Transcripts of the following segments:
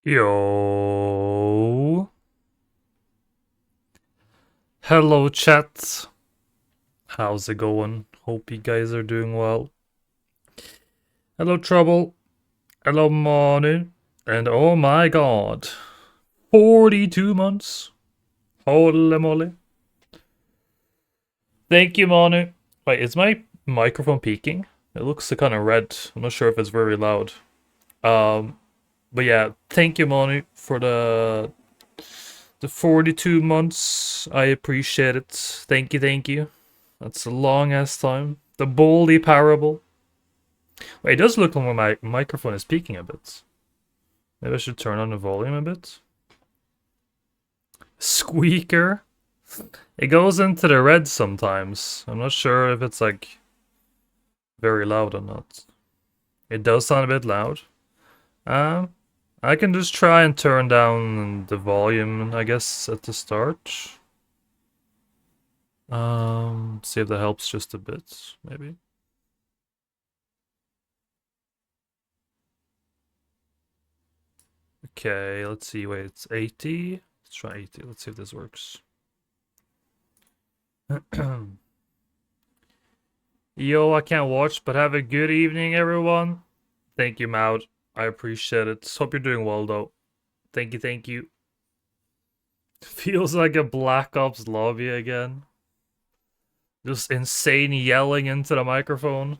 Yo. Hello, chat. How's it going? Hope you guys are doing well. Hello, Trouble. Hello, Manu. And oh my god. 42 months. Holy moly. Thank you, Manu. Wait, is my microphone peaking? It looks kind of red. I'm not sure if it's very loud. But yeah, thank you, Manu, for the 42 months. I appreciate it. Thank you, thank you. That's a long ass time. The Baldy Parable. Wait, it does look like my microphone is peaking a bit. Maybe I should turn on the volume a bit. Squeaker. It goes into the red sometimes. I'm not sure if it's like very loud or not. It does sound a bit loud. I can just try and turn down the volume, I guess, at the start. See if that helps just a bit, maybe. Okay, let's see. Wait, it's 80. Let's try 80. Let's see if this works. Yo, I can't watch, but have a good evening, everyone. Thank you, Maud. I appreciate it. Hope you're doing well, though. Thank you, thank you. Feels like a Black Ops lobby again. Just insane yelling into the microphone.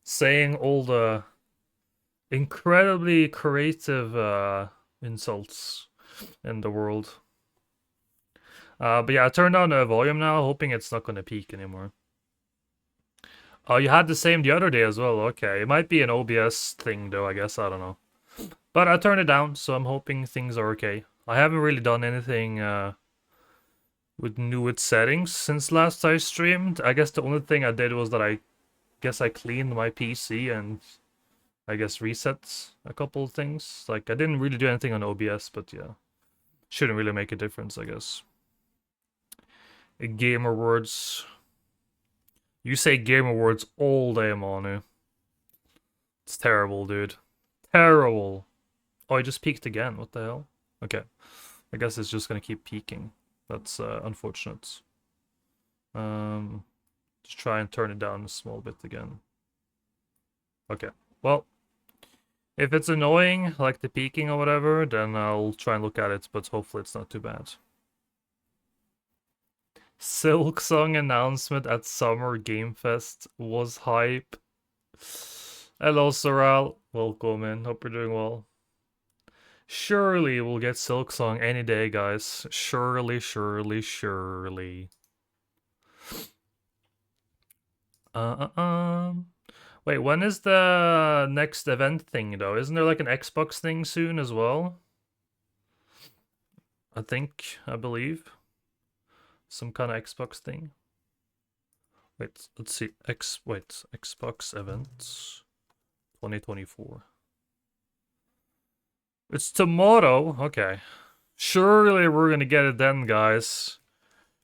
Saying all the incredibly creative insults in the world. But yeah, I turned down the volume now, hoping it's not gonna peak anymore. Oh, you had the same the other day as well. Okay, it might be an OBS thing though, I guess. I don't know. But I turned it down, so I'm hoping things are okay. I haven't really done anything with settings since last I streamed. I guess the only thing I did was that I cleaned my PC and I guess reset a couple of things. Like I didn't really do anything on OBS, but yeah. Shouldn't really make a difference, I guess. Gamer words. You say gamer words all day, Manu. It's terrible, dude. Terrible. Oh, I just peaked again. What the hell? Okay. I guess it's just gonna keep peaking. That's unfortunate. Just try and turn it down a small bit again. Okay. Well, if it's annoying, like the peaking or whatever, then I'll try and look at it, but hopefully it's not too bad. Silk Song announcement at Summer Game Fest was hype. Hello, Soral. Welcome in. Hope you're doing well. Surely we'll get Silk Song any day, guys. Surely, surely, surely. Wait, when is the next event thing, though? Isn't there like an Xbox thing soon as well? I believe. Some kind of Xbox thing. Wait, let's see. Xbox events 2024. It's tomorrow. Okay. Surely we're gonna get it then, guys.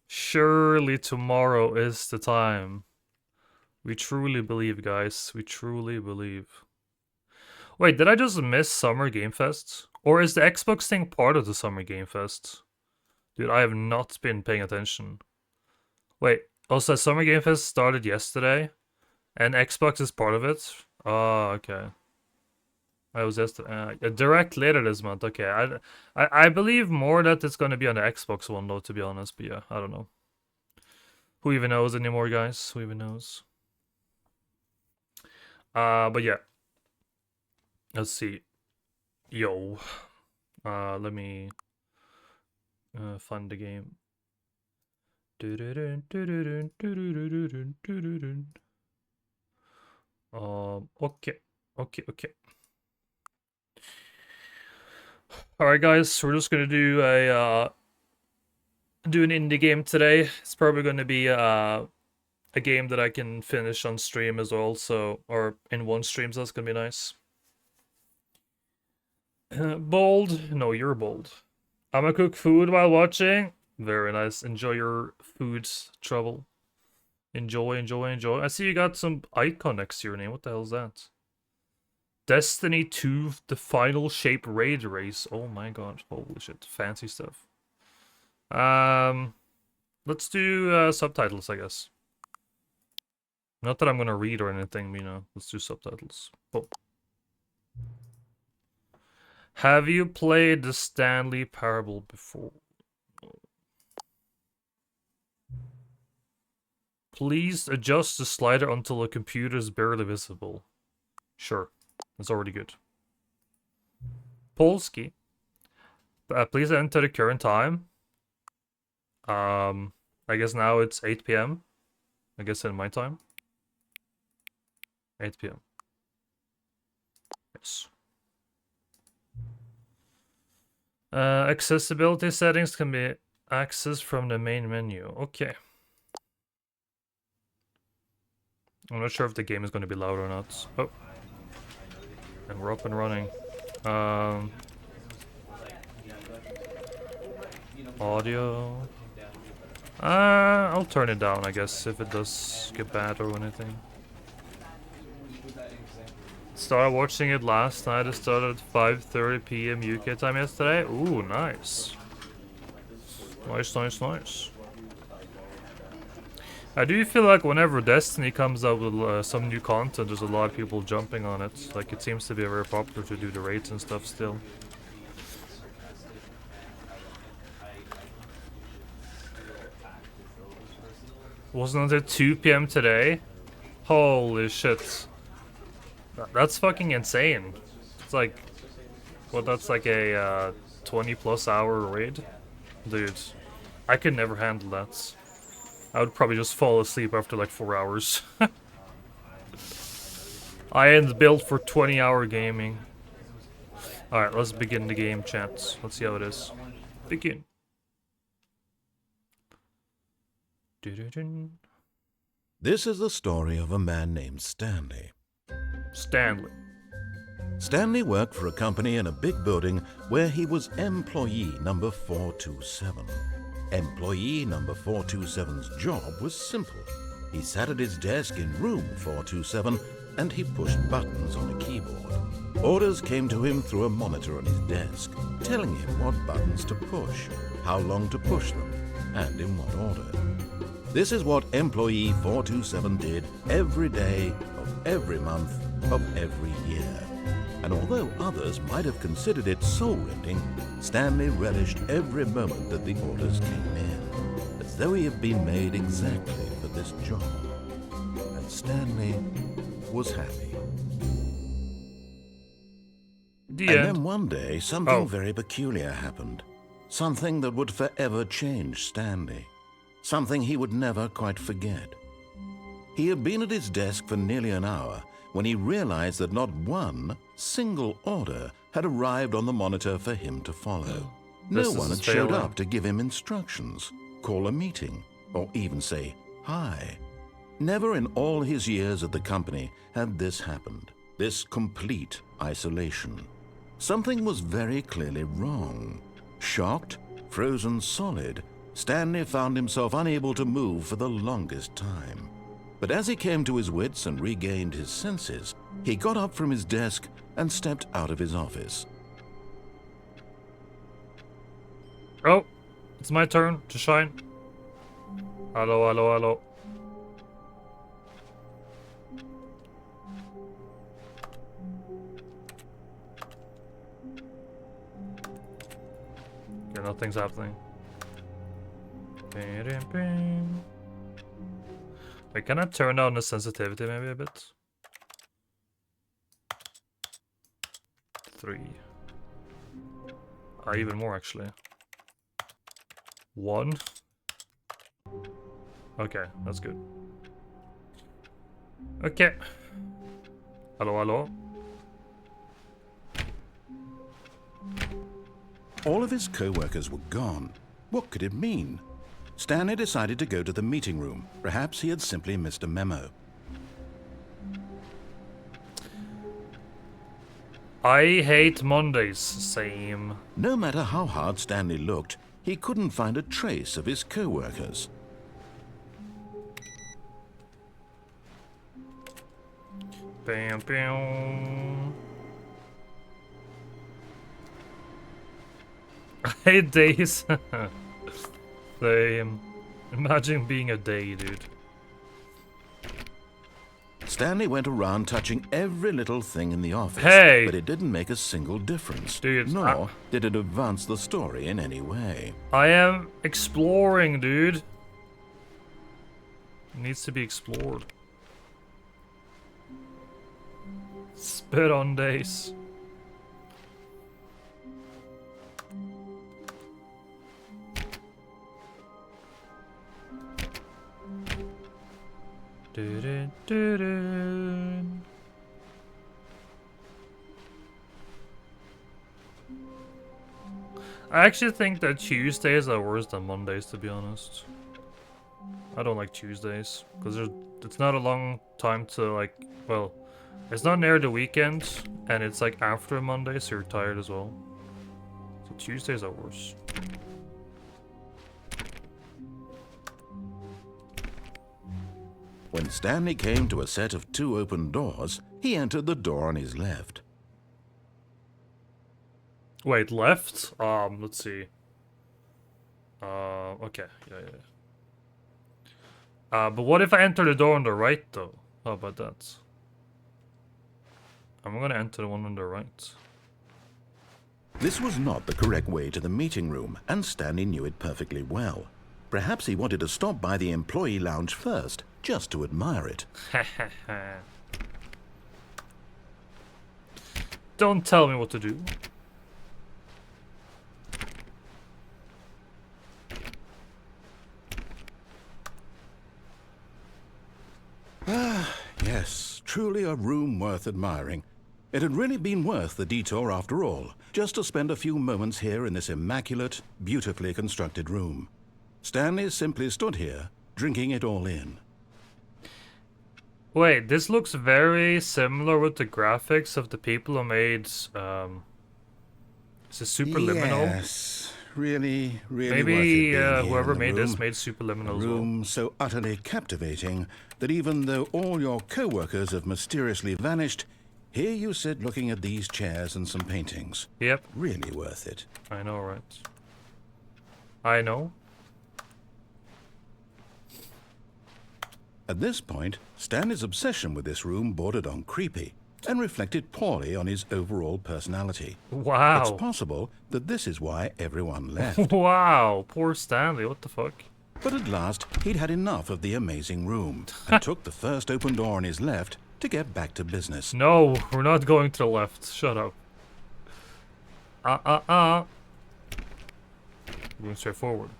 Surely tomorrow is the time. We truly believe, guys. We truly believe. Wait, did I just miss Summer Game Fest? Or is the Xbox thing part of the Summer Game Fest? Dude, I have not been paying attention. Wait, also Summer Game Fest started yesterday, and Xbox is part of it? Oh, okay. I was just a direct later this month. Okay, I believe more that it's gonna be on the Xbox one though, to be honest. But yeah, I don't know. Who even knows anymore, guys? Who even knows? But yeah. Let's see. Yo. Let me find the game. Okay. Okay. Alright guys, we're just gonna do an indie game today. It's probably gonna be a game that I can finish on stream as well, or in one stream, so that's gonna be nice. Bold? No, you're bold. I'm gonna cook food while watching. Very nice. Enjoy your food, Trouble. Enjoy. I see you got some icon next to your name. What the hell is that? Destiny 2, the final shape raid race. Oh my god, holy shit, fancy stuff. Let's do subtitles, I guess. Not that I'm gonna read or anything, you know. Let's do subtitles. Oh. Have you played the Stanley Parable before? Please adjust the slider until the computer is barely visible. Sure, that's already good. Polski. Please enter the current time. I guess now it's 8 p.m. I guess in my time. 8 p.m. Yes. Accessibility settings can be accessed from the main menu. Okay. I'm not sure if the game is going to be loud or not. Oh. And we're up and running. Audio. I'll turn it down, I guess, if it does get bad or anything. Started watching it last night. It started at 5:30 p.m. UK time yesterday. Ooh, nice. Nice. I do feel like whenever Destiny comes out with some new content, there's a lot of people jumping on it. Like, it seems to be very popular to do the raids and stuff still. Wasn't it 2 p.m. today? Holy shit. That's fucking insane. It's like... Well, that's like a 20+ hour raid? Dude, I could never handle that. I would probably just fall asleep after like 4 hours. I ain't built for 20-hour gaming. Alright, let's begin the game, chat. Let's see how it is. Begin. This is the story of a man named Stanley. Stanley worked for a company in a big building where he was employee number 427. Employee number 427's job was simple. He sat at his desk in room 427 and he pushed buttons on a keyboard. Orders came to him through a monitor on his desk, telling him what buttons to push, how long to push them, and in what order. This is what employee 427 did every day of every month of every year. And although others might have considered it soul-rending, Stanley relished every moment that the orders came in, as though he had been made exactly for this job. And Stanley was happy. Then one day, something very peculiar happened. Something that would forever change Stanley. Something he would never quite forget. He had been at his desk for nearly an hour when he realized that not one single order had arrived on the monitor for him to follow. No one had showed up to give him instructions, call a meeting, or even say hi. Never in all his years at the company had this happened, this complete isolation. Something was very clearly wrong. Shocked, frozen solid, Stanley found himself unable to move for the longest time. But as he came to his wits and regained his senses, he got up from his desk and stepped out of his office. Oh, it's my turn to shine. Hello. Okay, nothing's happening. Wait, can I turn down the sensitivity maybe a bit? 3. Even more actually. 1. Okay, that's good. Okay. Hello. All of his co-workers were gone. What could it mean? Stanley decided to go to the meeting room. Perhaps he had simply missed a memo. I hate Mondays. Same. No matter how hard Stanley looked, he couldn't find a trace of his co-workers. Bam. I hate days. Same. Imagine being a day, dude. Stanley went around touching every little thing in the office, hey! But it didn't make a single difference, dude, nor did it advance the story in any way. I am exploring, dude. It needs to be explored. Spit on days. I actually think that Tuesdays are worse than Mondays, to be honest. I don't like Tuesdays because it's not a long time to like. Well, it's not near the weekend, and it's like after Monday, so you're tired as well. So Tuesdays are worse. When Stanley came to a set of 2 open doors, he entered the door on his left. Wait, left? Let's see. Okay, yeah. But what if I enter the door on the right, though? How about that? I'm gonna enter the one on the right. This was not the correct way to the meeting room, and Stanley knew it perfectly well. Perhaps he wanted to stop by the employee lounge first, just to admire it. Don't tell me what to do. Ah, yes, truly a room worth admiring. It had really been worth the detour after all, just to spend a few moments here in this immaculate, beautifully constructed room. Stanley simply stood here, drinking it all in. Wait, this looks very similar with the graphics of the people who made, is it Superliminal? Yes, really maybe worth it whoever made room. This made Superliminal as A well. room so utterly captivating that even though all your co-workers have mysteriously vanished, here you sit looking at these chairs and some paintings. Yep. Really worth it. I know, right? I know. At this point, Stanley's obsession with this room bordered on creepy and reflected poorly on his overall personality. Wow. It's possible that this is why everyone left. Wow, poor Stanley, what the fuck? But at last, he'd had enough of the amazing room and took the first open door on his left to get back to business. No, we're not going to the left. Shut up. Going straight forward.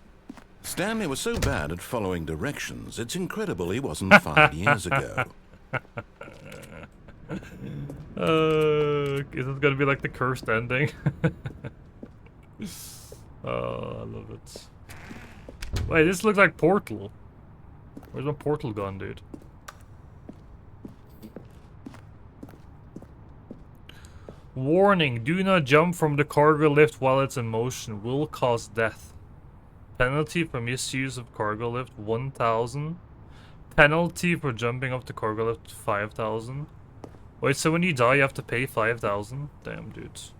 Stanley was so bad at following directions, it's incredible he wasn't 5 years ago. Is it gonna be like the cursed ending? Oh, I love it. Wait, this looks like Portal. Where's my portal gone, dude? Warning, do not jump from the cargo lift while it's in motion. Will cause death. Penalty for misuse of cargo lift, 1,000. Penalty for jumping off the cargo lift, 5,000. Wait, so when you die, you have to pay 5,000? Damn, dudes.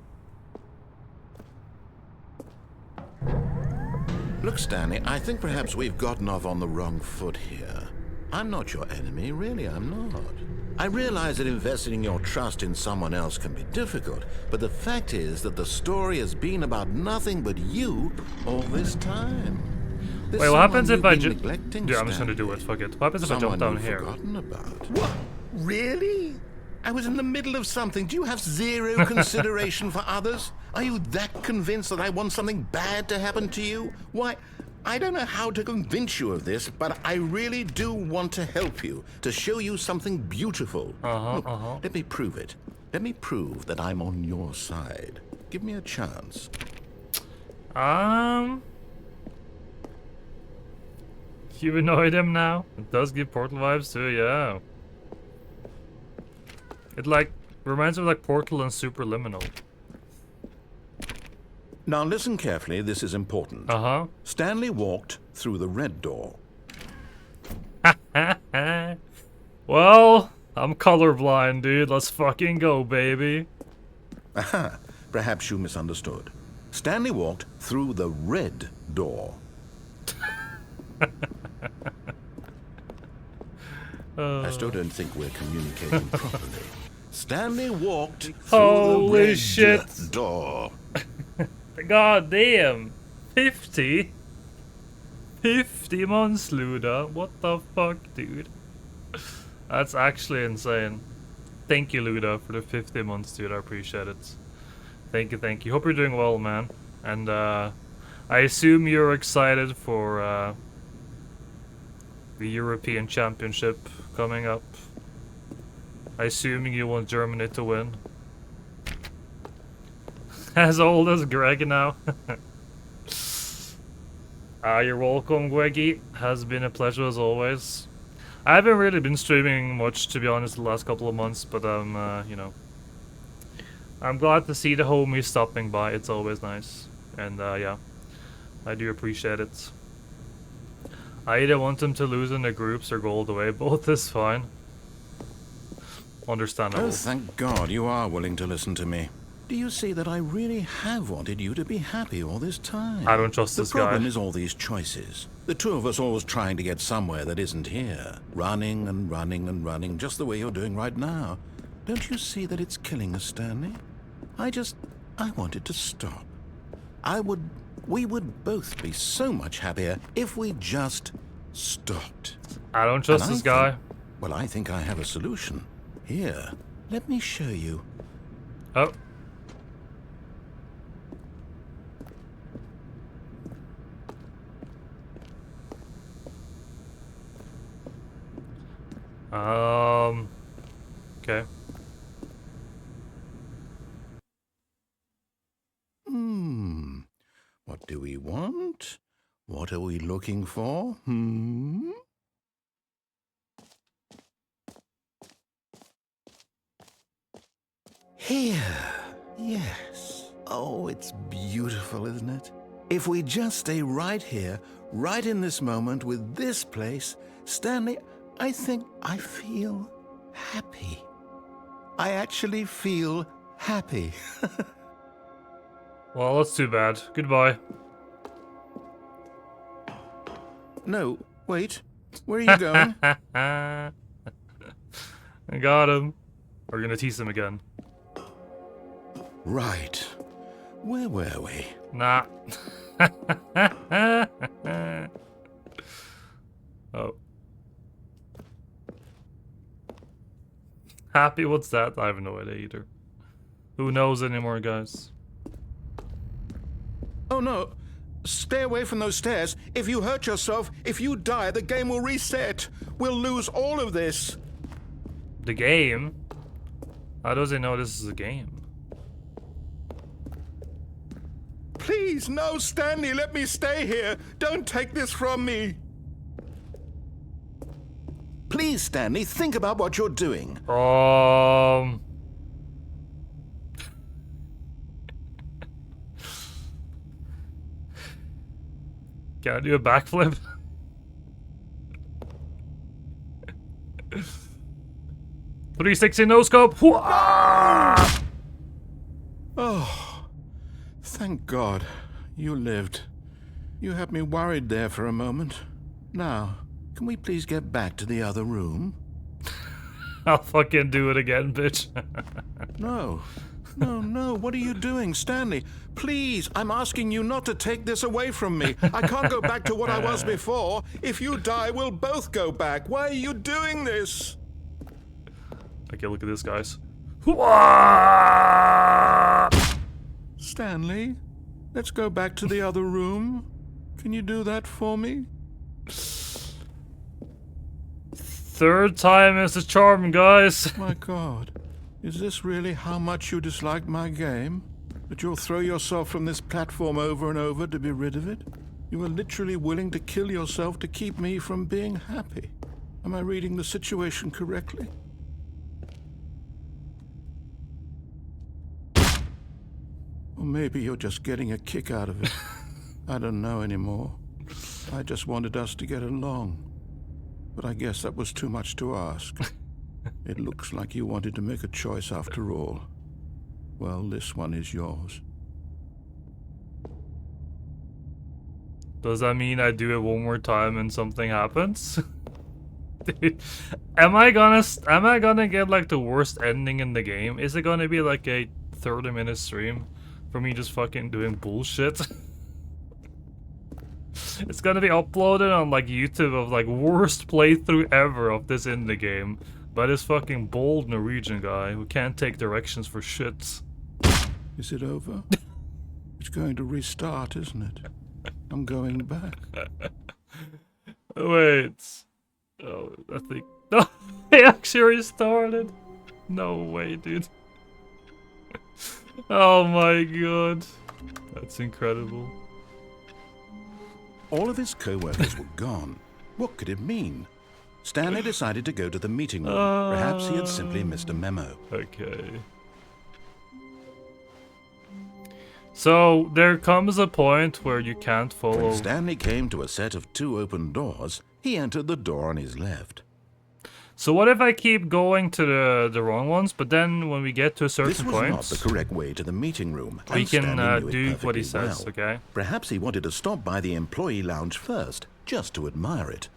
Look, Stanley, I think perhaps we've gotten off on the wrong foot here. I'm not your enemy, really, I'm not. I realize that investing your trust in someone else can be difficult, but the fact is that the story has been about nothing but you all this time. Wait, what happens if I just... Yeah, I'm just gonna do it, fuck it. What happens if I jump down here? Forgotten about. What? Really? I was in the middle of something. Do you have zero consideration for others? Are you that convinced that I want something bad to happen to you? Why, I don't know how to convince you of this, but I really do want to help you, to show you something beautiful. Look, let me prove it. Let me prove that I'm on your side. Give me a chance. You annoyed him now? It does give Portal vibes too, yeah. It like reminds me of like Portal and Superliminal. Now listen carefully, this is important. Stanley walked through the red door. Well, I'm colorblind, dude. Let's fucking go, baby. Aha, perhaps you misunderstood. Stanley walked through the red door. I still don't think we're communicating properly. Stanley walked through the red door. God damn. 50? 50 months, Luda. What the fuck, dude? That's actually insane. Thank you, Luda, for the 50 months, dude. I appreciate it. Thank you, thank you. Hope you're doing well, man. And I assume you're excited for the European Championship coming up. I assume you want Germany to win. As old as Greg now. You're welcome, Greggy. Has been a pleasure as always. I haven't really been streaming much, to be honest, the last couple of months, but you know, I'm glad to see the homies stopping by. It's always nice, and yeah, I do appreciate it. I either want them to lose in the groups or go all the way. Both is fine. Understandable. Oh, thank God you are willing to listen to me. Do you see that I really have wanted you to be happy all this time? I don't trust this guy. The problem is all these choices. The two of us always trying to get somewhere that isn't here. Running and running and running, just the way you're doing right now. Don't you see that it's killing us, Stanley? I wanted to stop. We would both be so much happier if we just stopped. I don't trust this guy. Well, I think I have a solution. Here, let me show you. Oh. Okay. What do we want? What are we looking for? Here. Yes. Oh, it's beautiful, isn't it? If we just stay right here, right in this moment with this place, Stanley, I think I feel happy. I actually feel happy. Well, that's too bad. Goodbye. No, wait. Where are you going? I got him. We're gonna tease him again. Right. Where were we? Nah. Oh. Happy? What's that? I have no idea either. Who knows anymore, guys? Oh no. Stay away from those stairs. If you hurt yourself, if you die, the game will reset. We'll lose all of this. The game? How does he know this is a game? Please, no, Stanley, let me stay here. Don't take this from me. Please, Stanley, think about what you're doing. Can I do a backflip? 360 no scope. Oh, thank God you lived. You had me worried there for a moment. Now, can we please get back to the other room? I'll fucking do it again, bitch. No. No, what are you doing, Stanley? Please, I'm asking you not to take this away from me. I can't go back to what I was before. If you die, we'll both go back. Why are you doing this? Okay, look at this, guys. Stanley, let's go back to the other room. Can you do that for me? Third time is the charm, guys. My God. Is this really how much you dislike my game? That you'll throw yourself from this platform over and over to be rid of it? You are literally willing to kill yourself to keep me from being happy. Am I reading the situation correctly? Or maybe you're just getting a kick out of it. I don't know anymore. I just wanted us to get along. But I guess that was too much to ask. It looks like you wanted to make a choice after all. Well, this one is yours. Does that mean I do it one more time and something happens? Dude, am I gonna get like the worst ending in the game? Is it gonna be like a 30-minute stream for me just fucking doing bullshit? It's gonna be uploaded on like YouTube of like worst playthrough ever of this indie game by this fucking bold Norwegian guy who can't take directions for shit. Is it over? It's going to restart, isn't it? I'm going back. Wait. Oh, I think... No, it actually restarted. No way, dude. Oh my god. That's incredible. All of his co-workers were gone. What could it mean? Stanley decided to go to the meeting room. Perhaps he had simply missed a memo. Okay. So, there comes a point where you can't follow... When Stanley came to a set of 2 open doors, he entered the door on his left. So what if I keep going to the wrong ones, but then when we get to a certain point... This was not the correct way to the meeting room. We can do what he says, okay? Perhaps he wanted to stop by the employee lounge first, just to admire it.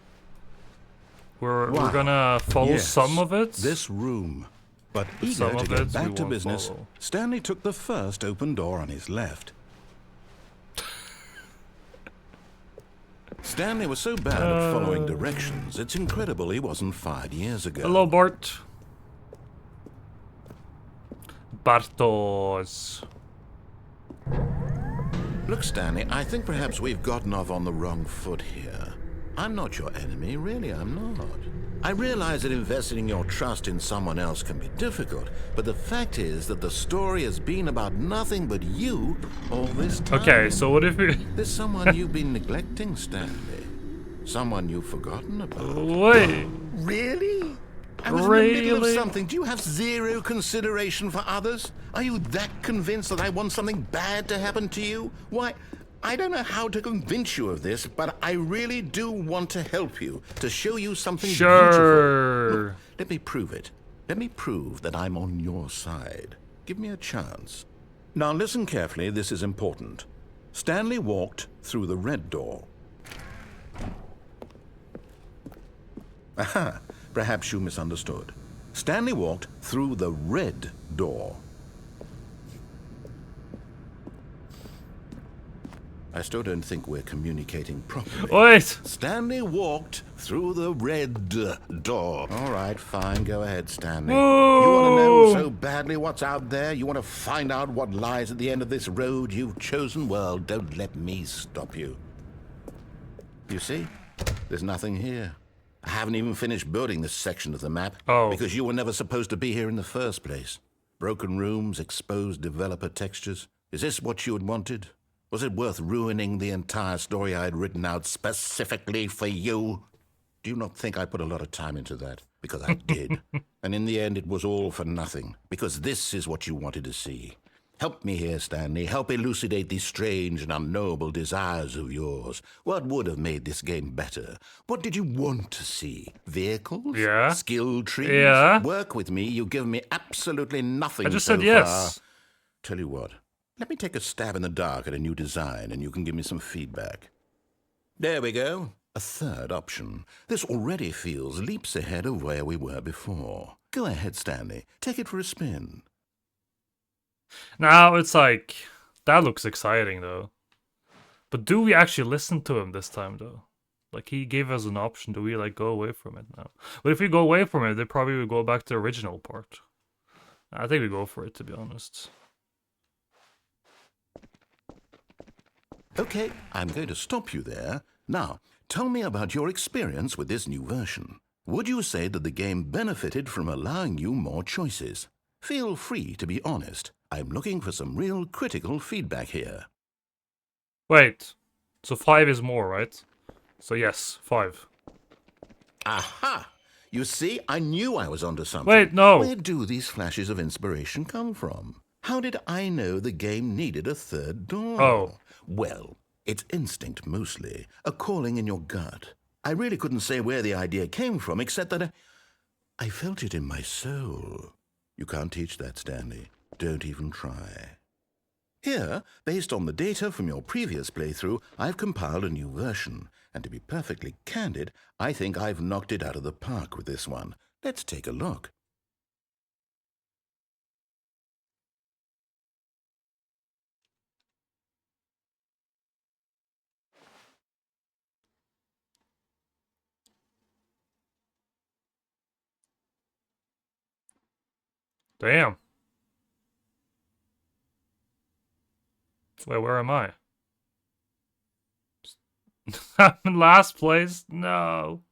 We're gonna follow some of it. This room. But eager to get back to business, Stanley took the first open door on his left. Stanley was so bad at following directions, it's incredible he wasn't fired years ago. Hello, Bart. Bartos. Look, Stanley, I think perhaps we've gotten off on the wrong foot here. I'm not your enemy, really, I'm not. I realize that investing your trust in someone else can be difficult, but the fact is that the story has been about nothing but you all this time. Okay, so what if we... There's someone you've been neglecting, Stanley. Someone you've forgotten about. Wait. Really? I was in the middle of something. Do you have zero consideration for others? Are you that convinced that I want something bad to happen to you? Why... I don't know how to convince you of this, but I really do want to help you, to show you something beautiful. Look, let me prove it. Let me prove that I'm on your side. Give me a chance. Now listen carefully, this is important. Stanley walked through the red door. Aha, perhaps you misunderstood. Stanley walked through the red door. I still don't think we're communicating properly. Wait! Stanley walked through the red door. All right, fine. Go ahead, Stanley. Whoa. You want to know so badly what's out there? You want to find out what lies at the end of this road you've chosen? Well, don't let me stop you. You see? There's nothing here. I haven't even finished building this section of the map. Oh. Because you were never supposed to be here in the first place. Broken rooms, exposed developer textures. Is this what you had wanted? Was it worth ruining the entire story I had written out specifically for you? Do you not think I put a lot of time into that? Because I did. And in the end, it was all for nothing. Because this is what you wanted to see. Help me here, Stanley. Help elucidate these strange and unknowable desires of yours. What would have made this game better? What did you want to see? Vehicles? Yeah. Skill trees? Yeah. Work with me. You've given me absolutely nothing I just so said yes. far. Tell you what. Let me take a stab in the dark at a new design, and you can give me some feedback. There we go. A third option. This already feels leaps ahead of where we were before. Go ahead, Stanley. Take it for a spin. Now, it's like... That looks exciting, though. But do we actually listen to him this time, though? Like, he gave us an option. Do we, like, go away from it now? But if we go away from it, they probably would go back to the original part. I think we go for it, to be honest. Okay, I'm going to stop you there. Now, tell me about your experience with this new version. Would you say that the game benefited from allowing you more choices? Feel free to be honest. I'm looking for some real critical feedback here. Wait, so 5 is more, right? So yes, 5. Aha! You see, I knew I was onto something. Wait, no. Where do these flashes of inspiration come from? How did I know the game needed a third door? Oh. Well, it's instinct mostly, a calling in your gut. I really couldn't say where the idea came from, except that I felt it in my soul. You can't teach that, Stanley. Don't even try. Here, based on the data from your previous playthrough, I've compiled a new version. And to be perfectly candid, I think I've knocked it out of the park with this one. Let's take a look. Damn. Wait, where am I? I'm in last place? No.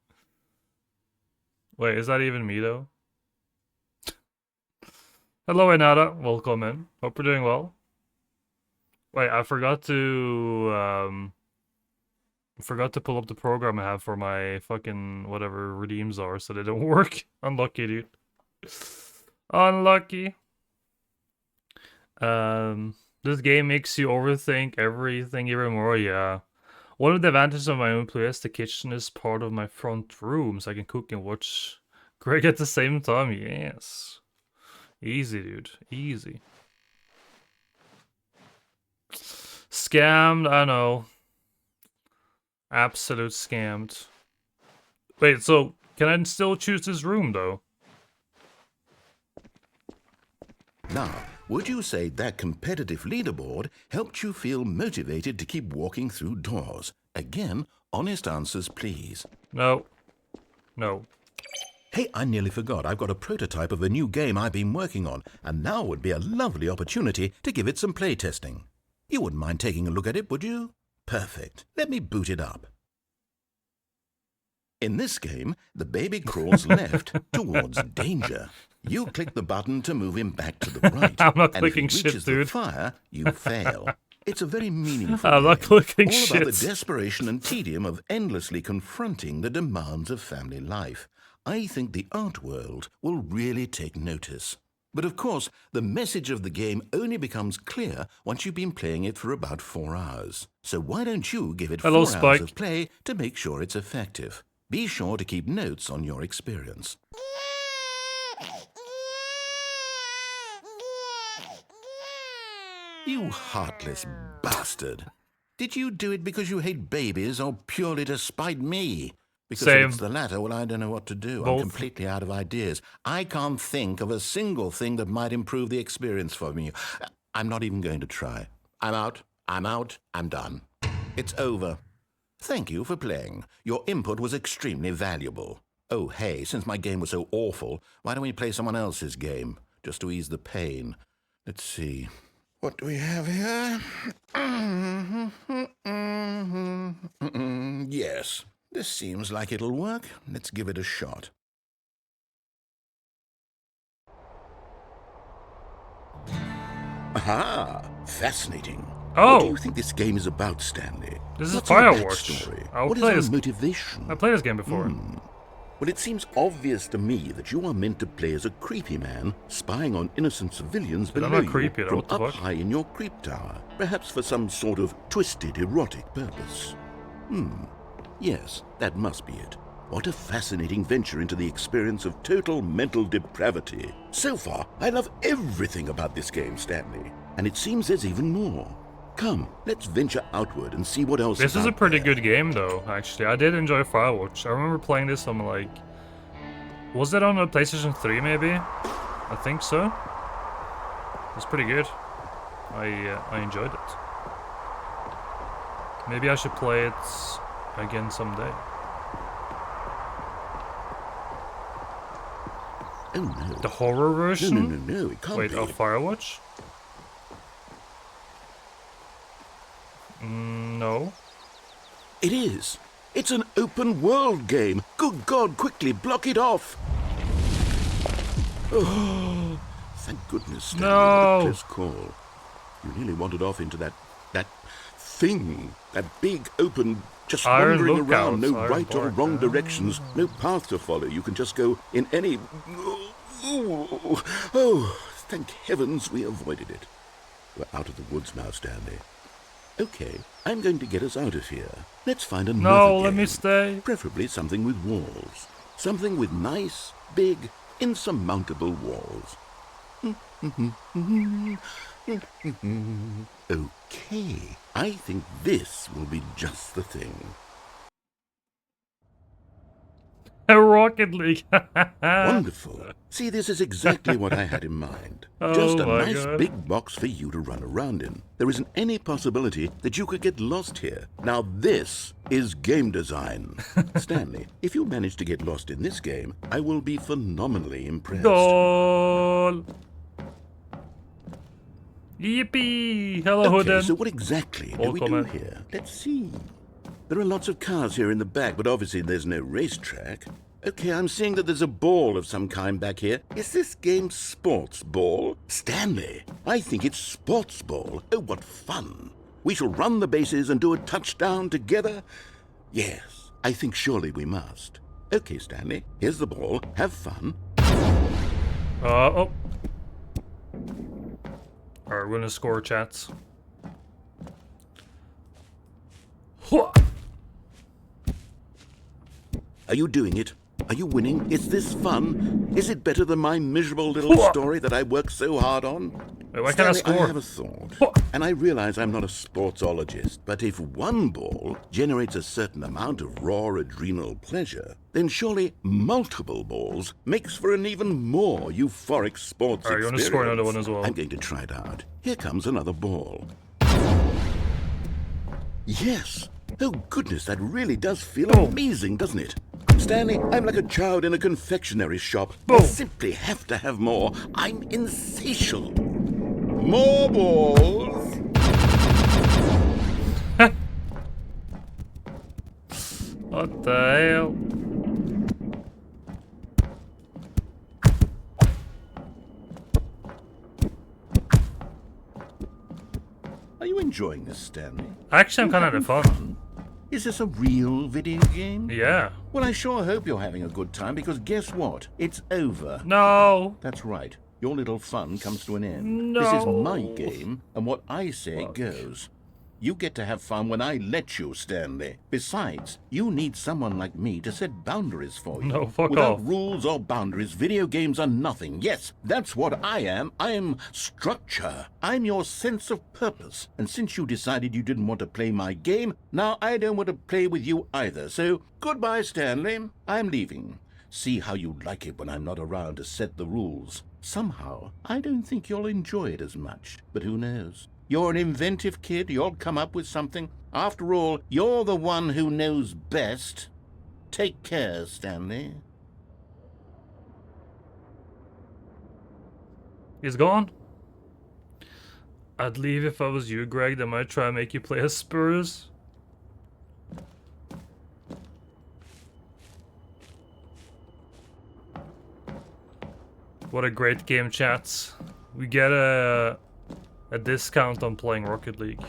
Wait, is that even me though? Hello, Inada. Welcome in. Hope you're doing well. Wait, I forgot to pull up the program I have for my fucking whatever redeems are, so they don't work. Unlucky, dude. Unlucky. This game makes you overthink everything even more, yeah. One of the advantages of my own place, the kitchen is part of my front room, so I can cook and watch Greg at the same time, yes. Easy, dude. Easy. Scammed, I know. Absolute scammed. Wait, so can I still choose this room, though? Now, would you say that competitive leaderboard helped you feel motivated to keep walking through doors? Again, honest answers, please. No. No. Hey, I nearly forgot. I've got a prototype of a new game I've been working on, and now would be a lovely opportunity to give it some playtesting. You wouldn't mind taking a look at it, would you? Perfect. Let me boot it up. In this game, the baby crawls left towards danger. You click the button to move him back to the right. I'm not and clicking if he shit, reaches dude. the fire, you fail. It's a very meaningful I'm not game, clicking all shit. about the desperation and tedium of endlessly confronting the demands of family life. I think the art world will really take notice. But of course, the message of the game only becomes clear once you've been playing it for about 4 hours. So why don't you give it 4 Spike. hours of play to make sure it's effective? Be sure to keep notes on your experience. You heartless bastard. Did you do it because you hate babies or purely to spite me? Because Same. if it's the latter, well, I don't know what to do. Both. I'm completely out of ideas. I can't think of a single thing that might improve the experience for me. I'm not even going to try. I'm out. I'm done. It's over. Thank you for playing. Your input was extremely valuable. Oh, hey, since my game was so awful, why don't we play someone else's game, just to ease the pain? Let's see. What do we have here? Yes, this seems like it'll work. Let's give it a shot. Aha! Fascinating. Oh! What do you think this game is about, Stanley? This is What's your Firewatch. backstory? What is our motivation? I played this game before. Well, it seems obvious to me that you are meant to play as a creepy man, spying on innocent civilians below not you creepy, though. from What the up fuck? high in your creep tower, perhaps for some sort of twisted erotic purpose. Yes, that must be it. What a fascinating venture into the experience of total mental depravity. So far, I love everything about this game, Stanley. And it seems there's even more. Come, let's venture outward and see what else This is a out pretty there. good game, though, actually. I did enjoy Firewatch. I remember playing this on, like... Was it on the PlayStation 3, maybe? I think so. It's pretty good. I enjoyed it. Maybe I should play it again someday. Oh, no. The horror version? No, it can't Wait, be. of Firewatch? No. It is. It's an open world game. Good God, quickly block it off. Oh, thank goodness, Stanley. No. What a close call. You nearly wandered off into that thing. That big, open, just Iron wandering Lookouts, around. No Iron right or Bark. wrong directions. No path to follow. You can just go in any... Oh, thank heavens we avoided it. We're out of the woods now, Stanley. Okay, I'm going to get us out of here. Let's find another No, let game. me stay. Preferably something with walls. Something with nice, big, insurmountable walls. Okay, I think this will be just the thing. Rocket League. Wonderful. See, this is exactly what I had in mind. Oh Just a my nice God. big box for you to run around in. There isn't any possibility that you could get lost here. Now this is game design. Stanley, if you manage to get lost in this game, I will be phenomenally impressed. Goal! Yippee! Hello, Okay, Hooden. so what exactly do we do here? Let's see. There are lots of cars here in the back, but obviously there's no racetrack. Okay, I'm seeing that there's a ball of some kind back here. Is this game sports ball? Stanley, I think it's sports ball. Oh, what fun. We shall run the bases and do a touchdown together? Yes, I think surely we must. Okay, Stanley, here's the ball. Have fun. Oh. Alright, we're gonna score, chats. Are you doing it? Are you winning? Is this fun? Is it better than my miserable little story that I worked so hard on? Wait, why can't I Stanley, score? I have a thought, and I realize I'm not a sportsologist, but if one ball generates a certain amount of raw adrenal pleasure, then surely multiple balls makes for an even more euphoric sports Alright, you want to score another one as well? I'm going to try it out. Here comes another ball. Yes! Oh goodness, that really does feel amazing, doesn't it? Stanley, I'm like a child in a confectionery shop. I simply have to have more. I'm insatiable. More balls! What the hell? Are you enjoying this, Stanley? Actually, I'm kind of having fun. Is this a real video game? Yeah. Well, I sure hope you're having a good time, because guess what? It's over. No. That's right. Your little fun comes to an end. No. This is my game, and what I say goes. You get to have fun when I let you, Stanley. Besides, you need someone like me to set boundaries for you. No, fuck Without off. rules or boundaries, video games are nothing. Yes, that's what I am. I am structure. I'm your sense of purpose. And since you decided you didn't want to play my game, now I don't want to play with you either. So, goodbye, Stanley. I'm leaving. See how you like it when I'm not around to set the rules. Somehow, I don't think you'll enjoy it as much. But who knows? You're an inventive kid. You'll come up with something. After all, you're the one who knows best. Take care, Stanley. He's gone. I'd leave if I was you, Greg. They might try and make you play as Spurs. What a great game, chats. We get a discount on playing Rocket League.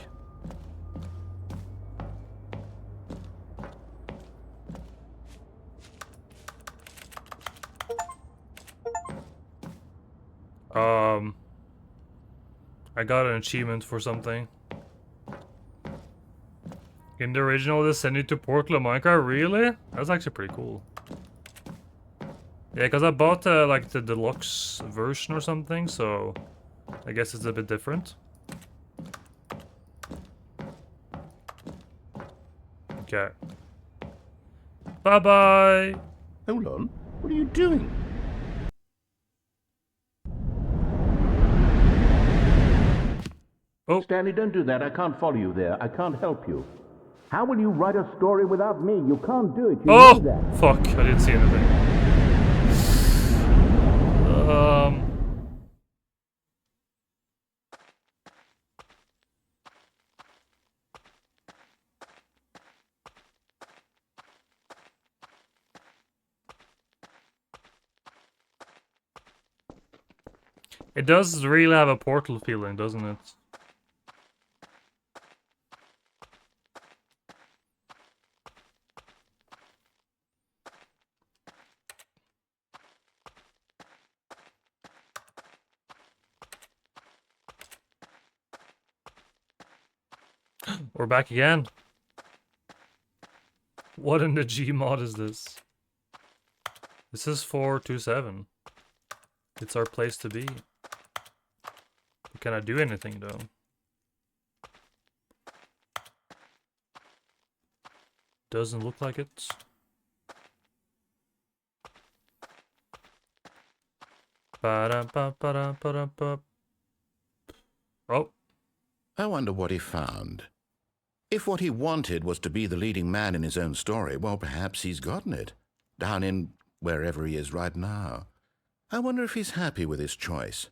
I got an achievement for something. In the original, they send you to Portland, Minecraft. Really? That's actually pretty cool. Yeah, because I bought like the Deluxe version or something, so I guess it's a bit different. Okay. Bye-bye! Hold on. What are you doing? Oh. Stanley, don't do that. I can't follow you there. I can't help you. How will you write a story without me? You can't do it. You know that. Fuck, I didn't see anything. It does really have a Portal feeling, doesn't it? We're back again. What in the Gmod is this? This is 427. It's our place to be. Can I do anything though? Doesn't look like it. Oh. I wonder what he found. If what he wanted was to be the leading man in his own story, well, perhaps he's gotten it. Down in wherever he is right now. I wonder if he's happy with his choice,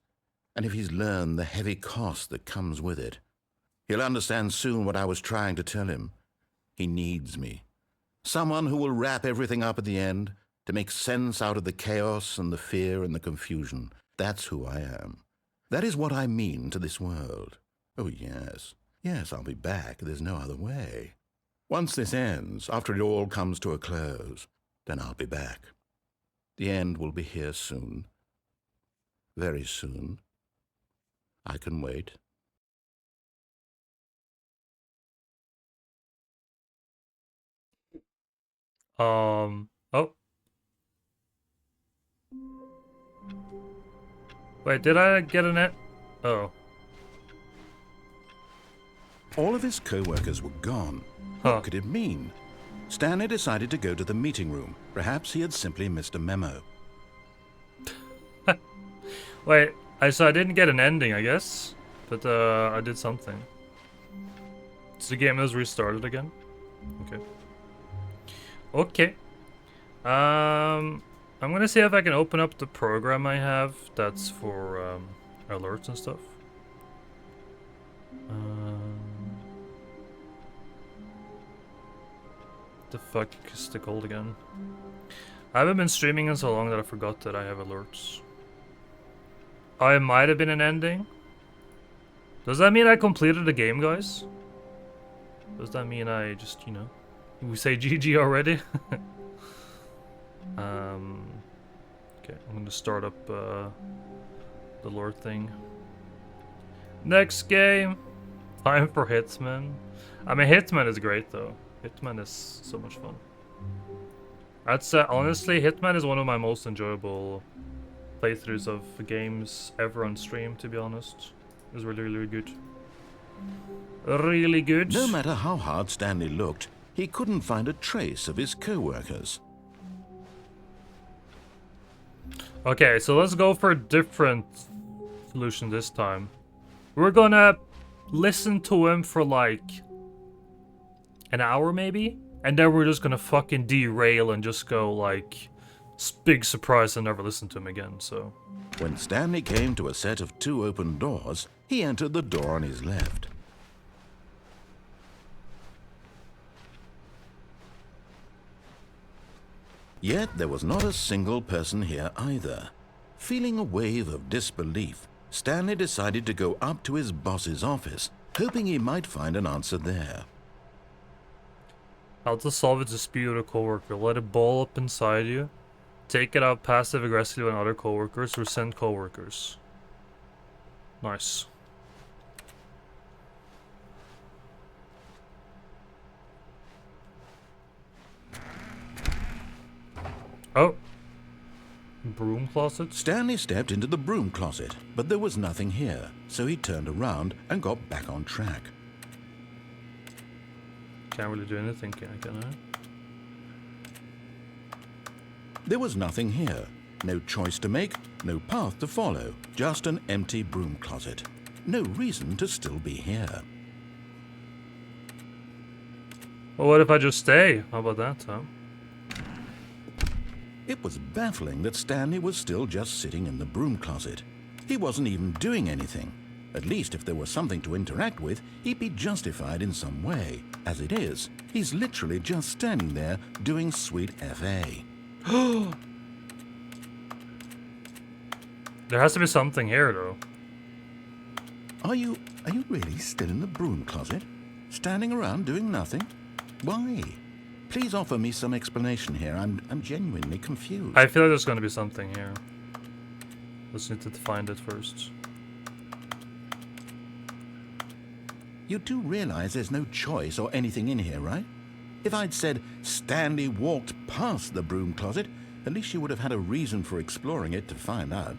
and if he's learned the heavy cost that comes with it. He'll understand soon what I was trying to tell him. He needs me. Someone who will wrap everything up at the end, to make sense out of the chaos and the fear and the confusion. That's who I am. That is what I mean to this world. Oh, yes. Yes, I'll be back. There's no other way. Once this ends, after it all comes to a close, then I'll be back. The end will be here soon. Very soon. I can wait. Oh. Wait, did I get an it? Oh. All of his co-workers were gone. Huh. What could it mean? Stanley decided to go to the meeting room. Perhaps he had simply missed a memo. Wait, so I didn't get an ending, I guess, but I did something. So the game has restarted again. Okay. Okay. I'm gonna see if I can open up the program I have that's for alerts and stuff. The fuck is it called again? I haven't been streaming in so long that I forgot that I have alerts. Oh, it might have been an ending. Does that mean I completed the game, guys? Does that mean I just, you know, we say GG already? Okay, I'm gonna start up the lore thing. Next game. Time for Hitman. I mean, Hitman is great though. Hitman is so much fun. That's honestly, Hitman is one of my most enjoyable playthroughs of games ever on stream, to be honest. It's really, really good. Really good. No matter how hard Stanley looked, he couldn't find a trace of his co-workers. Okay, so let's go for a different solution this time. We're gonna listen to him for like an hour maybe, and then we're just gonna fucking derail and just go like big surprise and never listen to him again. So when Stanley came to a set of 2 open doors, he entered the door on his left. Yet there was not a single person here either. Feeling a wave of disbelief, Stanley decided to go up to his boss's office, hoping he might find an answer there. How to solve a dispute with a coworker. Let it ball up inside you. Take it out passive-aggressively on other coworkers. Resent coworkers. Nice. Oh. Broom closet? Stanley stepped into the broom closet, but there was nothing here, so he turned around and got back on track. Can't really do anything, can I? There was nothing here. No choice to make, no path to follow, just an empty broom closet. No reason to still be here. Well, what if I just stay? How about that, huh? It was baffling that Stanley was still just sitting in the broom closet. He wasn't even doing anything. At least if there was something to interact with, he'd be justified in some way. As it is, he's literally just standing there doing sweet FA. There has to be something here, though. Are you really still in the broom closet? Standing around doing nothing? Why? Please offer me some explanation here. I'm genuinely confused. I feel like there's gonna be something here. Let's need to find it first. You do realize there's no choice or anything in here, right? If I'd said Stanley walked past the broom closet, at least you would have had a reason for exploring it to find out.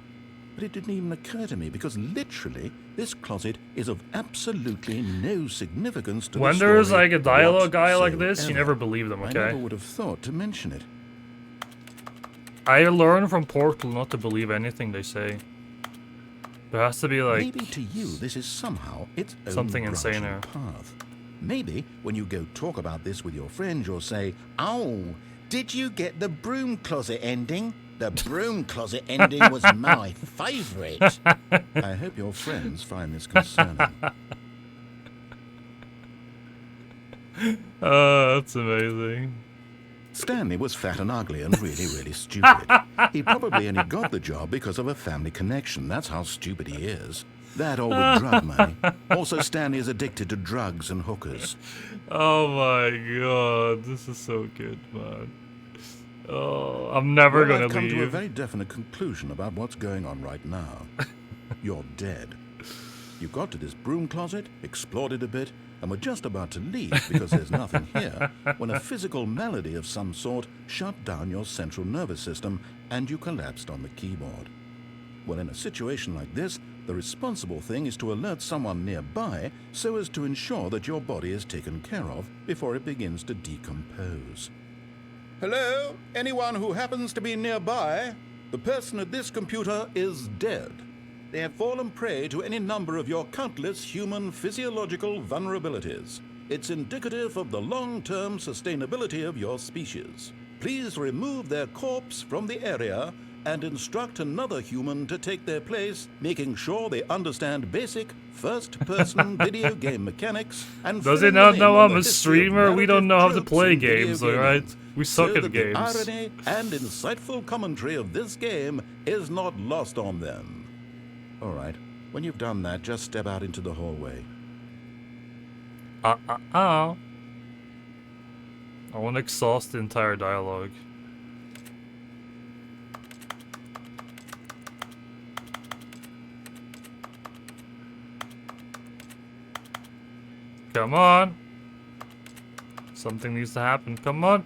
but it didn't even occur to me because literally this closet is of absolutely no significance to the when story there's like a dialogue guy like this, you whatsoever. never believe them, okay? I never would have thought to mention it. I learned from Portal not to believe anything they say. There has to be like... Maybe to you this is somehow its own something insane branching there. path. Maybe when you go talk about this with your friends, you'll say, "Oh, did you get the broom closet ending? The broom closet ending was my favourite." I hope your friends find this concerning. That's amazing. Stanley was fat and ugly and really, really stupid. He probably only got the job because of a family connection. That's how stupid he is. That or with drug money. Also, Stanley is addicted to drugs and hookers. Oh my god, this is so good, man. Oh, I'm never gonna I've come to a leave. very definite conclusion about what's going on right now. You're dead. You got to this broom closet, explored it a bit, and were just about to leave because there's nothing here, when a physical malady of some sort shut down your central nervous system and you collapsed on the keyboard. Well, in a situation like this, the responsible thing is to alert someone nearby so as to ensure that your body is taken care of before it begins to decompose. Hello? Anyone who happens to be nearby? The person at this computer is dead. They have fallen prey to any number of your countless human physiological vulnerabilities. It's indicative of the long-term sustainability of your species. Please remove their corpse from the area and instruct another human to take their place, making sure they understand basic first-person video game mechanics and Does he not know I'm a streamer? We don't know how to play games, alright? We suck at games. The irony and insightful commentary of this game is not lost on them. Alright, when you've done that, just step out into the hallway. I want to exhaust the entire dialogue. Come on. Something needs to happen. Come on.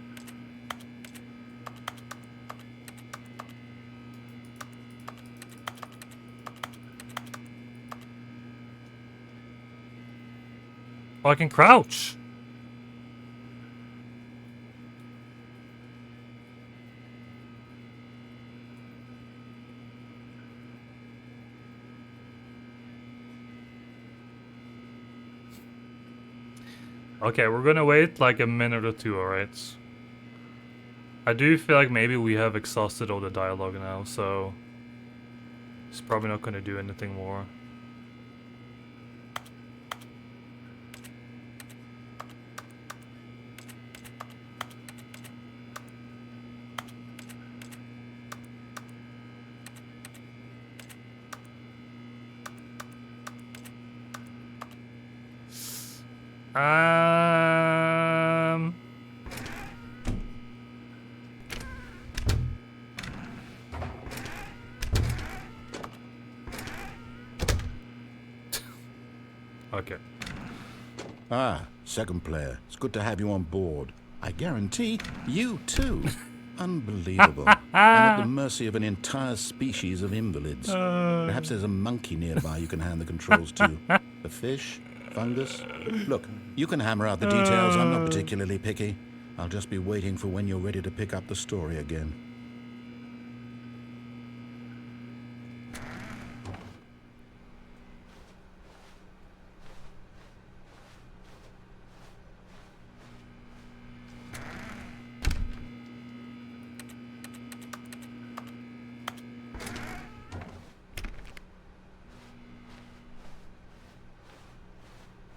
Oh, I can crouch. Okay, we're gonna wait like a minute or two, alright? I do feel like maybe we have exhausted all the dialogue now, so it's probably not gonna do anything more. Okay. Ah, second player. It's good to have you on board. I guarantee you too. Unbelievable. I'm at the mercy of an entire species of invalids. Perhaps there's a monkey nearby you can hand the controls to. A fish? Fungus? Look, you can hammer out the details. I'm not particularly picky. I'll just be waiting for when you're ready to pick up the story again.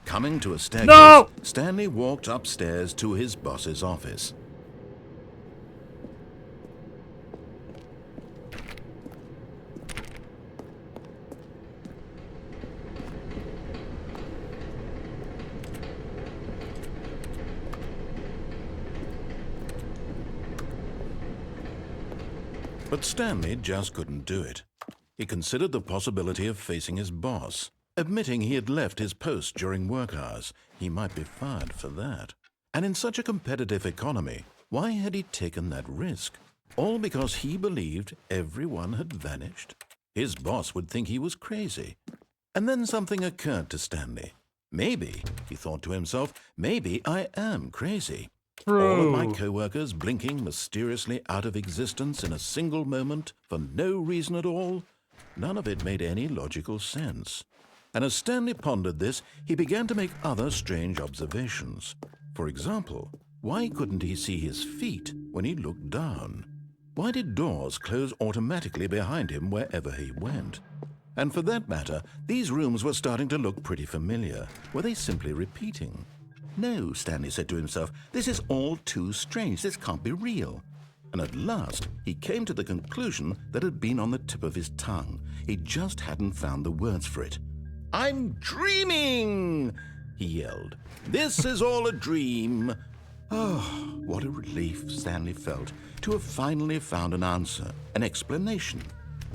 Coming to a staircase, No! Stanley walked upstairs to his boss's office. But Stanley just couldn't do it. He considered the possibility of facing his boss. Admitting he had left his post during work hours, he might be fired for that. And in such a competitive economy, why had he taken that risk? All because he believed everyone had vanished? His boss would think he was crazy. And then something occurred to Stanley. Maybe, he thought to himself, maybe I am crazy. All of my co-workers blinking mysteriously out of existence in a single moment for no reason at all. None of it made any logical sense. And as Stanley pondered this, he began to make other strange observations. For example, why couldn't he see his feet when he looked down? Why did doors close automatically behind him wherever he went? And for that matter, these rooms were starting to look pretty familiar. Were they simply repeating? No, Stanley said to himself, this is all too strange. This can't be real. And at last, he came to the conclusion that had been on the tip of his tongue. He just hadn't found the words for it. I'm dreaming, he yelled. This is all a dream. Oh, what a relief Stanley felt to have finally found an answer, an explanation.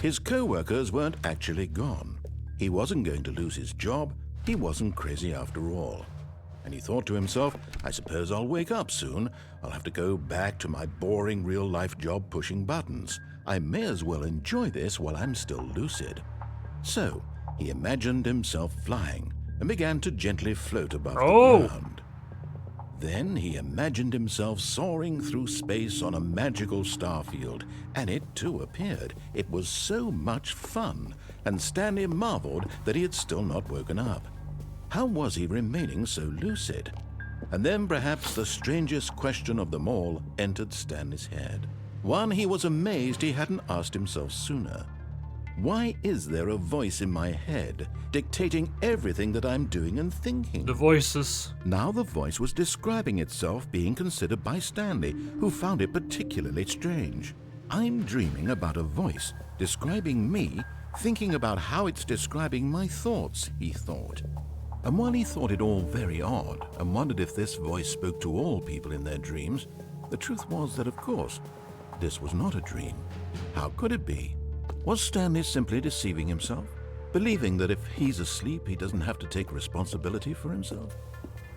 His co-workers weren't actually gone. He wasn't going to lose his job. He wasn't crazy after all. And he thought to himself, I suppose I'll wake up soon. I'll have to go back to my boring real-life job pushing buttons. I may as well enjoy this while I'm still lucid. So, he imagined himself flying and began to gently float above the ground. Then he imagined himself soaring through space on a magical starfield, and it too appeared. It was so much fun, and Stanley marveled that he had still not woken up. How was he remaining so lucid? And then perhaps the strangest question of them all entered Stanley's head. One he was amazed he hadn't asked himself sooner. Why is there a voice in my head dictating everything that I'm doing and thinking? The voices. Now the voice was describing itself being considered by Stanley, who found it particularly strange. I'm dreaming about a voice describing me, thinking about how it's describing my thoughts, he thought. And while he thought it all very odd and wondered if this voice spoke to all people in their dreams, the truth was that, of course, this was not a dream. How could it be? Was Stanley simply deceiving himself, believing that if he's asleep, he doesn't have to take responsibility for himself?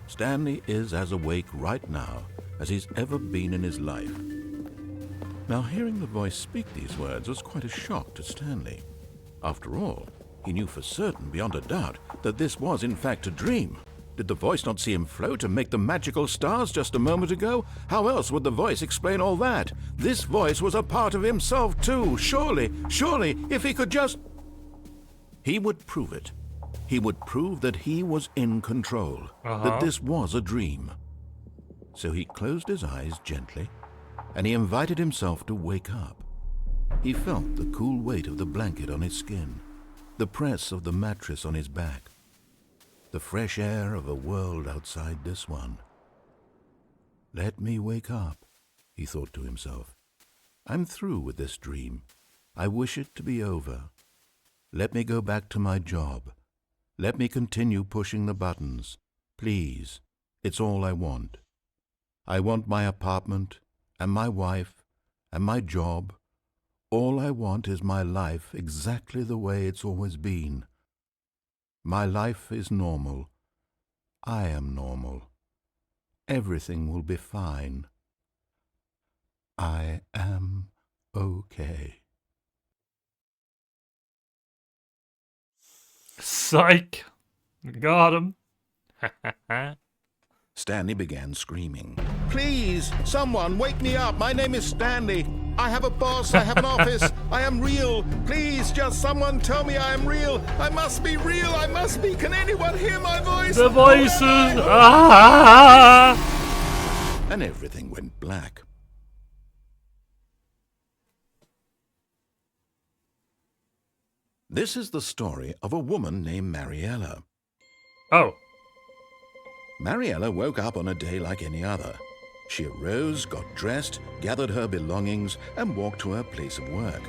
Stanley is as awake right now as he's ever been in his life. Now, hearing the voice speak these words was quite a shock to Stanley. After all, he knew for certain, beyond a doubt, that this was in fact a dream. Did the voice not see him float and make the magical stars just a moment ago? How else would the voice explain all that? This voice was a part of himself too. Surely, if he could just... He would prove it. He would prove that he was in control, that this was a dream. So he closed his eyes gently, and he invited himself to wake up. He felt the cool weight of the blanket on his skin, the press of the mattress on his back, the fresh air of a world outside this one. Let me wake up, he thought to himself. I'm through with this dream. I wish it to be over. Let me go back to my job. Let me continue pushing the buttons. Please, it's all I want. I want my apartment and my wife and my job. All I want is my life exactly the way it's always been. My life is normal. I am normal. Everything will be fine. I am okay. Psych! Got him. Stanley began screaming. Please, someone wake me up. My name is Stanley. I have a boss. I have an office. I am real. Please, just someone tell me I am real. I must be real. I must be. Can anyone hear my voice? The voices! And everything went black. This is the story of a woman named Mariella. Oh. Mariella woke up on a day like any other. She arose, got dressed, gathered her belongings, and walked to her place of work.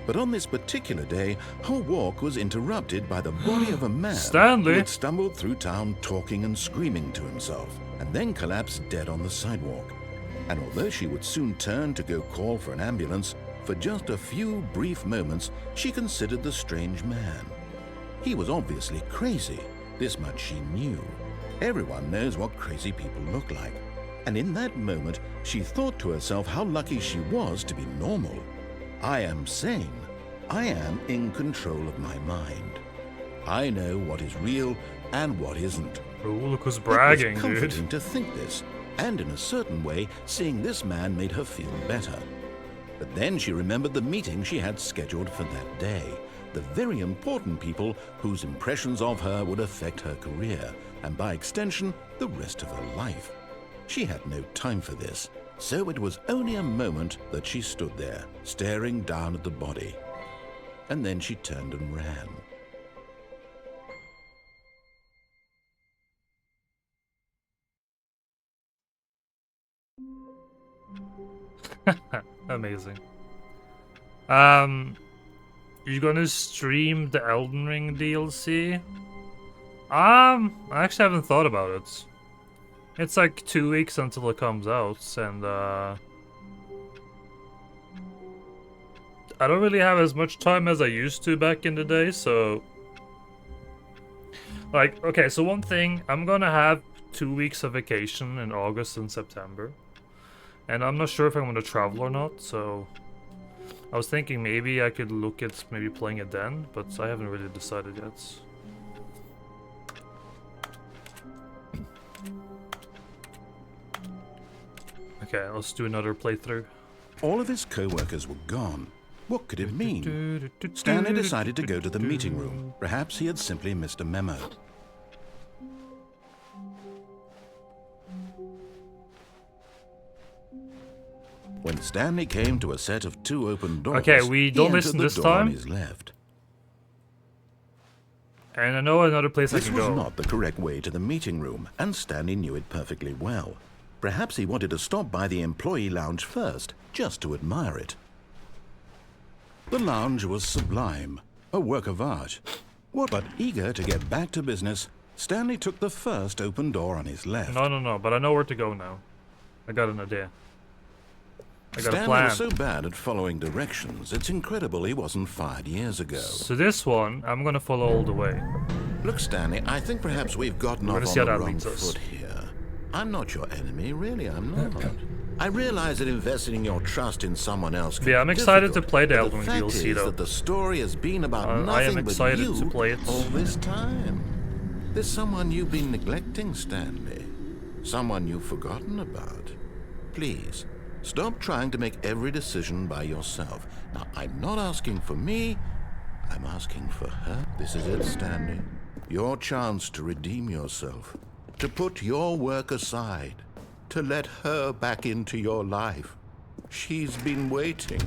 But on this particular day, her walk was interrupted by the body of a man Stanley, who had stumbled through town talking and screaming to himself, and then collapsed dead on the sidewalk. And although she would soon turn to go call for an ambulance, for just a few brief moments, she considered the strange man. He was obviously crazy. This much she knew. Everyone knows what crazy people look like. And in that moment, she thought to herself how lucky she was to be normal. I am sane. I am in control of my mind. I know what is real and what isn't. Oh, look who's bragging, it was comforting dude. to think this, and in a certain way, seeing this man made her feel better. But then she remembered the meeting she had scheduled for that day, the very important people whose impressions of her would affect her career, and by extension, the rest of her life. She had no time for this, so it was only a moment that she stood there, staring down at the body. And then she turned and ran. Amazing. You gonna stream the Elden Ring DLC? I actually haven't thought about it. It's like 2 weeks until it comes out, and I don't really have as much time as I used to back in the day, so... Like, okay, so one thing, I'm gonna have 2 weeks of vacation in August and September. And I'm not sure if I'm gonna travel or not, so... I was thinking maybe I could look at maybe playing it then, but I haven't really decided yet. Okay, let's do another playthrough. All of his co-workers were gone. What could it mean? Stanley decided to go to the meeting room. Perhaps he had simply missed a memo. When Stanley came to a set of 2 open doors, okay, we don't listen this time. On his left. And I know another place I can go. This was not the correct way to the meeting room, and Stanley knew it perfectly well. Perhaps he wanted to stop by the employee lounge first, just to admire it. The lounge was sublime, a work of art. But eager to get back to business, Stanley took the first open door on his left. No, but I know where to go now. I got an idea. I got a Stanley plan. was so bad at following directions, it's incredible he wasn't fired years ago. So this one, I'm gonna follow all the way. Look, Stanley, I think perhaps we've gotten off on the wrong foot here. I'm not your enemy, really, I'm not. I realize that investing your trust in someone else can Yeah, I'm be excited to difficult, play the but Elden Ring fact DLC is though. that the story has been about I nothing am but excited you to play it. all this time. There's someone you've been neglecting, Stanley. Someone you've forgotten about. Please, stop trying to make every decision by yourself. Now, I'm not asking for me, I'm asking for her. This is it, Stanley. Your chance to redeem yourself. To put your work aside. To let her back into your life. She's been waiting.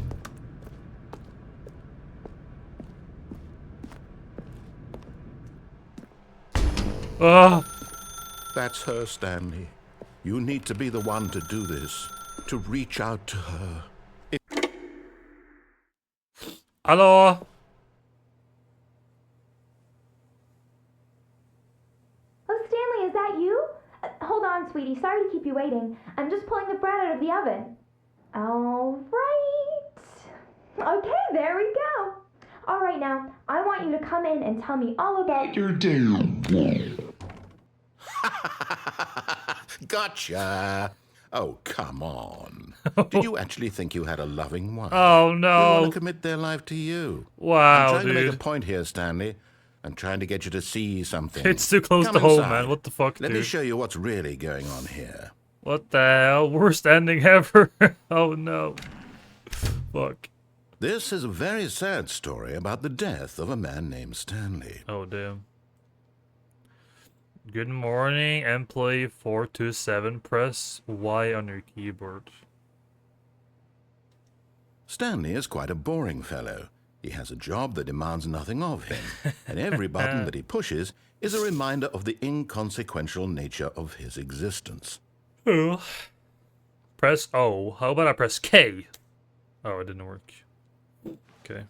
That's her, Stanley. You need to be the one to do this. To reach out to her. Hello? Oh, Stanley, is that you? Hold on, sweetie. Sorry to keep you waiting. I'm just pulling the bread out of the oven. All right. Okay, there we go. All right, now, I want you to come in and tell me all about your day. Gotcha. Oh, come on. Did you actually think you had a loving wife? Oh, no. Who want to commit their life to you? Wow, I'm trying dude. to make a point here, Stanley. I'm trying to get you to see something. It's too close Come to home, inside. man. What the fuck, Let dude? me show you what's really going on here. What the hell? Worst ending ever. Oh, no. Fuck. This is a very sad story about the death of a man named Stanley. Oh, damn. Good morning, employee 427. Press Y on your keyboard. Stanley is quite a boring fellow. He has a job that demands nothing of him, and every button that he pushes is a reminder of the inconsequential nature of his existence. Oh. Press O. How about I press K? Oh, it didn't work. Okay.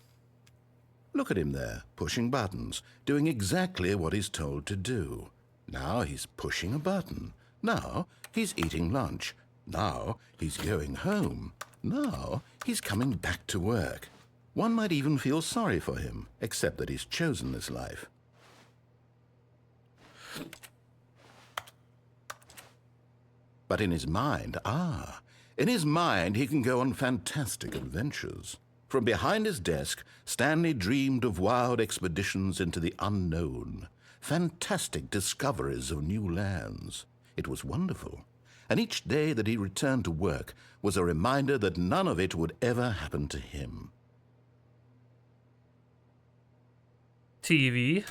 Look at him there, pushing buttons, doing exactly what he's told to do. Now he's pushing a button. Now he's eating lunch. Now he's going home. Now he's coming back to work. One might even feel sorry for him, except that he's chosen this life. But in his mind, in his mind he can go on fantastic adventures. From behind his desk, Stanley dreamed of wild expeditions into the unknown, fantastic discoveries of new lands. It was wonderful, and each day that he returned to work was a reminder that none of it would ever happen to him. TV.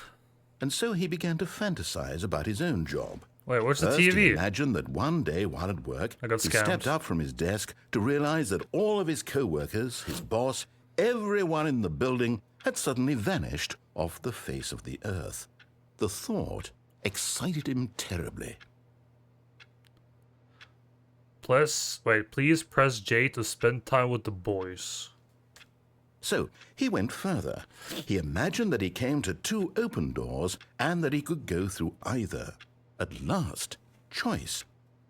And so he began to fantasize about his own job. Wait, what's the First, he TV? imagined that one day while at work, I got he scammed. stepped up from his desk to realize that all of his co-workers, his boss, everyone in the building had suddenly vanished off the face of the earth. The thought excited him terribly. Please press J to spend time with the boys. So he went further. He imagined that he came to 2 open doors and that he could go through either. At last, choice.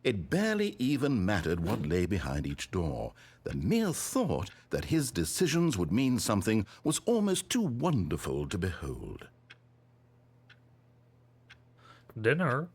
It barely even mattered what lay behind each door. The mere thought that his decisions would mean something was almost too wonderful to behold. Dinner?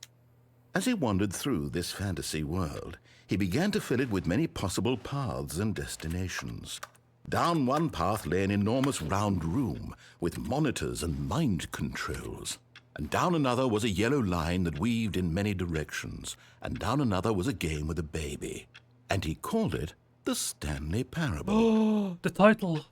As he wandered through this fantasy world, he began to fill it with many possible paths and destinations. Down one path lay an enormous round room with monitors and mind controls. And down another was a yellow line that weaved in many directions. And down another was a game with a baby. And he called it the Stanley Parable. Oh, the title.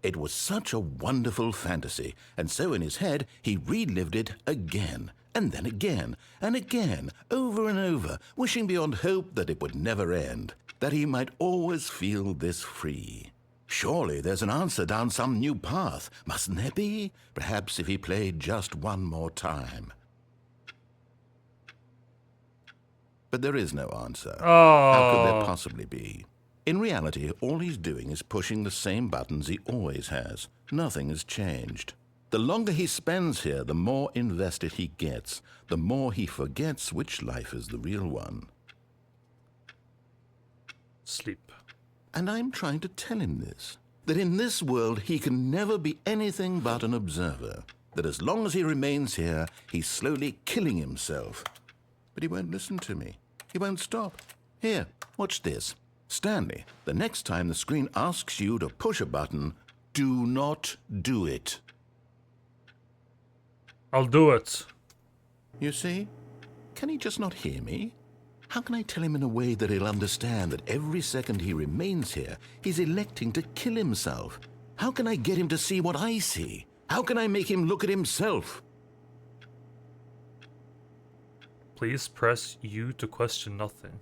It was such a wonderful fantasy, and so in his head he relived it again, and then again, and again, over and over, wishing beyond hope that it would never end, that he might always feel this free. Surely there's an answer down some new path, mustn't there be? Perhaps if he played just one more time. But there is no answer. Oh. How could there possibly be? In reality, all he's doing is pushing the same buttons he always has. Nothing has changed. The longer he spends here, the more invested he gets, the more he forgets which life is the real one. Sleep. And I'm trying to tell him this, that in this world he can never be anything but an observer, that as long as he remains here, he's slowly killing himself. But he won't listen to me. He won't stop. Here, watch this. Stanley, the next time the screen asks you to push a button, do not do it. I'll do it. You see? Can he just not hear me? How can I tell him in a way that he'll understand that every second he remains here, he's electing to kill himself? How can I get him to see what I see? How can I make him look at himself? Please press U to question nothing.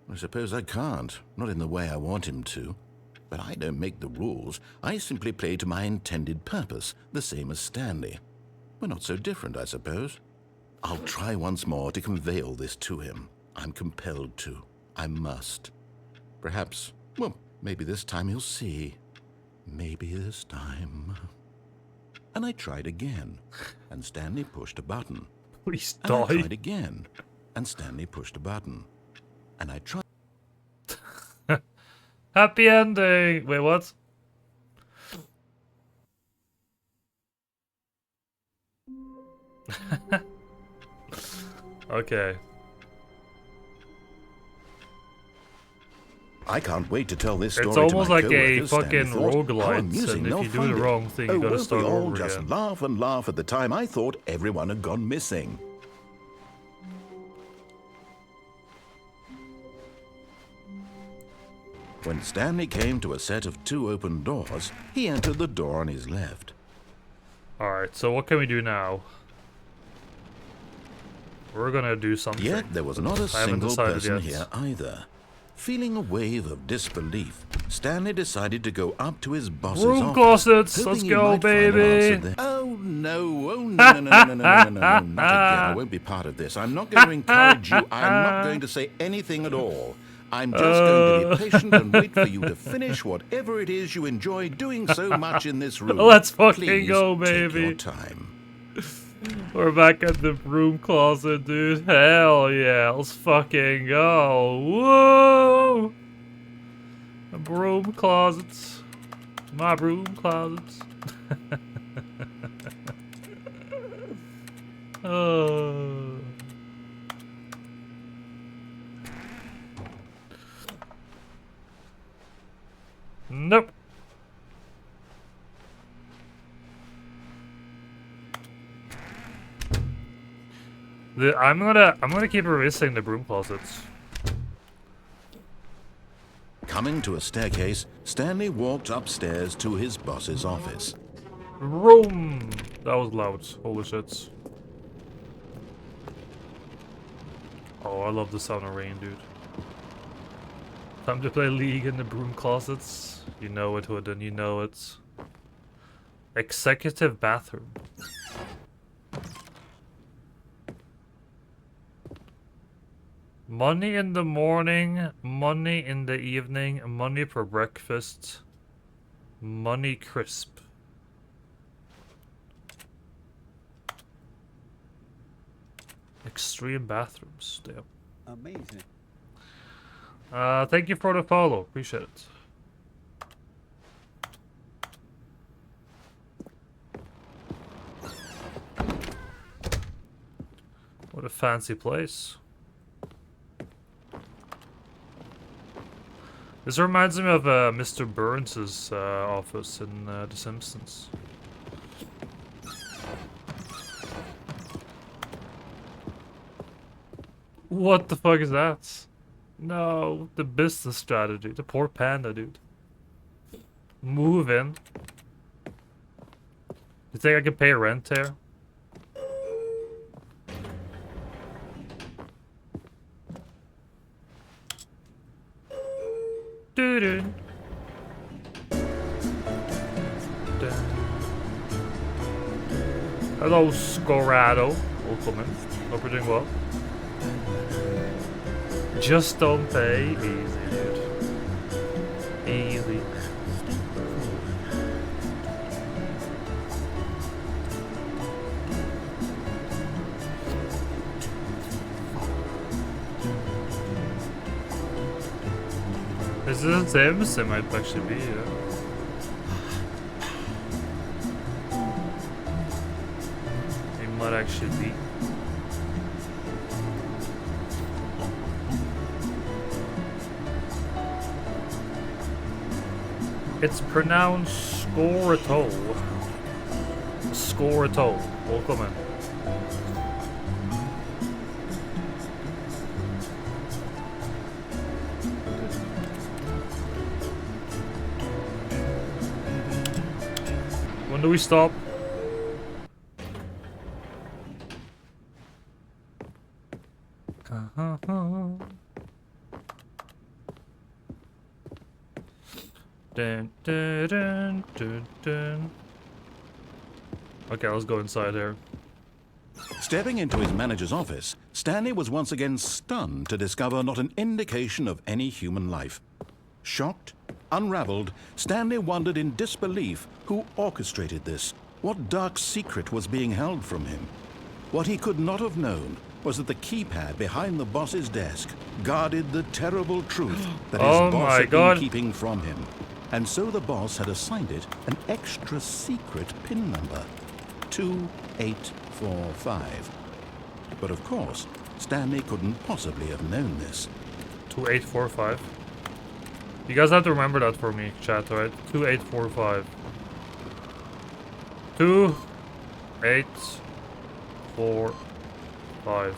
I suppose I can't, not in the way I want him to. But I don't make the rules. I simply play to my intended purpose, the same as Stanley. We're not so different, I suppose. I'll try once more to convey all this to him. I'm compelled to. I must. Perhaps, well, maybe this time he'll see. Maybe this time. And I tried again, and Stanley pushed a button. Please And I die. tried again, and Stanley pushed a button. And I tried. Happy ending. Wait, what? Okay. I can't wait to tell this story It's to almost my like a co-workers, Stanley fucking thought. How roguelite, amusing, and if they'll you do find the it. wrong thing, you Oh, gotta won't start we all over just again. laugh and laugh at the time I thought everyone had gone missing. When Stanley came to a set of 2 open doors, he entered the door on his left. Alright, so what can we do now? We're gonna do something. Yet there was not a I haven't single decided person yet. here either. Feeling a wave of disbelief, Stanley decided to go up to his boss's Room office. closets, hoping let's he go, might find an baby. answer there. Oh no, no, not again. I won't be part of this. I'm not going to encourage you. I'm not going to say anything at all. I'm just going to be patient and wait for you to finish whatever it is you enjoy doing so much in this room. Let's fucking Please go, take baby. your time. We're back at the broom closet, dude. Hell yeah, let's fucking go. Whoa! The broom closets. My broom closets. Oh. Nope. I'm gonna keep erasing the broom closets. Coming to a staircase, Stanley walked upstairs to his boss's office. Room! That was loud. Holy shit. Oh, I love the sound of rain, dude. Time to play League in the broom closets. You know it, Hoodin, you know it. Executive bathroom. Money in the morning, money in the evening, money for breakfast, money crisp. Extreme bathrooms, damn. Amazing. Thank you for the follow, appreciate it. What a fancy place. This reminds me of Mr. Burns' office in The Simpsons. What the fuck is that? No, the business strategy. The poor panda, dude. Move in. You think I can pay rent here? Doo-doo. Hello, Scorado. Welcome in. Hope you're doing well. Just don't pay. Easy, dude. Easy. Is this the same? It might actually be, yeah. It might actually be. It's pronounced Scorato. Scorato. Welcome in. When do we stop? Dun, dun, dun, dun, dun. Okay, let's go inside here. Stepping into his manager's office, Stanley was once again stunned to discover not an indication of any human life. Shocked, unraveled, Stanley wondered in disbelief who orchestrated this, what dark secret was being held from him. What he could not have known was that the keypad behind the boss's desk guarded the terrible truth that his boss had been keeping from him. And so the boss had assigned it an extra secret PIN number, 2845. But of course, Stanley couldn't possibly have known this. 2845. You guys have to remember that for me, chat, right? 2845. 2845.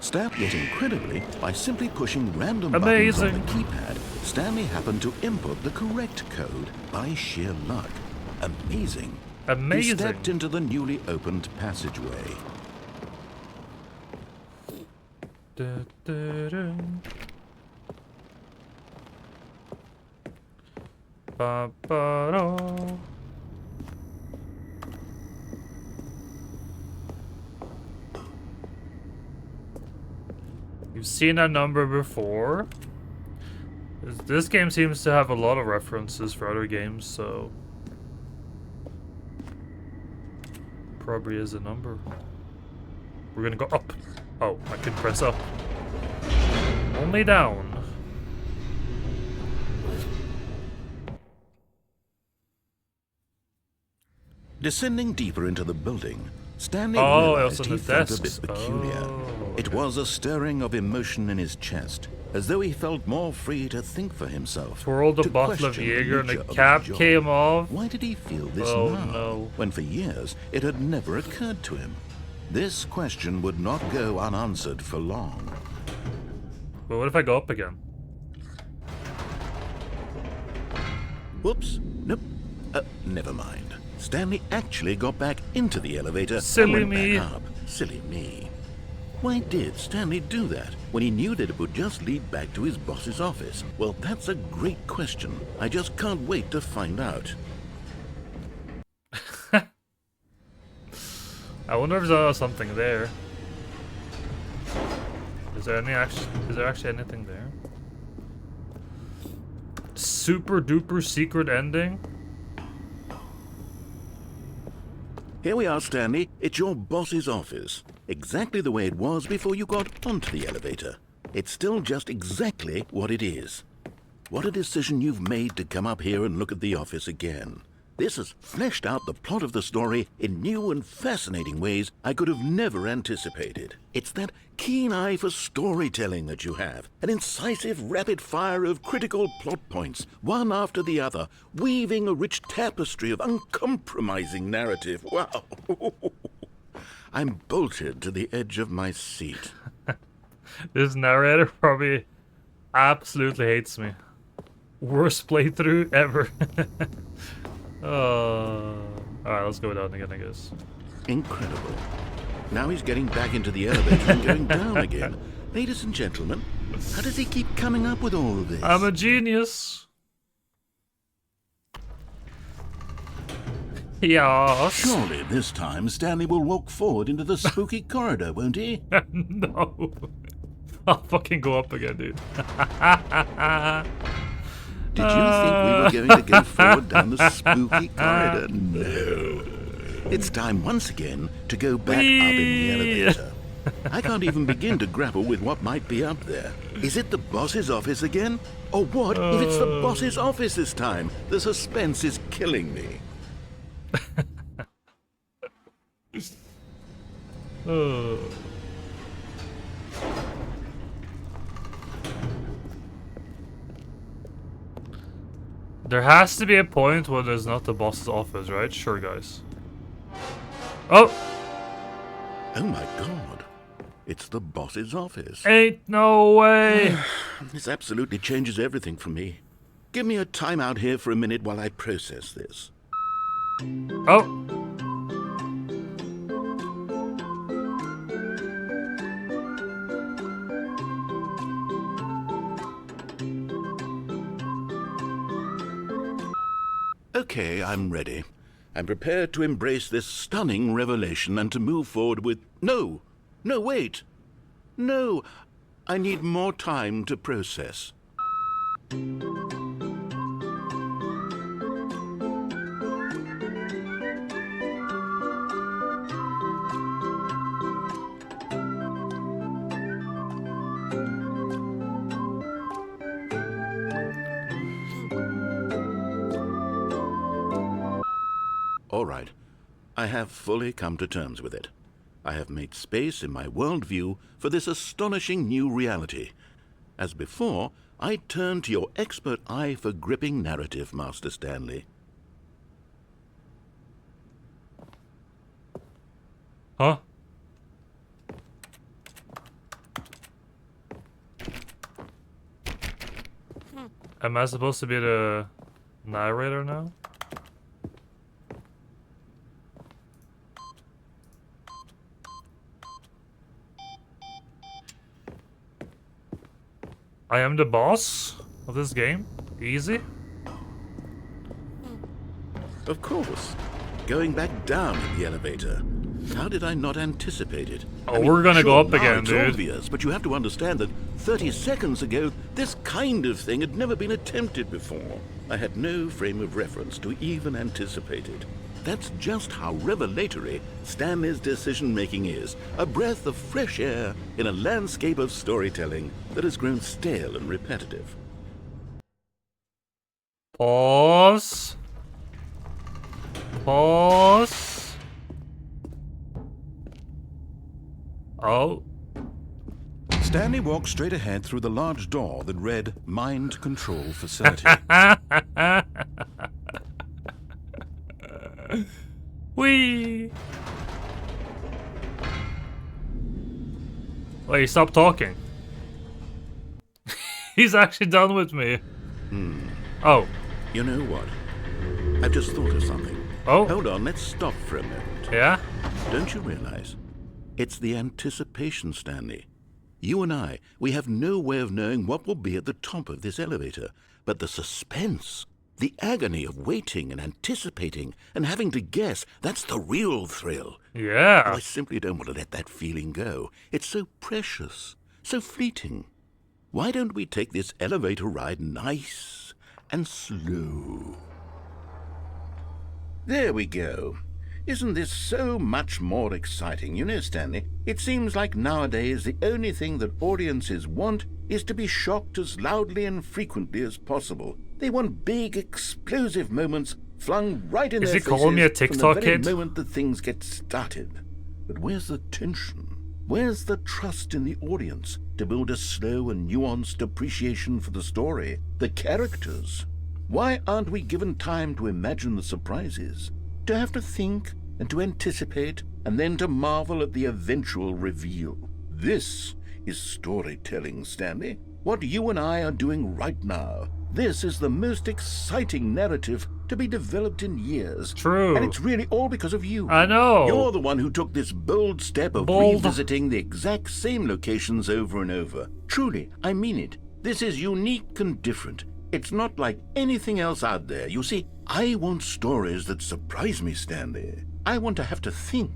Stabbed yet incredibly, by simply pushing random buttons on the keypad, Stanley happened to input the correct code by sheer luck. Amazing. He stepped into the newly opened passageway. You've seen that number before. This game seems to have a lot of references for other games, so probably is a number. We're gonna go up. Oh, I can press up. Only down. Descending deeper into the building, Stanley realized he felt a bit peculiar. It It was a stirring of emotion in his chest, as though he felt more free to think for himself. Twirled a to bottle of question Jaeger and nature the of cap his job. came off. Why did he feel this Oh, now, no. when for years it had never occurred to him? This question would not go unanswered for long. But what if I go up again? Whoops. Nope. Never mind. Stanley actually got back into the elevator Silly and went me. back up. Silly me. Why did Stanley do that when he knew that it would just lead back to his boss's office? Well, that's a great question. I just can't wait to find out. I wonder if there's something there. Is there actually anything there? Super duper secret ending? Here we are, Stanley. It's your boss's office. Exactly the way it was before you got onto the elevator. It's still just exactly what it is. What a decision you've made to come up here and look at the office again. This has fleshed out the plot of the story in new and fascinating ways I could have never anticipated. It's that keen eye for storytelling that you have, an incisive rapid fire of critical plot points, one after the other, weaving a rich tapestry of uncompromising narrative. Wow! I'm bolted to the edge of my seat. This narrator probably absolutely hates me. Worst playthrough ever. Alright, let's go down again, I guess. Incredible. Now he's getting back into the elevator and going down again. Ladies and gentlemen, how does he keep coming up with all of this? I'm a genius. Yes. Surely this time Stanley will walk forward into the spooky corridor, won't he? No. I'll fucking go up again, dude. Did you think we were going to go forward down the spooky corridor? No. It's time once again to go back up in the elevator. I can't even begin to grapple with what might be up there. Is it the boss's office again? Or what if it's the boss's office this time? The suspense is killing me. Oh. There has to be a point where there's not the boss's office, right? Sure, guys. Oh! Oh my god. It's the boss's office. Ain't no way! This absolutely changes everything for me. Give me a timeout here for a minute while I process this. Oh! Okay, I'm ready. I'm prepared to embrace this stunning revelation and to move forward with... No! No, wait! No! I need more time to process. All right, I have fully come to terms with it. I have made space in my worldview for this astonishing new reality. As before, I turn to your expert eye for gripping narrative, Master Stanley. Huh? Am I supposed to be the narrator now? I am the boss of this game? Easy? Of course. Going back down in the elevator. How did I not anticipate it? Oh, we're gonna go up now again, it's dude. obvious, but you have to understand that 30 seconds ago, this kind of thing had never been attempted before. I had no frame of reference to even anticipate it. That's just how revelatory Stanley's decision-making is. A breath of fresh air in a landscape of storytelling that has grown stale and repetitive. Pause. Pause. Oh. Stanley walked straight ahead through the large door that read Mind Control Facility. Whee! Wait, stop talking. He's actually done with me. Oh. You know what? I've just thought of something. Oh? Hold on, let's stop for a moment. Yeah? Don't you realize? It's the anticipation, Stanley. You and I, we have no way of knowing what will be at the top of this elevator. But the suspense, the agony of waiting and anticipating and having to guess, that's the real thrill. Yeah. I simply don't want to let that feeling go. It's so precious, so fleeting. Why don't we take this elevator ride nice and slow? There we go. Isn't this so much more exciting? You know, Stanley, it seems like nowadays the only thing that audiences want is to be shocked as loudly and frequently as possible. They want big, explosive moments flung right in their faces. Is he calling me a TikTok from the very kid? moment that things get started. But where's the tension? Where's the trust in the audience to build a slow and nuanced appreciation for the story, the characters? Why aren't we given time to imagine the surprises? To have to think and to anticipate and then to marvel at the eventual reveal. This is storytelling, Stanley. What you and I are doing right now. This is the most exciting narrative to be developed in years. True. And it's really all because of you. I know. You're the one who took this bold step of revisiting the exact same locations over and over. Truly, I mean it. This is unique and different. It's not like anything else out there. You see, I want stories that surprise me, Stanley. I want to have to think.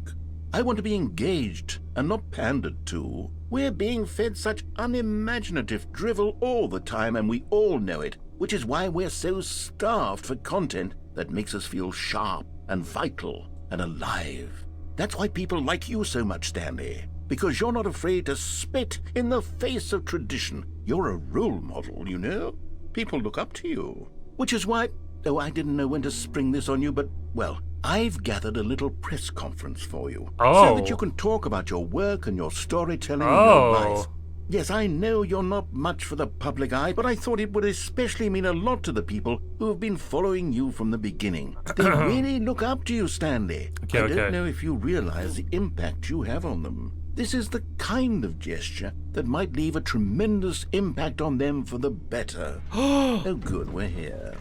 I want to be engaged and not pandered to. We're being fed such unimaginative drivel all the time, and we all know it, which is why we're so starved for content that makes us feel sharp and vital and alive. That's why people like you so much, Stanley, because you're not afraid to spit in the face of tradition. You're a role model, you know? People look up to you. Which is why, oh, I didn't know when to spring this on you, but, well, I've gathered a little press conference for you. So that you can talk about your work and your storytelling and your life. Yes, I know you're not much for the public eye, but I thought it would especially mean a lot to the people who have been following you from the beginning. They really look up to you, Stanley. I don't know if you realize the impact you have on them. This is the kind of gesture that might leave a tremendous impact on them for the better. Oh, good, we're here.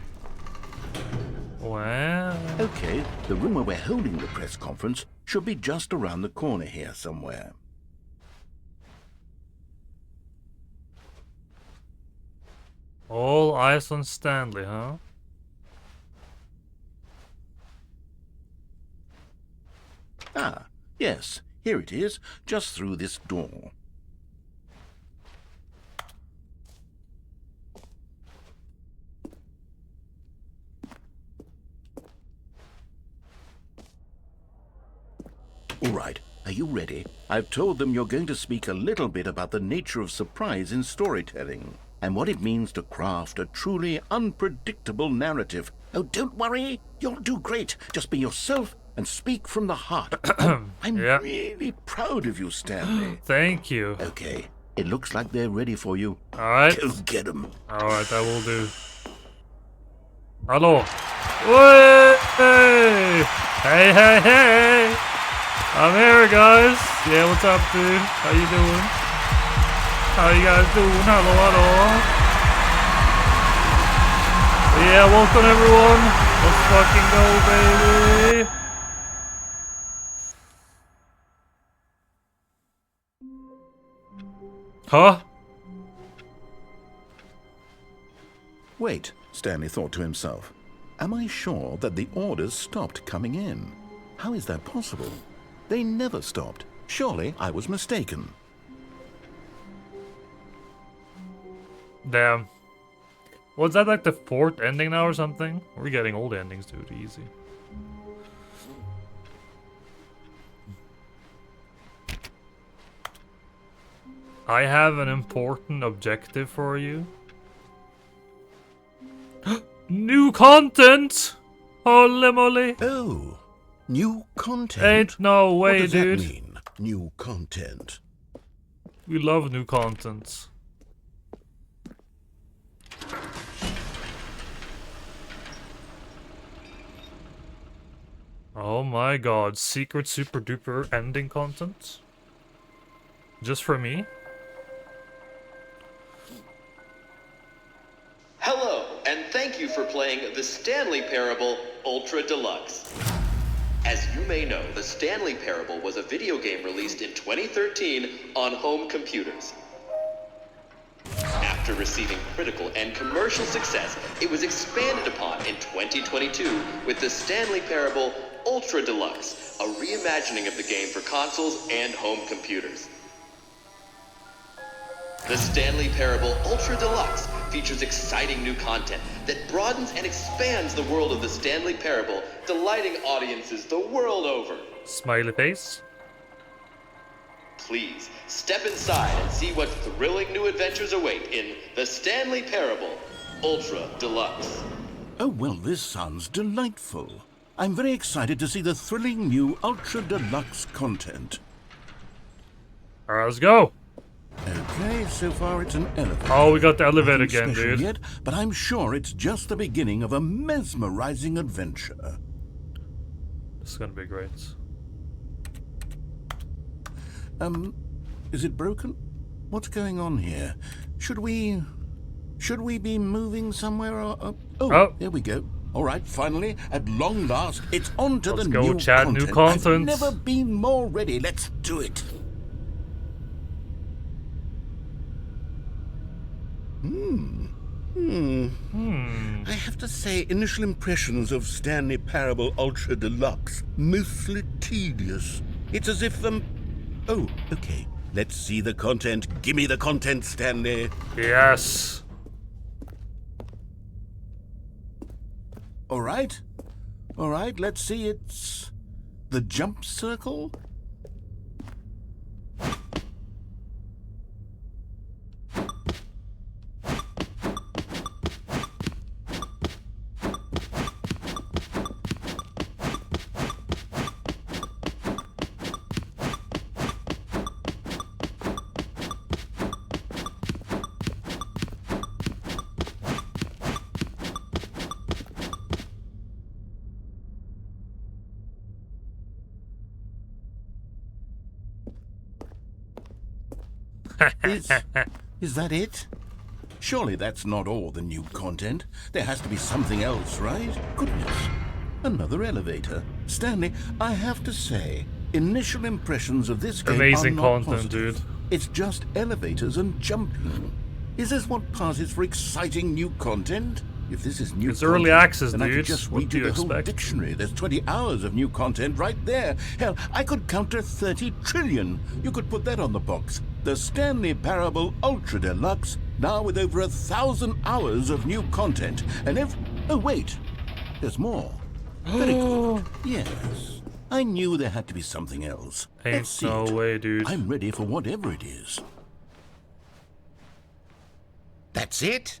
Wow. Okay, the room where we're holding the press conference should be just around the corner here somewhere. All eyes on Stanley, huh? Ah, yes, here it is, just through this door. All right, are you ready? I've told them you're going to speak a little bit about the nature of surprise in storytelling and what it means to craft a truly unpredictable narrative. Oh, don't worry, you'll do great. Just be yourself and speak from the heart. I'm really proud of you, Stanley. Thank you. Okay, it looks like they're ready for you. All right. Go get them. All right, I will do. Hello. Hey, hey, hey, hey. I'm here, guys. Yeah, what's up, dude? How you doing? How you guys doing? Hello, hello. Yeah, welcome everyone. Let's fucking go, baby. Huh? Wait, Stanley thought to himself. Am I sure that the orders stopped coming in? How is that possible? They never stopped. Surely I was mistaken. Damn. Was that like the 4th ending now or something? We're getting old endings, dude. Easy. I have an important objective for you. New content! Holy moly! Oh, new content? Ain't no way, what does dude. That mean, new content? We love new content. Oh my god, secret super duper ending content? Just for me? Hello, and thank you for playing the Stanley Parable Ultra Deluxe. As you may know, the Stanley Parable was a video game released in 2013 on home computers. After receiving critical and commercial success, it was expanded upon in 2022 with the Stanley Parable Ultra Deluxe, a reimagining of the game for consoles and home computers. The Stanley Parable Ultra Deluxe features exciting new content that broadens and expands the world of the Stanley Parable, delighting audiences the world over. Smiley face. Please, step inside and see what thrilling new adventures await in the Stanley Parable Ultra Deluxe. Oh, well, this sounds delightful. I'm very excited to see the thrilling new Ultra Deluxe content. Alright, let's go. Okay, so far it's an elevator. Oh, we got the elevator Nothing again, special dude. yet, but I'm sure it's just the beginning of a mesmerizing adventure. This is gonna be great. Is it broken? What's going on here? Should we be moving somewhere or... Oh, there we go. All right, finally, at long last, it's on to Let's the go, new Chad, content. new content. I've never been more ready. Let's do it. I have to say, initial impressions of Stanley Parable Ultra Deluxe, mostly tedious. It's as if Oh, okay. Let's see the content. Gimme the content, Stanley. Yes. All right. All right, let's see. It's the jump circle. Is that it? Surely that's not all the new content. There has to be something else, right? Goodness. Another elevator. Stanley, I have to say, initial impressions of this game Amazing are not content, positive. dude. It's just elevators and jumping. Is this what passes for exciting new content? If this is new It's content, early access, then I could dude. just What read do you you the whole expect? dictionary. There's 20 hours of new content right there. Hell, I could counter 30 trillion. You could put that on the box. The Stanley Parable Ultra Deluxe, now with over 1,000 hours of new content. And oh, wait. There's more. Very good. Yes. I knew there had to be something else. Let's Ain't see no it. way, dude. I'm ready for whatever it is. That's it?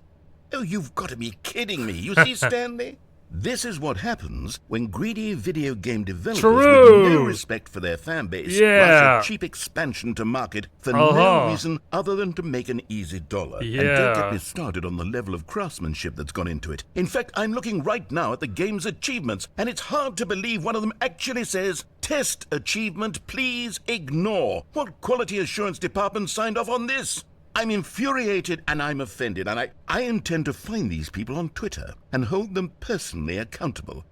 Oh, you've got to be kidding me. You see, Stanley? This is what happens when greedy video game developers True. with no respect for their fan base Yeah. rush a cheap expansion to market for no reason other than to make an easy dollar. And don't Yeah. get me started on the level of craftsmanship that's gone into it. In fact, I'm looking right now at the game's achievements, and it's hard to believe one of them actually says, "Test achievement, please ignore." What quality assurance department signed off on this? I'm infuriated and I'm offended, and I intend to find these people on Twitter and hold them personally accountable.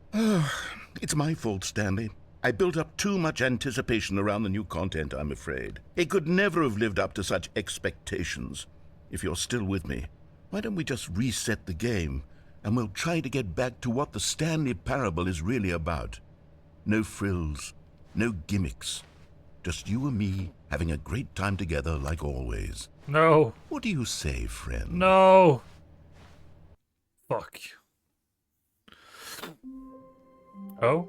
It's my fault, Stanley. I built up too much anticipation around the new content, I'm afraid. It could never have lived up to such expectations. If you're still with me, why don't we just reset the game, and we'll try to get back to what the Stanley Parable is really about. No frills, no gimmicks. Just you and me having a great time together like always. No. What do you say, friend? No. Fuck. Oh?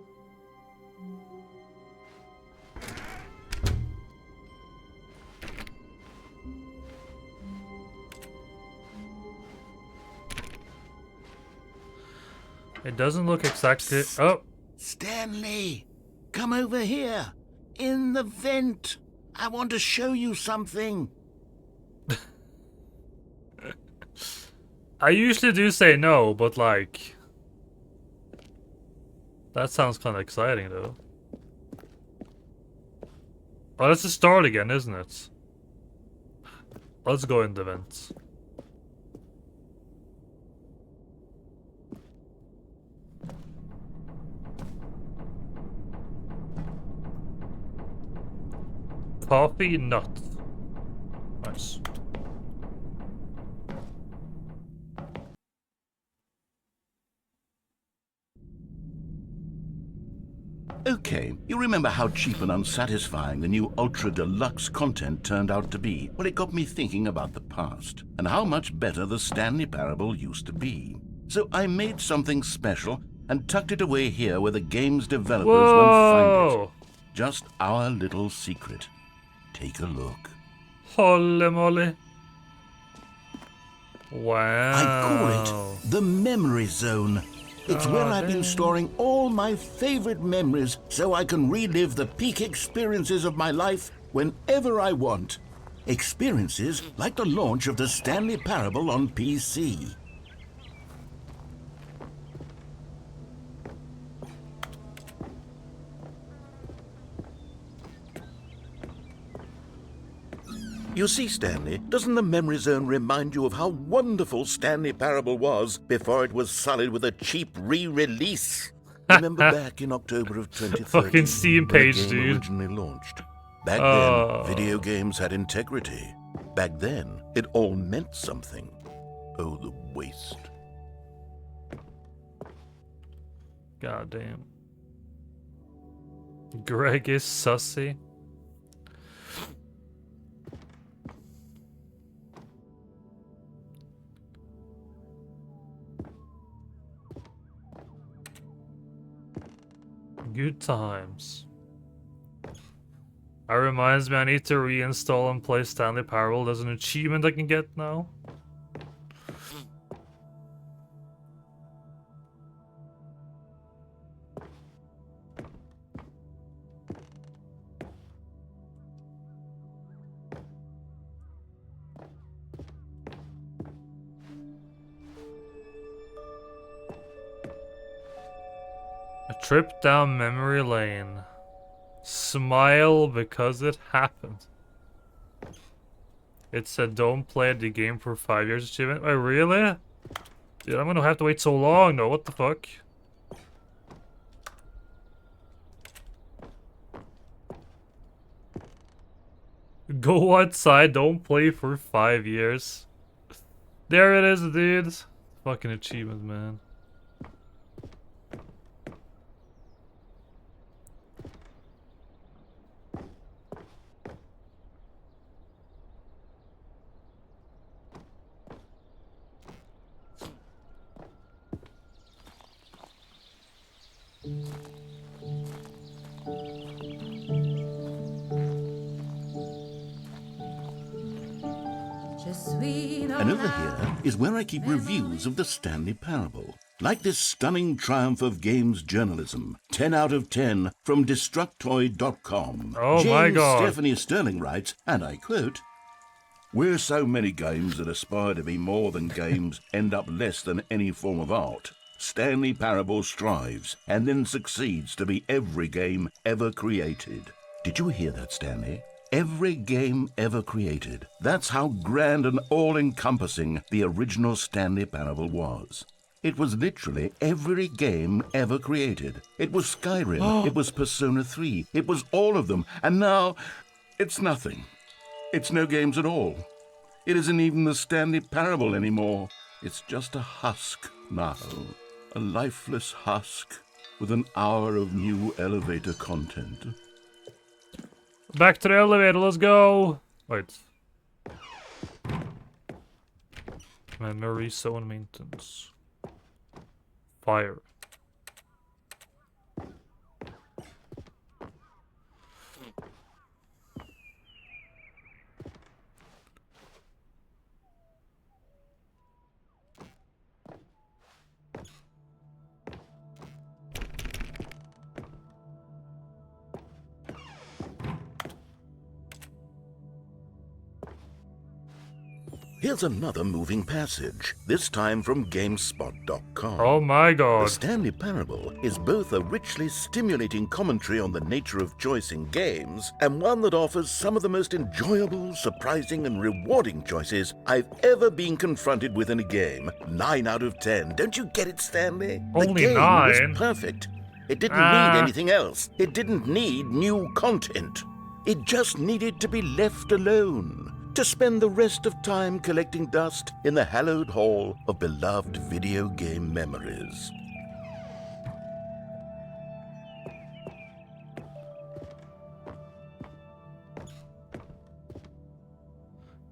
It doesn't look exactly... Oh! Stanley, come over here. In the vent. I want to show you something. I usually do say no, but like... That sounds kind of exciting though. Oh, that's the start again, isn't it? Let's go in the vents. Coffee nut. Nice. Okay, you remember how cheap and unsatisfying the new Ultra Deluxe content turned out to be? Well, it got me thinking about the past and how much better the Stanley Parable used to be. So I made something special and tucked it away here where the game's developers won't find it. Just our little secret. Take a look. Holy moly. Wow. I call it the Memory Zone. It's where I've been storing all my favorite memories so I can relive the peak experiences of my life whenever I want. Experiences like the launch of the Stanley Parable on PC. You see, Stanley, doesn't the Memory Zone remind you of how wonderful Stanley Parable was before it was sullied with a cheap re-release? Remember back in October of 2013, fucking Steam page, when the game dude. originally launched? Back then, video games had integrity. Back then, it all meant something. Oh, the waste. God damn. Greg is sussy. Good times. That reminds me, I need to reinstall and play Stanley Parable. There's an achievement I can get now. A trip down memory lane. Smile because it happened. It said don't play the game for 5 years achievement. Wait, really? Dude, I'm gonna have to wait so long though, what the fuck? Go outside, don't play for 5 years. There it is, dude. Fucking achievement, man. And over here is where I keep reviews of the Stanley Parable. Like this stunning triumph of games journalism, 10 out of 10 from Destructoid.com. Oh my God. Stephanie Sterling writes, and I quote, "Where so many games that aspire to be more than games end up less than any form of art, Stanley Parable strives and then succeeds to be every game ever created." Did you hear that, Stanley? Every game ever created. That's how grand and all-encompassing the original Stanley Parable was. It was literally every game ever created. It was Skyrim, it was Persona 3, it was all of them, and now it's nothing. It's no games at all. It isn't even the Stanley Parable anymore. It's just a husk now. A lifeless husk with an hour of new elevator content. Back to the elevator, let's go! Wait. Memory zone maintenance. Fire. Here's another moving passage, this time from GameSpot.com. Oh my The god. Stanley Parable is both a richly stimulating commentary on the nature of choice in games and one that offers some of the most enjoyable, surprising, and rewarding choices I've ever been confronted with in a game. 9 out of 10. Don't you get it, Stanley? Only the game 9? was perfect. It didn't need anything else. It didn't need new content. It just needed to be left alone, to spend the rest of time collecting dust in the hallowed hall of beloved video game memories.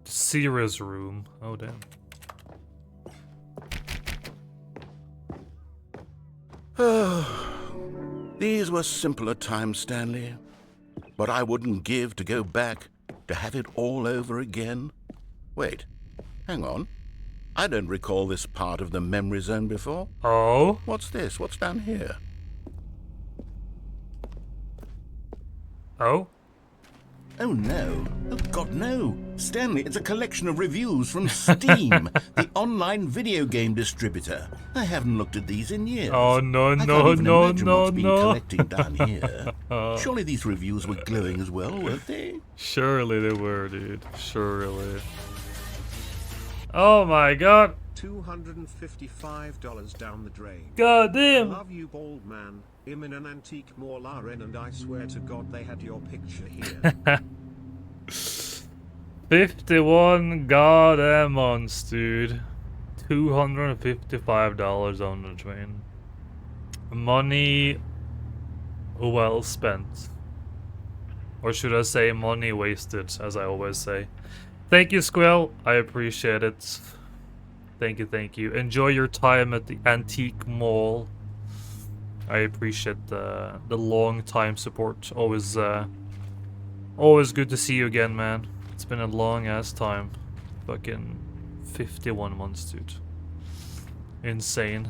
Sierra's room. Oh damn. These were simpler times, Stanley. But I wouldn't give to go back to have it all over again. Wait, hang on. I don't recall this part of the memory zone before. Oh? What's this? What's down here? Oh? Oh no. Oh God, no. Stanley, it's a collection of reviews from Steam, the online video game distributor. I haven't looked at these in years. Oh no, I can't no, even no, imagine no, what's been no. collecting down here. Surely these reviews were glowing as well, weren't they? Surely they were, dude. Surely. Oh my god. $255 down the drain. God damn. Love you, bald man. I'm in an antique mall, Aren, and I swear to God they had your picture here. 51 goddamn months, dude. $255 on the train. Money well spent. Or should I say money wasted, as I always say. Thank you, Squell. I appreciate it. Thank you, thank you. Enjoy your time at the antique mall. I appreciate the long time support. Always good to see you again, man. It's been a long ass time. Fucking 51 months, dude. Insane.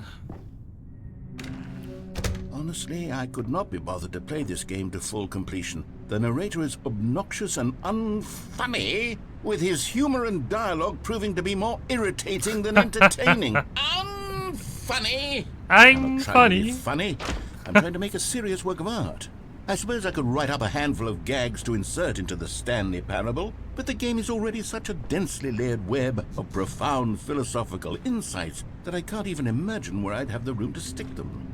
Honestly, I could not be bothered to play this game to full completion. The narrator is obnoxious and unfunny, with his humor and dialogue proving to be more irritating than entertaining. Unfunny! I'm funny. funny. I'm trying to make a serious work of art. I suppose I could write up a handful of gags to insert into the Stanley Parable, but the game is already such a densely layered web of profound philosophical insights that I can't even imagine where I'd have the room to stick them.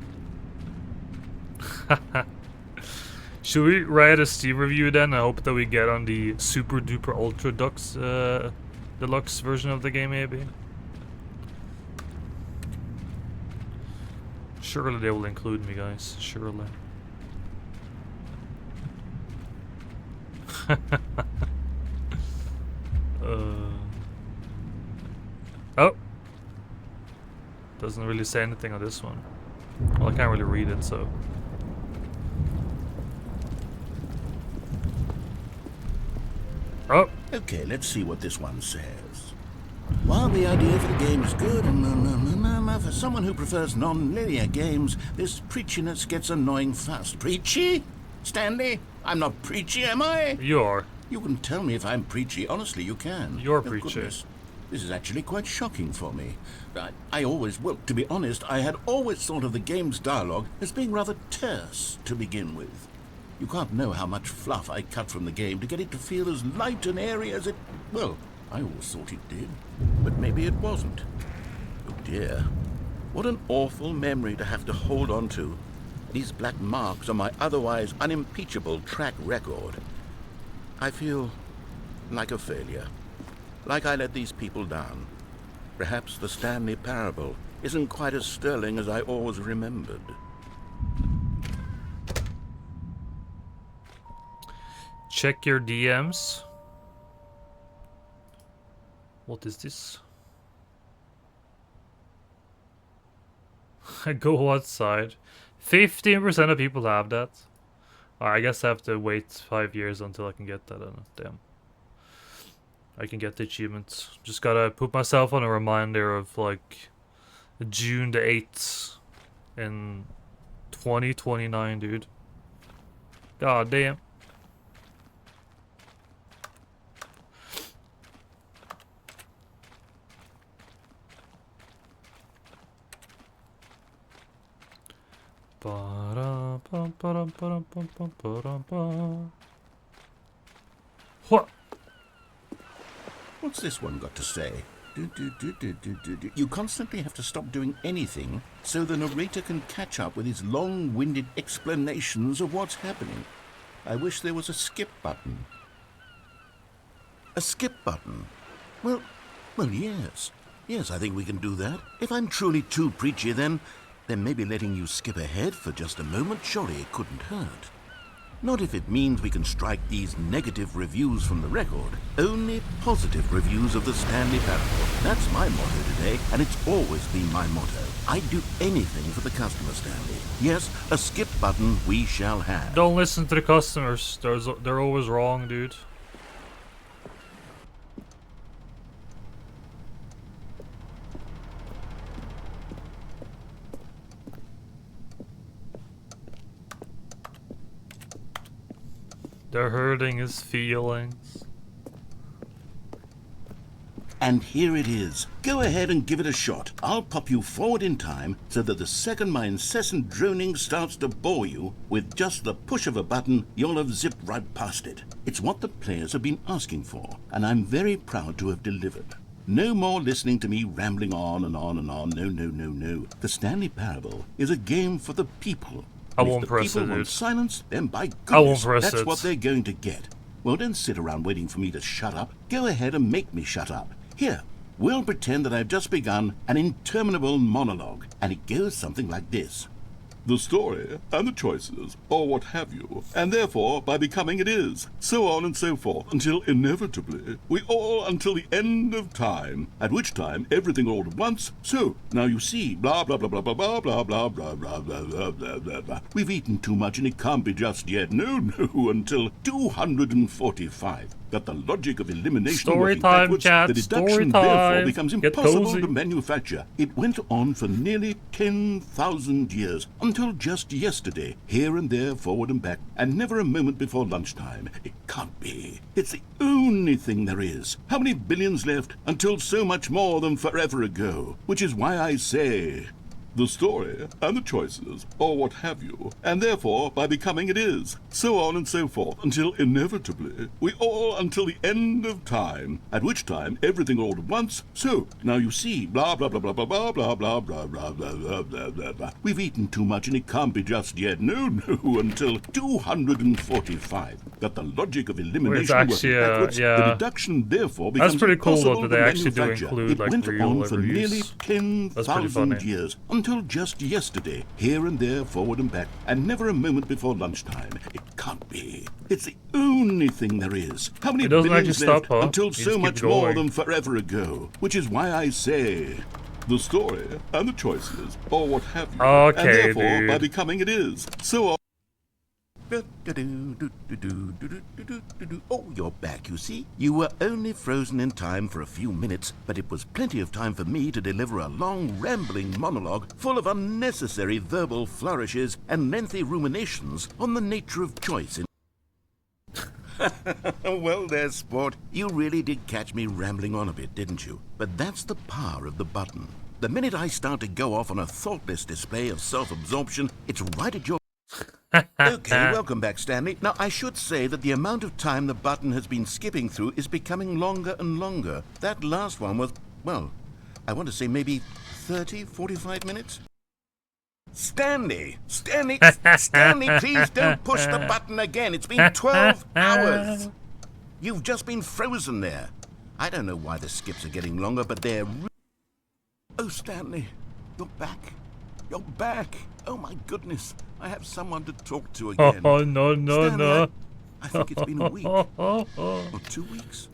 Should we write a Steam review then? I hope that we get on the super duper ultra deluxe version of the game, maybe. Surely they will include me, guys. Surely. Oh! Doesn't really say anything on this one. Well, I can't really read it, so... Oh! Okay, let's see what this one says. While the idea for the game is good, for someone who prefers non-linear games, this preachiness gets annoying fast. Preachy? Stanley? I'm not preachy, am I? You are. You can tell me if I'm preachy. Honestly, you can. You're Oh, preachy. goodness. This is actually quite shocking for me. Well, to be honest, I had always thought of the game's dialogue as being rather terse to begin with. You can't know how much fluff I cut from the game to get it to feel as light and airy as it... Well, I always thought it did, but maybe it wasn't. Oh dear. What an awful memory to have to hold on to. These black marks on my otherwise unimpeachable track record. I feel like a failure. Like I let these people down. Perhaps the Stanley Parable isn't quite as sterling as I always remembered. Check your DMs. What is this? Go outside. 15% of people have that. I guess I have to wait 5 years until I can get that. Damn. I can get the achievement. Just gotta put myself on a reminder of like June the 8th in 2029, dude. God damn. What? What's this one got to say? You constantly have to stop doing anything so the narrator can catch up with his long-winded explanations of what's happening. I wish there was a skip button. A skip button? Well, yes. Yes, I think we can do that. If I'm truly too preachy, then maybe letting you skip ahead for just a moment, surely it couldn't hurt. Not if it means we can strike these negative reviews from the record. Only positive reviews of the Stanley Parable. That's my motto today, and it's always been my motto. I'd do anything for the customer, Stanley. Yes, a skip button we shall have. Don't listen to the customers. They're always wrong, dude. They're hurting his feelings. And here it is. Go ahead and give it a shot. I'll pop you forward in time so that the second my incessant droning starts to bore you, with just the push of a button, you'll have zipped right past it. It's what the players have been asking for, and I'm very proud to have delivered. No more listening to me rambling on and on and on. No. The Stanley Parable is a game for the people. I won't press it, If the people want dude. silence, then by I won't goodness, press that's it. what they're going to get. Well, don't sit around waiting for me to shut up. Go ahead and make me shut up. Here, we'll pretend that I've just begun an interminable monologue, and it goes something like this. The story, and the choices, or what have you, and therefore, by becoming it is, so on and so forth, until inevitably, we all until the end of time, at which time everything all at once, so, now you see, blah blah blah blah blah blah blah blah blah blah blah blah blah blah blah. We've eaten too much and it can't be just yet, no, until 245. That the logic of elimination Story working time, backwards, chat, the story deduction therefore time. becomes Get impossible cozy. to manufacture. It went on for nearly 10,000 years, until just yesterday, here and there, forward and back, and never a moment before lunchtime. It can't be. It's the only thing there is. How many billions left until so much more than forever ago? Which is why I say, the story, and the choices, or what have you, and therefore, by becoming it is, so on and so forth, until inevitably, we all until the end of time, at which time everything all at once, so, now you see, blah blah blah blah blah blah blah blah blah blah blah blah blah blah blah. We've eaten too much and it can't be just yet, no, until 245. That the logic of elimination actually, working backwards, yeah. the deduction therefore becomes That's pretty cool, though, impossible that they to actually do manufacture. include, It like, went real on for reviews. nearly That's pretty 10,000 funny. years, until just yesterday, here and there, forward and back, and never a moment before lunchtime. It can't be. It's the only thing there is. How many It doesn't billions actually left stop, huh? until It so just much keeps more going. than forever ago? Which is why I say, the story, and the choices, or what have you, Okay, and therefore, dude. by becoming it is, so on. Oh, you're back, you see. You were only frozen in time for a few minutes, but it was plenty of time for me to deliver a long, rambling monologue full of unnecessary verbal flourishes and lengthy ruminations on the nature of choice in... Well there, sport. You really did catch me rambling on a bit, didn't you? But that's the power of the button. The minute I start to go off on a thoughtless display of self-absorption, it's right at your... Okay, welcome back, Stanley. Now, I should say that the amount of time the button has been skipping through is becoming longer and longer. That last one was, well, I want to say maybe 30, 45 minutes? Stanley, please don't push the button again. It's been 12 hours. You've just been frozen there. I don't know why the skips are getting longer, but they're... Oh, Stanley, you're back. You're back. Oh, my goodness. I have someone to talk to again. Oh, no, Stanley, I think it's been a week. Or 2 weeks.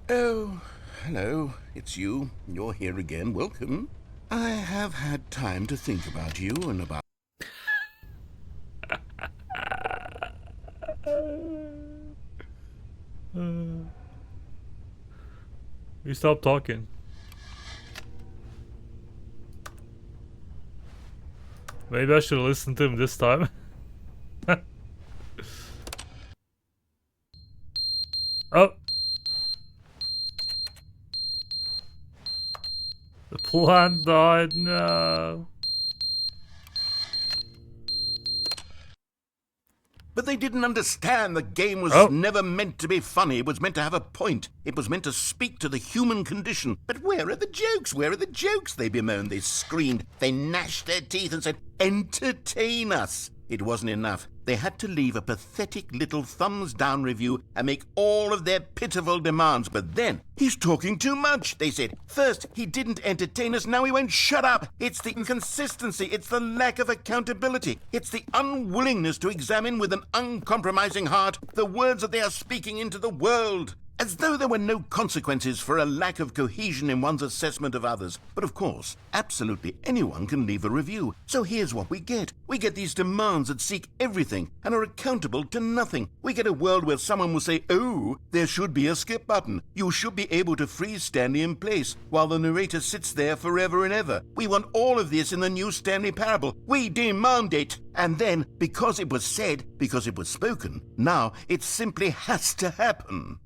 Oh, hello. It's you. You're here again. Welcome. I have had time to think about you and about... You stop talking. Maybe I should listen to him this time. Oh. The plant died, no. But they didn't understand the game was never meant to be funny. It was meant to have a point. It was meant to speak to the human condition. But where are the jokes? Where are the jokes? They bemoaned, they screamed, they gnashed their teeth and said, entertain us. It wasn't enough. They had to leave a pathetic little thumbs-down review and make all of their pitiful demands. But then, he's talking too much, they said. First, he didn't entertain us, now he won't shut up. It's the inconsistency, it's the lack of accountability. It's the unwillingness to examine with an uncompromising heart the words that they are speaking into the world. As though there were no consequences for a lack of cohesion in one's assessment of others. But of course, absolutely anyone can leave a review. So here's what we get. We get these demands that seek everything and are accountable to nothing. We get a world where someone will say, oh, there should be a skip button. You should be able to freeze Stanley in place while the narrator sits there forever and ever. We want all of this in the new Stanley Parable. We demand it. And then, because it was said, because it was spoken, now it simply has to happen.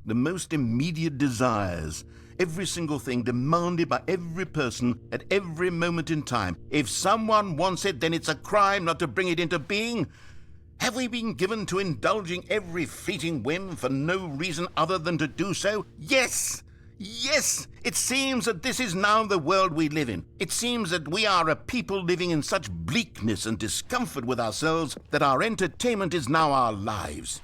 The most immediate desires, every single thing demanded by every person at every moment in time. If someone wants it, then it's a crime not to bring it into being. Have we been given to indulging every fleeting whim for no reason other than to do so? Yes! Yes! It seems that this is now the world we live in. It seems that we are a people living in such bleakness and discomfort with ourselves that our entertainment is now our lives.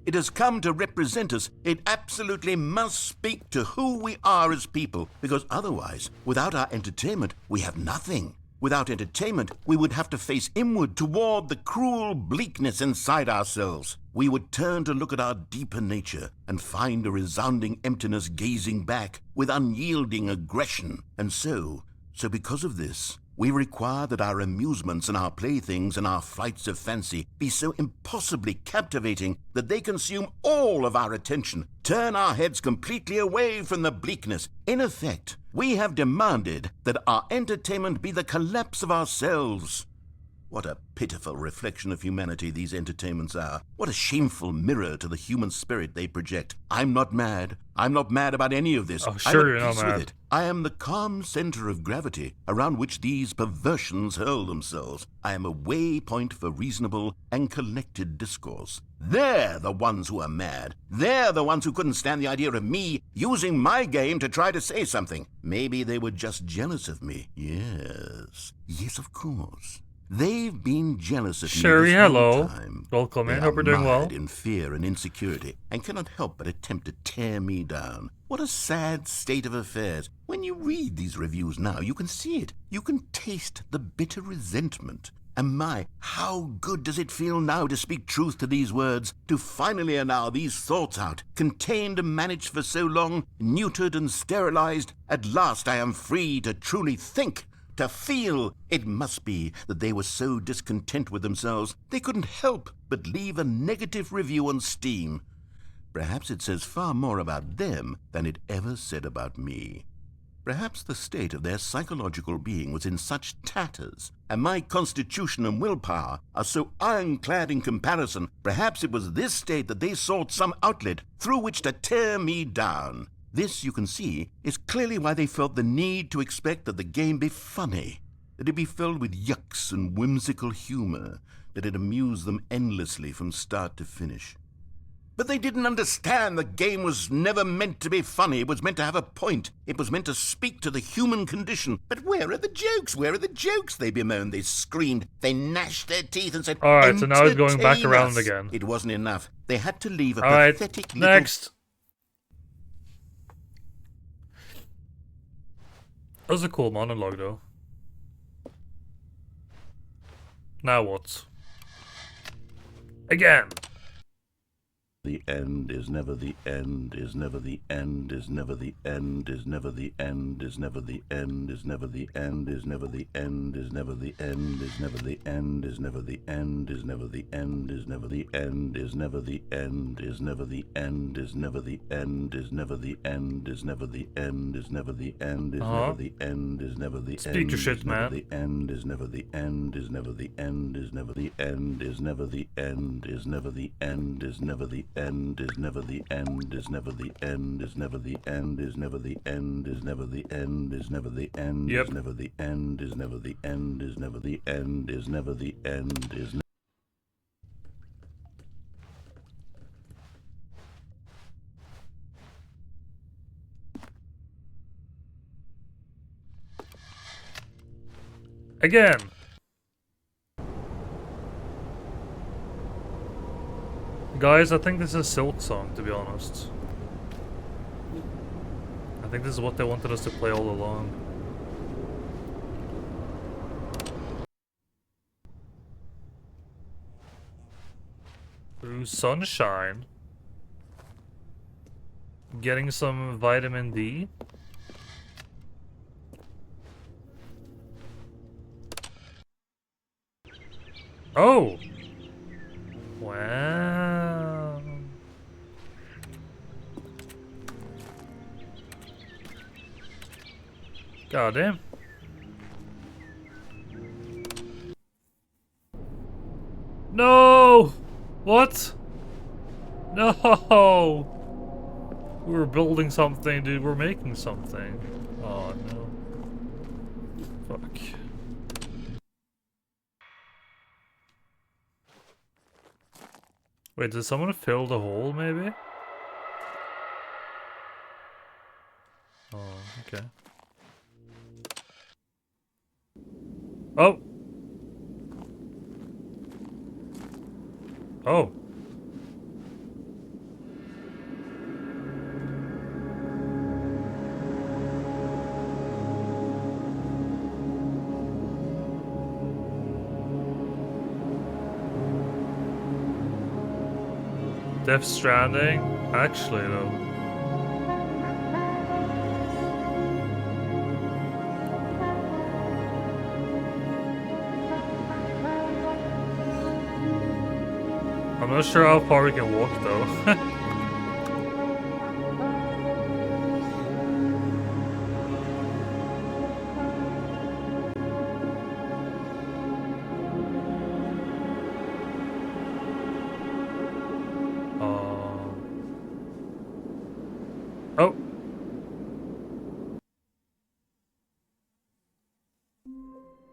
It has come to represent us. It absolutely must speak to who we are as people, because otherwise, without our entertainment, we have nothing. Without entertainment, we would have to face inward toward the cruel bleakness inside ourselves. We would turn to look at our deeper nature and find a resounding emptiness gazing back with unyielding aggression. And so because of this, we require that our amusements and our playthings and our flights of fancy be so impossibly captivating that they consume all of our attention, turn our heads completely away from the bleakness. In effect, we have demanded that our entertainment be the collapse of ourselves. What a pitiful reflection of humanity these entertainments are. What a shameful mirror to the human spirit they project. I'm not mad. I'm not mad about any of this. Oh, sure you're I'm at not peace mad. with it. I am the calm center of gravity around which these perversions hurl themselves. I am a waypoint for reasonable and collected discourse. They're the ones who are mad. They're the ones who couldn't stand the idea of me using my game to try to say something. Maybe they were just jealous of me. Yes. Yes, of course. They've been jealous of Sherry, me this hello. whole time. Welcome in. They Hope are you're doing well. mired in fear and insecurity and cannot help but attempt to tear me down. What a sad state of affairs. When you read these reviews now, you can see it. You can taste the bitter resentment. And my, how good does it feel now to speak truth to these words, to finally allow these thoughts out, contained and managed for so long, neutered and sterilized. At last I am free to truly think. To feel. It must be that they were so discontent with themselves they couldn't help but leave a negative review on Steam. Perhaps it says far more about them than it ever said about me. Perhaps the state of their psychological being was in such tatters, and my constitution and willpower are so ironclad in comparison. Perhaps it was this state that they sought some outlet through which to tear me down. This, you can see, is clearly why they felt the need to expect that the game be funny, that it be filled with yucks and whimsical humor, that it amuse them endlessly from start to finish. But they didn't understand the game was never meant to be funny. It was meant to have a point. It was meant to speak to the human condition. But where are the jokes? Where are the jokes? They bemoaned, they screamed, they gnashed their teeth and said, Alright, so now it's going back "Entertain around us." again. It wasn't enough. They had to leave a Alright, pathetic little... next. That was a cool monologue, though. Now what? Again! The end is never the end, is never the end, is never the end, is never the end, is never the end, is never the end, is never the end, is never the end, is never the end, is never the end, is never the end, is never the end, is never the end, is never the end, is never the end, is never the end, is never the end, is never the end, is never the end, is never the end. Speak your shit, man. The end is never the end, is never the end, is never the end, is never the end, is never the end, is never the end, is never the end, is never the end, is never the end, is never the end, is never the end, is never the end, is never the end, is never the end, is never the end, is never the end, is never. Again. Guys, I think this is a Silk song, to be honest. I think this is what they wanted us to play all along. Through sunshine. Getting some vitamin D. Oh! Wow. God damn. No! What? No! We were building something, dude. We're making something. Oh no. Fuck. Wait, did someone fill the hole, maybe? Oh, okay. Oh! Oh! Death Stranding? Actually, though. I'm not sure how far we can walk, though. Oh.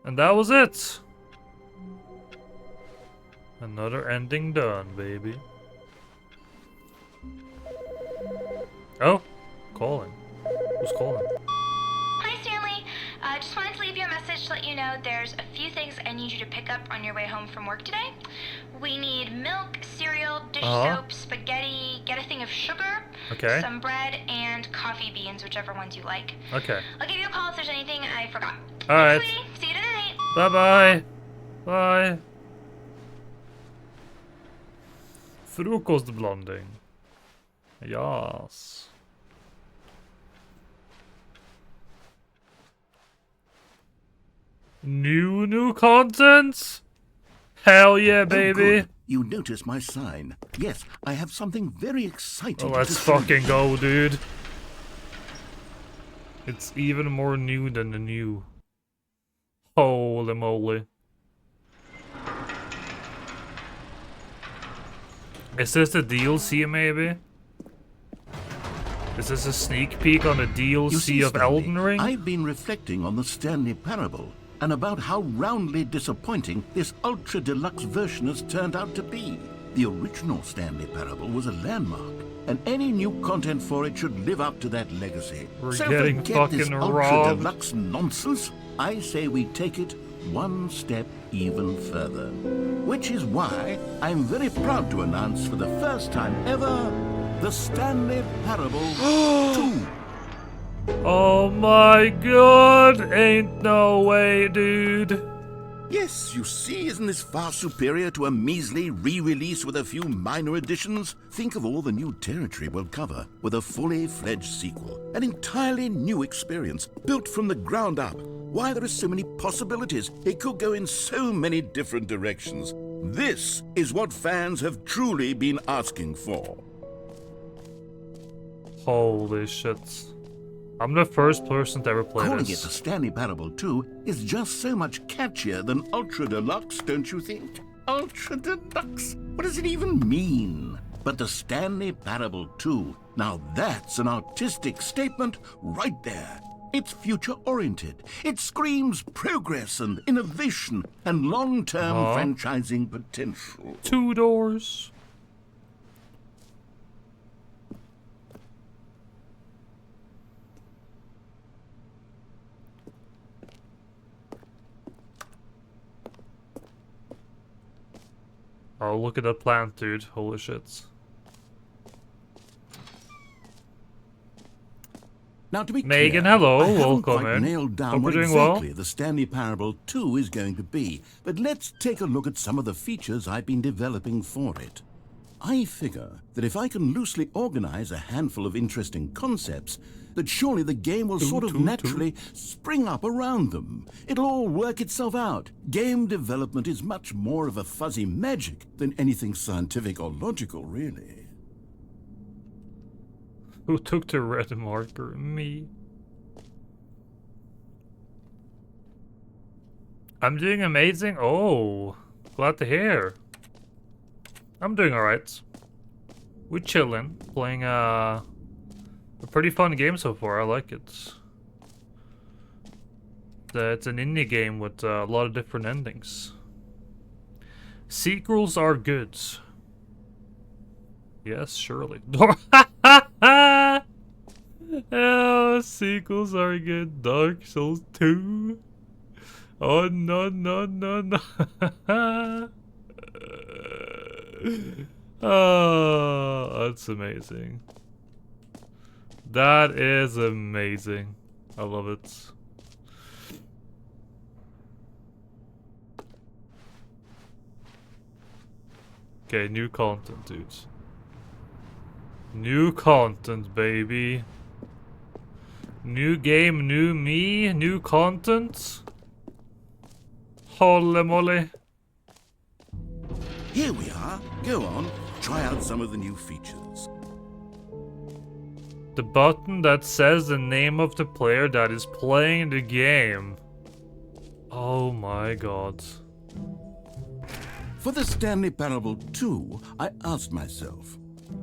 And that was it. Another ending done, baby. Oh, calling. Who's calling? Hi, Stanley. Just wanted to leave you a message to let you know there's a few things I need you to pick up on your way home from work today. We need milk, cereal, dish soap, spaghetti, get a thing of sugar, some bread, and coffee beans, whichever ones you like. Okay. I'll give you a call if there's anything I forgot. Alright. See you tonight. Bye-bye. Bye. Frukostblanding. Yes. New content? Hell yeah, baby. Oh, you notice my sign. Yes, I have something very exciting. Well, let's fucking go, dude. It's even more new than the new. Holy moly. Is this the DLC, maybe? Is this a sneak peek on the DLC of Elden Ring? I've been reflecting on the Stanley Parable and about how roundly disappointing this ultra deluxe version has turned out to be. The original Stanley Parable was a landmark, and any new content for it should live up to that legacy. We're so getting forget this fucking ultra robbed. deluxe nonsense. I say we take it one step even further. Which is why I'm very proud to announce for the first time ever, the Stanley Parable 2. Oh my god! Ain't no way, dude. Yes, you see, isn't this far superior to a measly re-release with a few minor additions? Think of all the new territory we'll cover with a fully fledged sequel. An entirely new experience, built from the ground up. Why, there are so many possibilities. It could go in so many different directions. This is what fans have truly been asking for. Holy shit. I'm the first person to ever play Calling this. it the Stanley Parable 2 is just so much catchier than Ultra Deluxe, don't you think? Ultra Deluxe? What does it even mean? But the Stanley Parable 2, now that's an artistic statement right there. It's future-oriented. It screams progress and innovation and long-term franchising potential. 2 doors. Oh, look at that plant, dude. Holy shit. Now, to be Megan, clear, hello, I haven't welcome quite in. nailed down Hope what you're doing well. exactly the Stanley Parable 2 is going to be, but let's take a look at some of the features I've been developing for it. I figure that if I can loosely organize a handful of interesting concepts, that surely the game will sort of naturally spring up around them. It'll all work itself out. Game development is much more of a fuzzy magic than anything scientific or logical, really. Who took the red marker? Me. I'm doing amazing. Oh, glad to hear. I'm doing alright. We're chilling, playing a pretty fun game so far. I like it. It's an indie game with a lot of different endings. Sequels are good. Yes, surely. Oh, sequels are good. Dark Souls 2. Oh, no. Oh, that's amazing. That is amazing. I love it. Okay, new content, dudes. New content, baby. New game, new me, new content. Holy moly. Here we are. Go on, try out some of the new features. The button that says the name of the player that is playing the game. Oh my god. For the Stanley Parable 2, I asked myself,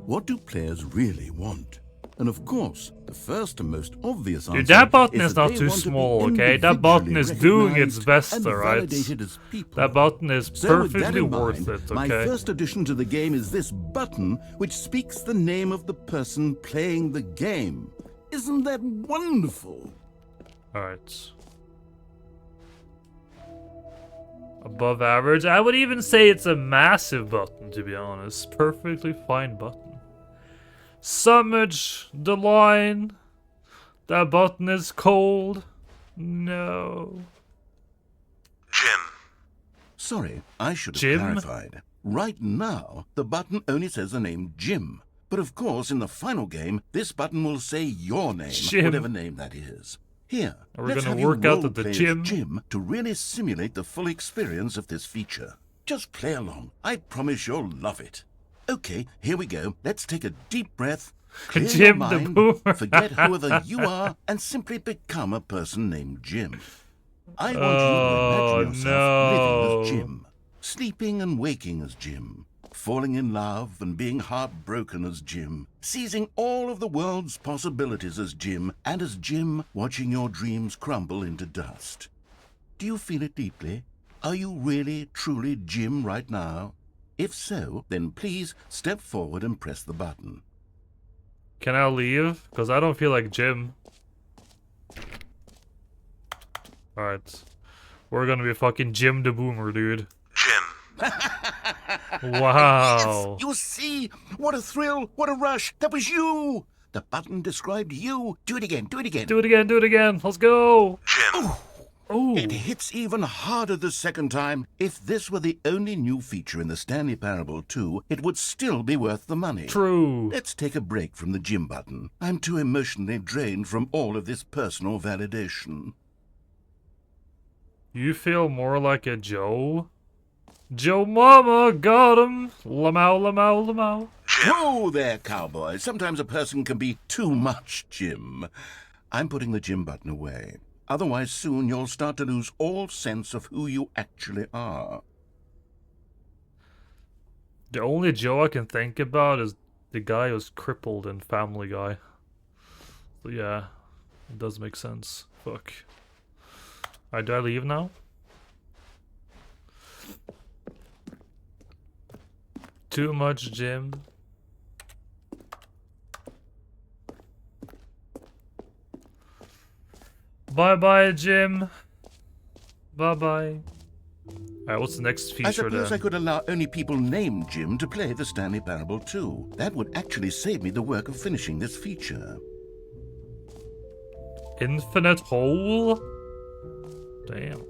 what do players really want? And of course, the first and most obvious answer Dude, that button is is that not they too want to be small, okay? That button is doing its individually best, recognized alright? and validated as people. That button is So with that perfectly in worth mind, it, my okay? first addition to the game is this button, which speaks the name of the person playing the game. Isn't that wonderful? Alright. Above average. I would even say it's a massive button, to be honest. Perfectly fine button. Summage the line. That button is cold. No. Jim. Sorry, I should have Jim? clarified. Right now, the button only says the name Jim. But of course, in the final game, this button will say your name, Jim. whatever name that is. Here, Are we let's gonna have you work out role at the play as gym? Jim to really simulate the full experience of this feature. Just play along. I promise you'll love it. Okay, here we go. Let's take a deep breath. Clear your Jim the mind, Boomer. forget whoever you are, and simply become a person named Jim. I want you to imagine yourself living as Jim, sleeping and waking as Jim, falling in love and being heartbroken as Jim, seizing all of the world's possibilities as Jim, and as Jim watching your dreams crumble into dust. Do you feel it deeply? Are you really, truly Jim right now? If so, then please step forward and press the button. Can I leave? Because I don't feel like Jim. Alright. We're gonna be fucking Jim the Boomer, dude. Jim. Wow. Yes, you see? What a thrill, what a rush. That was you. The button described you. Do it again, do it again. Do it again, do it again. Let's go. Jim. Oh. It hits even harder the second time. If this were the only new feature in the Stanley Parable 2, it would still be worth the money. True. Let's take a break from the Jim button. I'm too emotionally drained from all of this personal validation. You feel more like a Joe? Joe Mama got him. Lamau, lamau, lamau. Whoa there, cowboy. Sometimes a person can be too much Jim. I'm putting the Jim button away. Otherwise, soon you'll start to lose all sense of who you actually are. The only Joe I can think about is the guy who's crippled in Family Guy. So yeah, it does make sense. Fuck. Alright, do I leave now? Too much Jim. Bye-bye, Jim. Bye-bye. Alright, what's the next feature I suppose then? I could allow only people named Jim to play the Stanley Parable too. That would actually save me the work of finishing this feature. Infinite hole? Damn.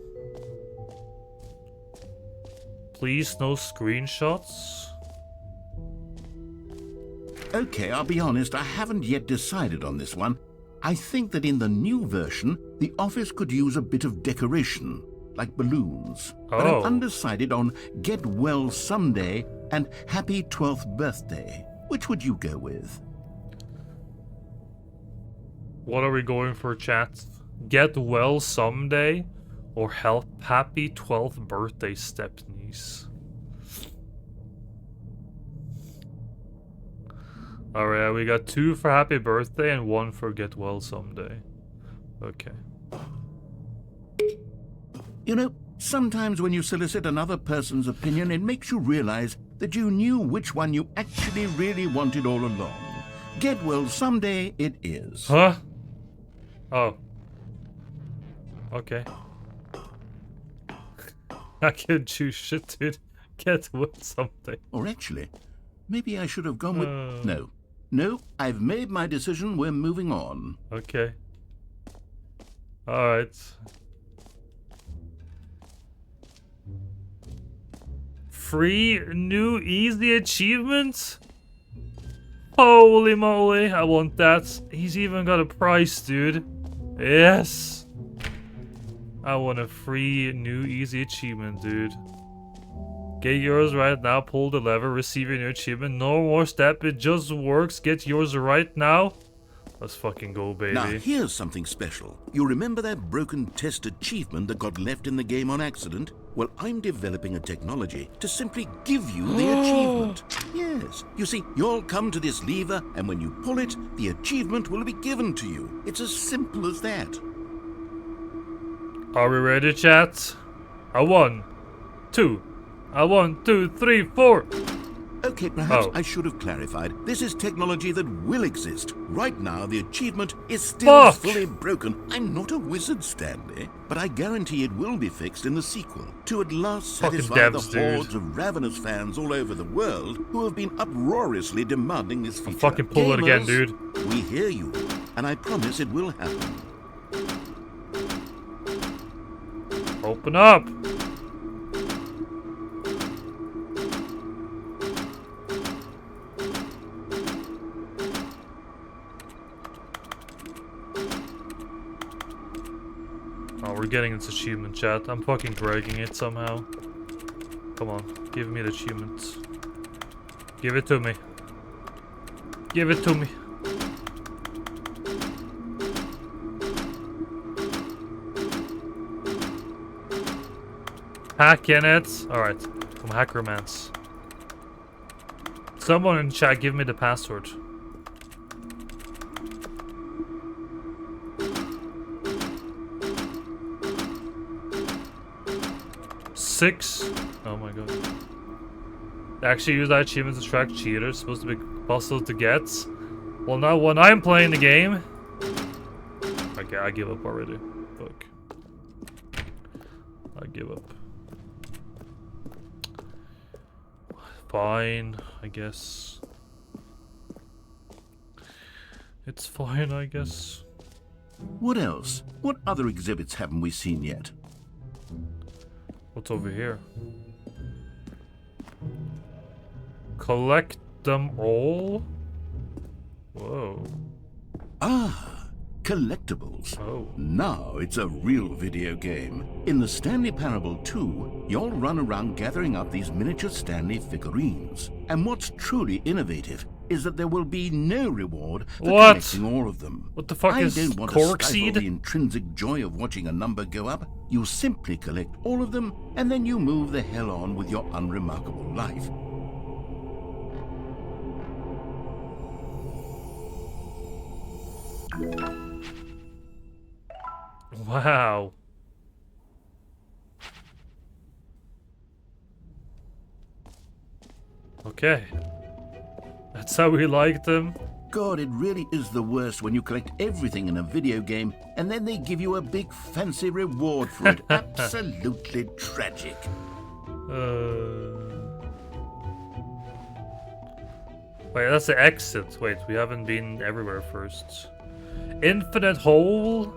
Please no screenshots? Okay, I'll be honest, I haven't yet decided on this one. I think that in the new version, the office could use a bit of decoration, like balloons. But I'm undecided on Get Well Someday and Happy 12th Birthday. Which would you go with? What are we going for, chat? Get well someday or help happy 12th birthday stepniece? Alright, we got 2 for happy birthday and 1 for get well someday. Okay. You know, sometimes when you solicit another person's opinion, it makes you realize that you knew which one you actually really wanted all along. Get well someday it is. Huh? Oh. Okay. I can choose shit, dude. Get well someday. Or actually, maybe I should have gone with... No, I've made my decision. We're moving on. Okay. Alright. Free new easy achievements? Holy moly, I want that. He's even got a price, dude. Yes. I want a free new easy achievement, dude. Get yours right now, pull the lever, receive your new achievement. No more step, it just works. Get yours right now. Let's fucking go, baby. Now, here's something special. You remember that broken test achievement that got left in the game on accident? Well, I'm developing a technology to simply give you the achievement. Yes. You see, you'll come to this lever, and when you pull it, the achievement will be given to you. It's as simple as that. Are we ready, chat? A 1, 2. A 1, 2, 3, 4. Okay, perhaps I should have clarified. This is technology that will exist. Right now, the achievement is still fully broken. I'm not a wizard, Stanley, but I guarantee it will be fixed in the sequel to at last satisfy the hordes of ravenous fans all over the world who have been uproariously demanding this feature. Fucking pull it again, dude. We hear you, and I promise it will happen. Open up. Oh, we're getting this achievement, chat. I'm fucking dragging it somehow. Come on, give me the achievement. Give it to me. Give it to me. Hack in it. Alright, from Hackermans. Someone in chat, give me the password. Six. Oh my god. Actually use that achievement to track cheaters. Supposed to be possible to get. Well, not when I'm playing the game. Okay, I give up already. Fuck. I give up. Fine, I guess. It's fine, I guess. What else? What other exhibits haven't we seen yet? What's over here? Collect them all? Whoa. Ah, collectibles. Oh. Now it's a real video game. In the Stanley Parable 2, you'll run around gathering up these miniature Stanley figurines. And what's truly innovative is that there will be no reward for collecting all of them. What the fuck is I don't want to stifle the intrinsic joy of watching a number go up. You simply collect all of them, and then you move the hell on with your unremarkable life. Wow. Okay. That's how we like them. God, it really is the worst when you collect everything in a video game and then they give you a big fancy reward for it. Absolutely tragic. Wait, that's the exit. Wait, we haven't been everywhere first. Infinite hole?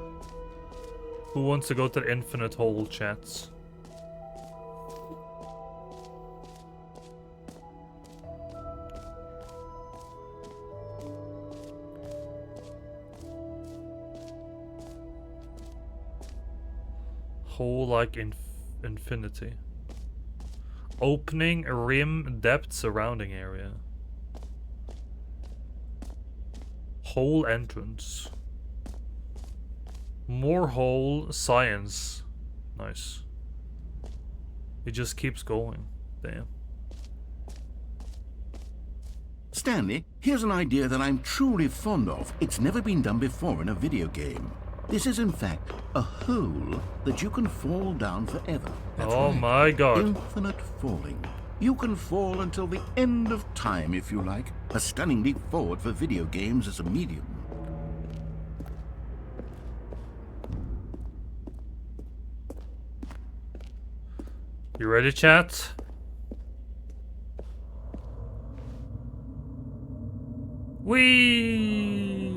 Who wants to go to the infinite hole, chats? Hole like infinity. Opening, rim, depth, surrounding area. Hole entrance. More hole, science. Nice. It just keeps going. Damn. Stanley, here's an idea that I'm truly fond of. It's never been done before in a video game. This is, in fact, a hole that you can fall down forever. That's oh right. My god. Infinite falling. You can fall until the end of time, if you like. A stunning leap forward for video games as a medium. You ready, chat? Whee!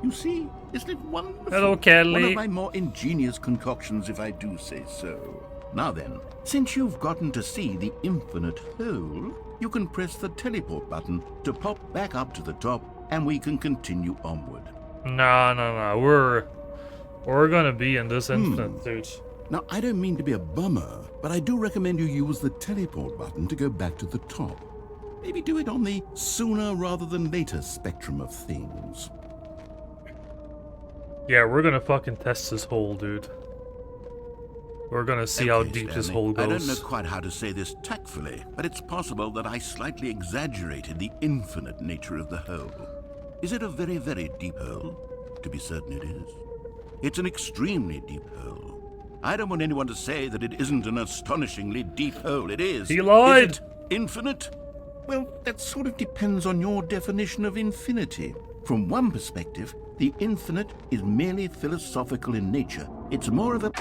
You see, isn't it wonderful? Hello, Kelly. One of my more ingenious concoctions, if I do say so. Now then, since you've gotten to see the infinite hole, you can press the teleport button to pop back up to the top, and we can continue onward. No. We're gonna be in this infinite, dude. Now, I don't mean to be a bummer, but I do recommend you use the teleport button to go back to the top. Maybe do it on the sooner rather than later spectrum of things. Yeah, we're gonna fucking test this hole, dude. We're gonna see how deep Stanley, this hole goes. I don't know quite how to say this tactfully, but it's possible that I slightly exaggerated the infinite nature of the hole. Is it a very, very deep hole? To be certain it is. It's an extremely deep hole. I don't want anyone to say that it isn't an astonishingly deep hole. It is. He lied! Is it infinite? Well, that sort of depends on your definition of infinity. From one perspective, the infinite is merely philosophical in nature. It's more of a...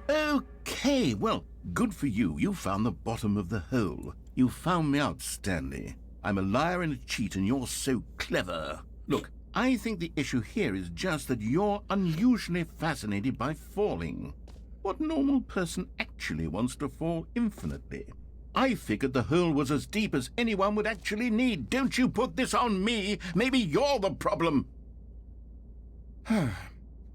Okay, well, good for you. You found the bottom of the hole. You found me out, Stanley. I'm a liar and a cheat, and you're so clever. Look, I think the issue here is just that you're unusually fascinated by falling. What normal person actually wants to fall infinitely? I figured the hole was as deep as anyone would actually need. Don't you put this on me. Maybe you're the problem.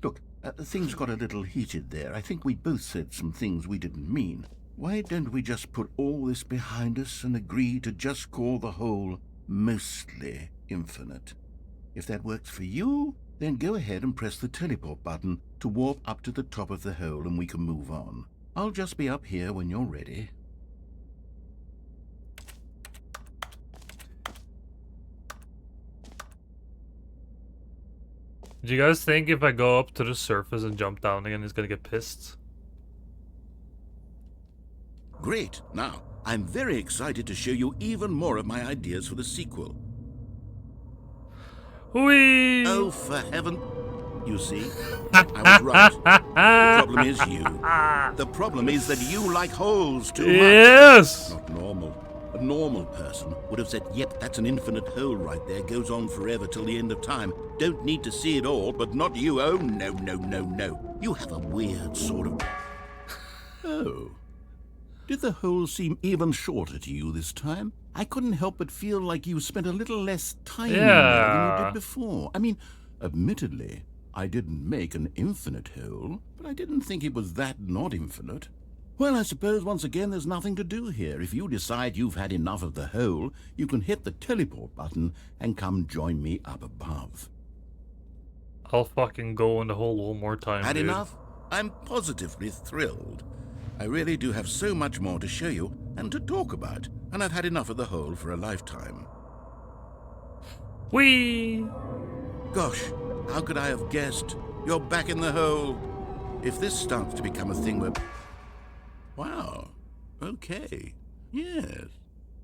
Look, things got a little heated there. I think we both said some things we didn't mean. Why don't we just put all this behind us and agree to just call the hole mostly infinite? If that works for you, then go ahead and press the teleport button to warp up to the top of the hole and we can move on. I'll just be up here when you're ready. Do you guys think if I go up to the surface and jump down again, he's gonna get pissed? Great. Now, I'm very excited to show you even more of my ideas for the sequel. Whee! Oh, for heaven. You see, I was right. The problem is you. The problem is that you like holes too much. Yes! Not normal. A normal person would have said, yep, that's an infinite hole right there. Goes on forever till the end of time. Don't need to see it all, but not you. Oh, no. You have a weird sort of... Oh. Did the hole seem even shorter to you this time? I couldn't help but feel like you spent a little less time in there than you did before. I mean, admittedly, I didn't make an infinite hole, but I didn't think it was that not infinite. Well, I suppose once again there's nothing to do here. If you decide you've had enough of the hole, you can hit the teleport button and come join me up above. I'll fucking go in the hole one more time, Had dude. enough? I'm positively thrilled. I really do have so much more to show you and to talk about, and I've had enough of the hole for a lifetime. Whee! Gosh, how could I have guessed? You're back in the hole. If this starts to become a thing where... Wow. Okay. Yes.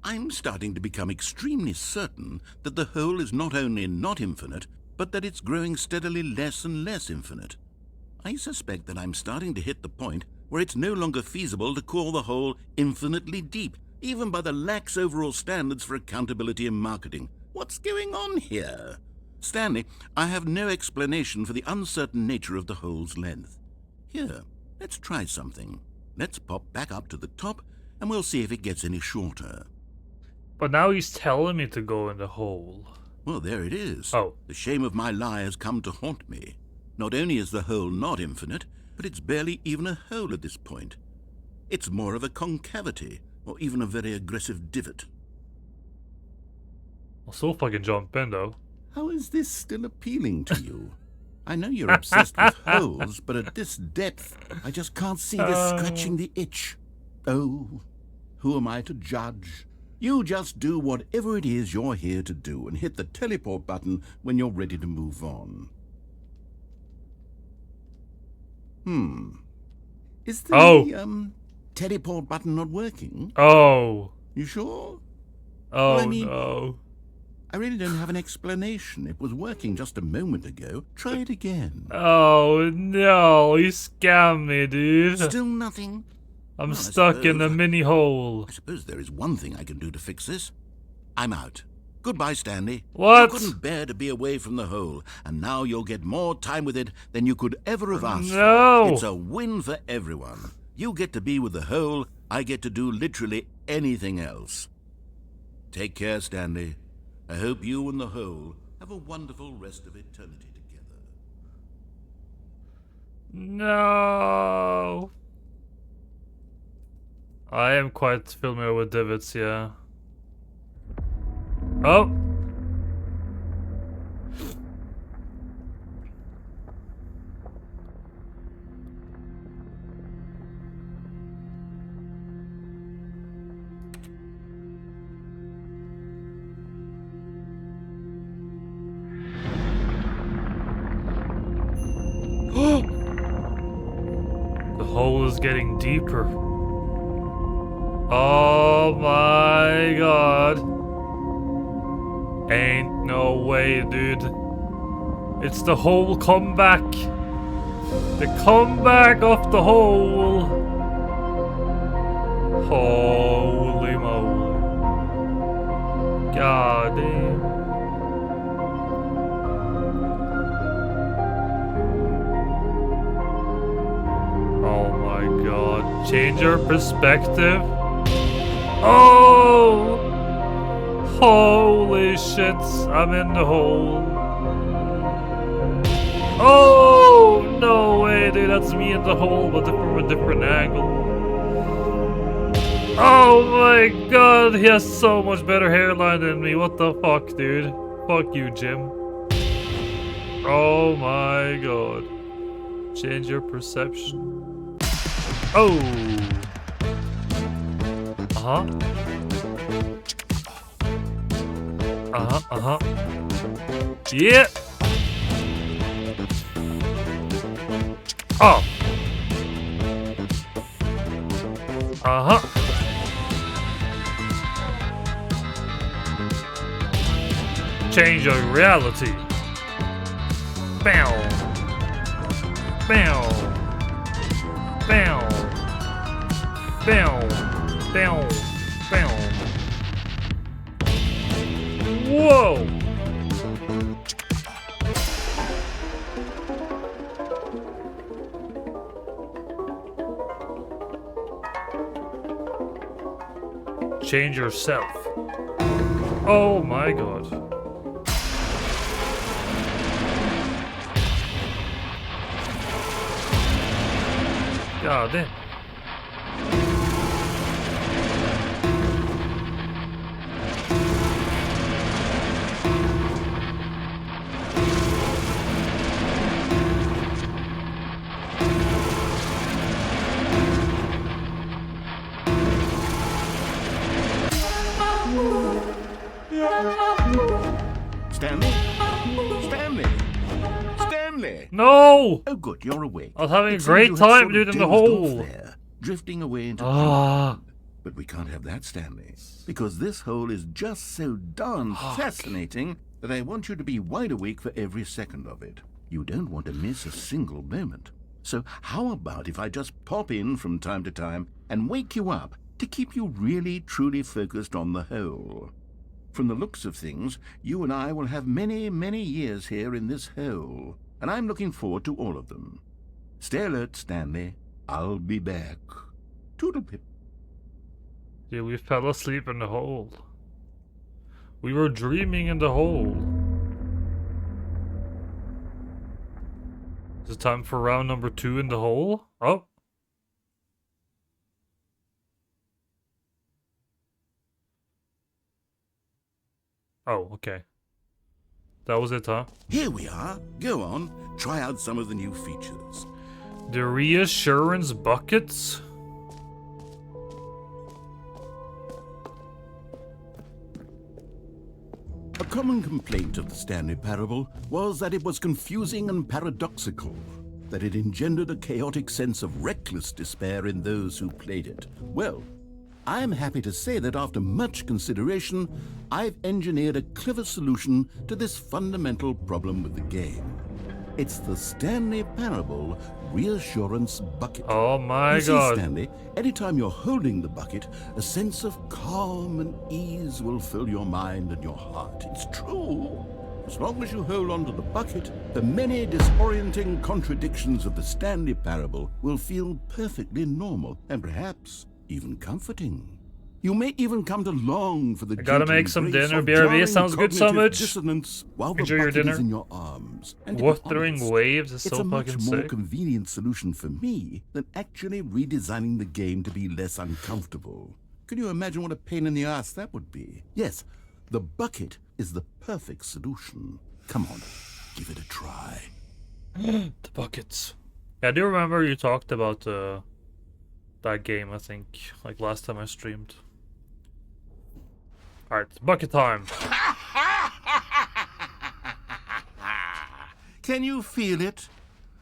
I'm starting to become extremely certain that the hole is not only not infinite, but that it's growing steadily less and less infinite. I suspect that I'm starting to hit the point where it's no longer feasible to call the hole infinitely deep, even by the lax overall standards for accountability in marketing. What's going on here? Stanley, I have no explanation for the uncertain nature of the hole's length. Here, let's try something. Let's pop back up to the top, and we'll see if it gets any shorter. But now he's telling me to go in the hole. Well, there it is. Oh. The shame of my lie has come to haunt me. Not only is the hole not infinite, but it's barely even a hole at this point. It's more of a concavity, or even a very aggressive divot. I'll still fucking jump in, though. How is this still appealing to you? I know you're obsessed with holes, but at this depth, I just can't see this scratching the itch. Oh, who am I to judge? You just do whatever it is you're here to do and hit the teleport button when you're ready to move on. Is the, teleport button not working? Oh. You sure? Oh, Well, I mean- no. I really don't have an explanation. It was working just a moment ago. Try it again. Oh, no. You scammed me, dude. Still nothing? I'm Well, I stuck in a suppose- mini hole. I suppose there is one thing I can do to fix this. I'm out. Goodbye, Stanley. What? You couldn't bear to be away from the hole, and now you'll get more time with it than you could ever have asked No. for. It's a win for everyone. You get to be with the hole, I get to do literally anything else. Take care, Stanley. I hope you and the hole have a wonderful rest of eternity together. No. I am quite familiar with divots, yeah. Oh. The hole is getting deeper. Oh my god. Ain't no way, dude. It's the whole comeback. The comeback of the hole. Holy moly. God damn. Oh my god. Change your perspective. Oh! Holy shit, I'm in the hole. Oh! No way, dude, that's me in the hole, but from a different angle. Oh my god, he has so much better hairline than me. What the fuck, dude? Fuck you, Jim. Oh my god. Change your perception. Oh! Uh-huh. Uh-huh. Yeah! Oh! Uh-huh. Change your reality. Bow. Bow. Bow. Bow. Bow. Bow. Whoa! Change yourself. Oh my god. God damn. Stanley? Stanley! Stanley! No! Oh, good, you're awake. I was having a It seems great you had time, sort of dude, in the dozed off hole. there, drifting away into Ah. dreamland. But we can't have that, Stanley, because this hole is just so darn fascinating that I want you to be wide awake for every second of it. You don't want to miss a single moment. So how about if I just pop in from time to time and wake you up to keep you really, truly focused on the hole? From the looks of things, you and I will have many, many years here in this hole, and I'm looking forward to all of them. Stay alert, Stanley. I'll be back. Toodle-pip. Yeah, we fell asleep in the hole. We were dreaming in the hole. Is it time for round number 2 in the hole? Oh. Oh, okay. That was it, huh? Here we are. Go on. Try out some of the new features. The reassurance buckets? A common complaint of the Stanley Parable was that it was confusing and paradoxical, that it engendered a chaotic sense of reckless despair in those who played it. Well, I am happy to say that after much consideration, I've engineered a clever solution to this fundamental problem with the game. It's the Stanley Parable Reassurance Bucket. Oh my You see, god. Stanley, anytime you're holding the bucket, a sense of calm and ease will fill your mind and your heart. It's true. As long as you hold on to the bucket, the many disorienting contradictions of the Stanley Parable will feel perfectly normal and perhaps even comforting. You may even come to long for the I gotta gentle make some embrace dinner. of BRB jarring sounds good so cognitive much. dissonance while the Enjoy your bucket dinner. is in your arms. And to be Wuthering honest, waves is it's so a much fucking more sick. convenient solution for me than actually redesigning the game to be less uncomfortable. Can you imagine what a pain in the ass that would be? Yes, the bucket is the perfect solution. Come on, give it a try. The buckets. Yeah, I do remember you talked about that game, I think, like last time I streamed. Alright, bucket time. Can you feel it?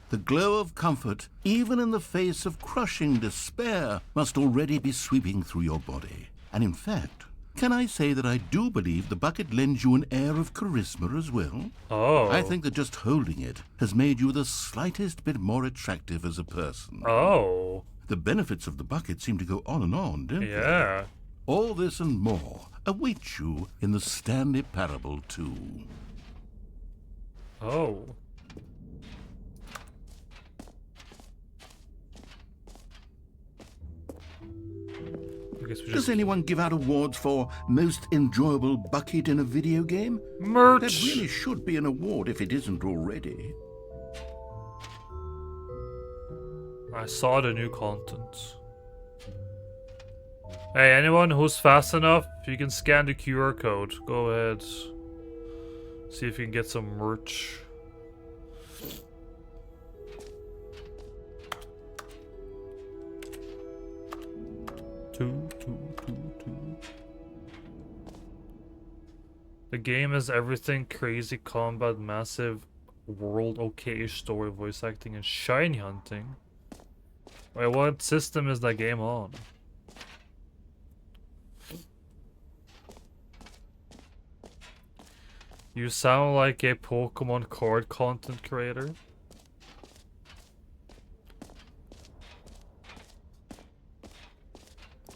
The glow of comfort, even in the face of crushing despair, must already be sweeping through your body. And in fact, can I say that I do believe the bucket lends you an air of charisma as well? Oh. I think that just holding it has made you the slightest bit more attractive as a person. Oh. The benefits of the bucket seem to go on and on, don't they? Yeah. All this and more await you in the Stanley Parable 2. Oh. I guess we Does just anyone give out awards for most enjoyable bucket in a video game? That merch. really should be an award if it isn't already. I saw the new content. Hey, anyone who's fast enough, you can scan the QR code. Go ahead. See if you can get some merch. Two. The game is everything crazy combat, massive world, okay-ish story, voice acting, and shiny hunting. Wait, what system is that game on? You sound like a Pokemon card content creator.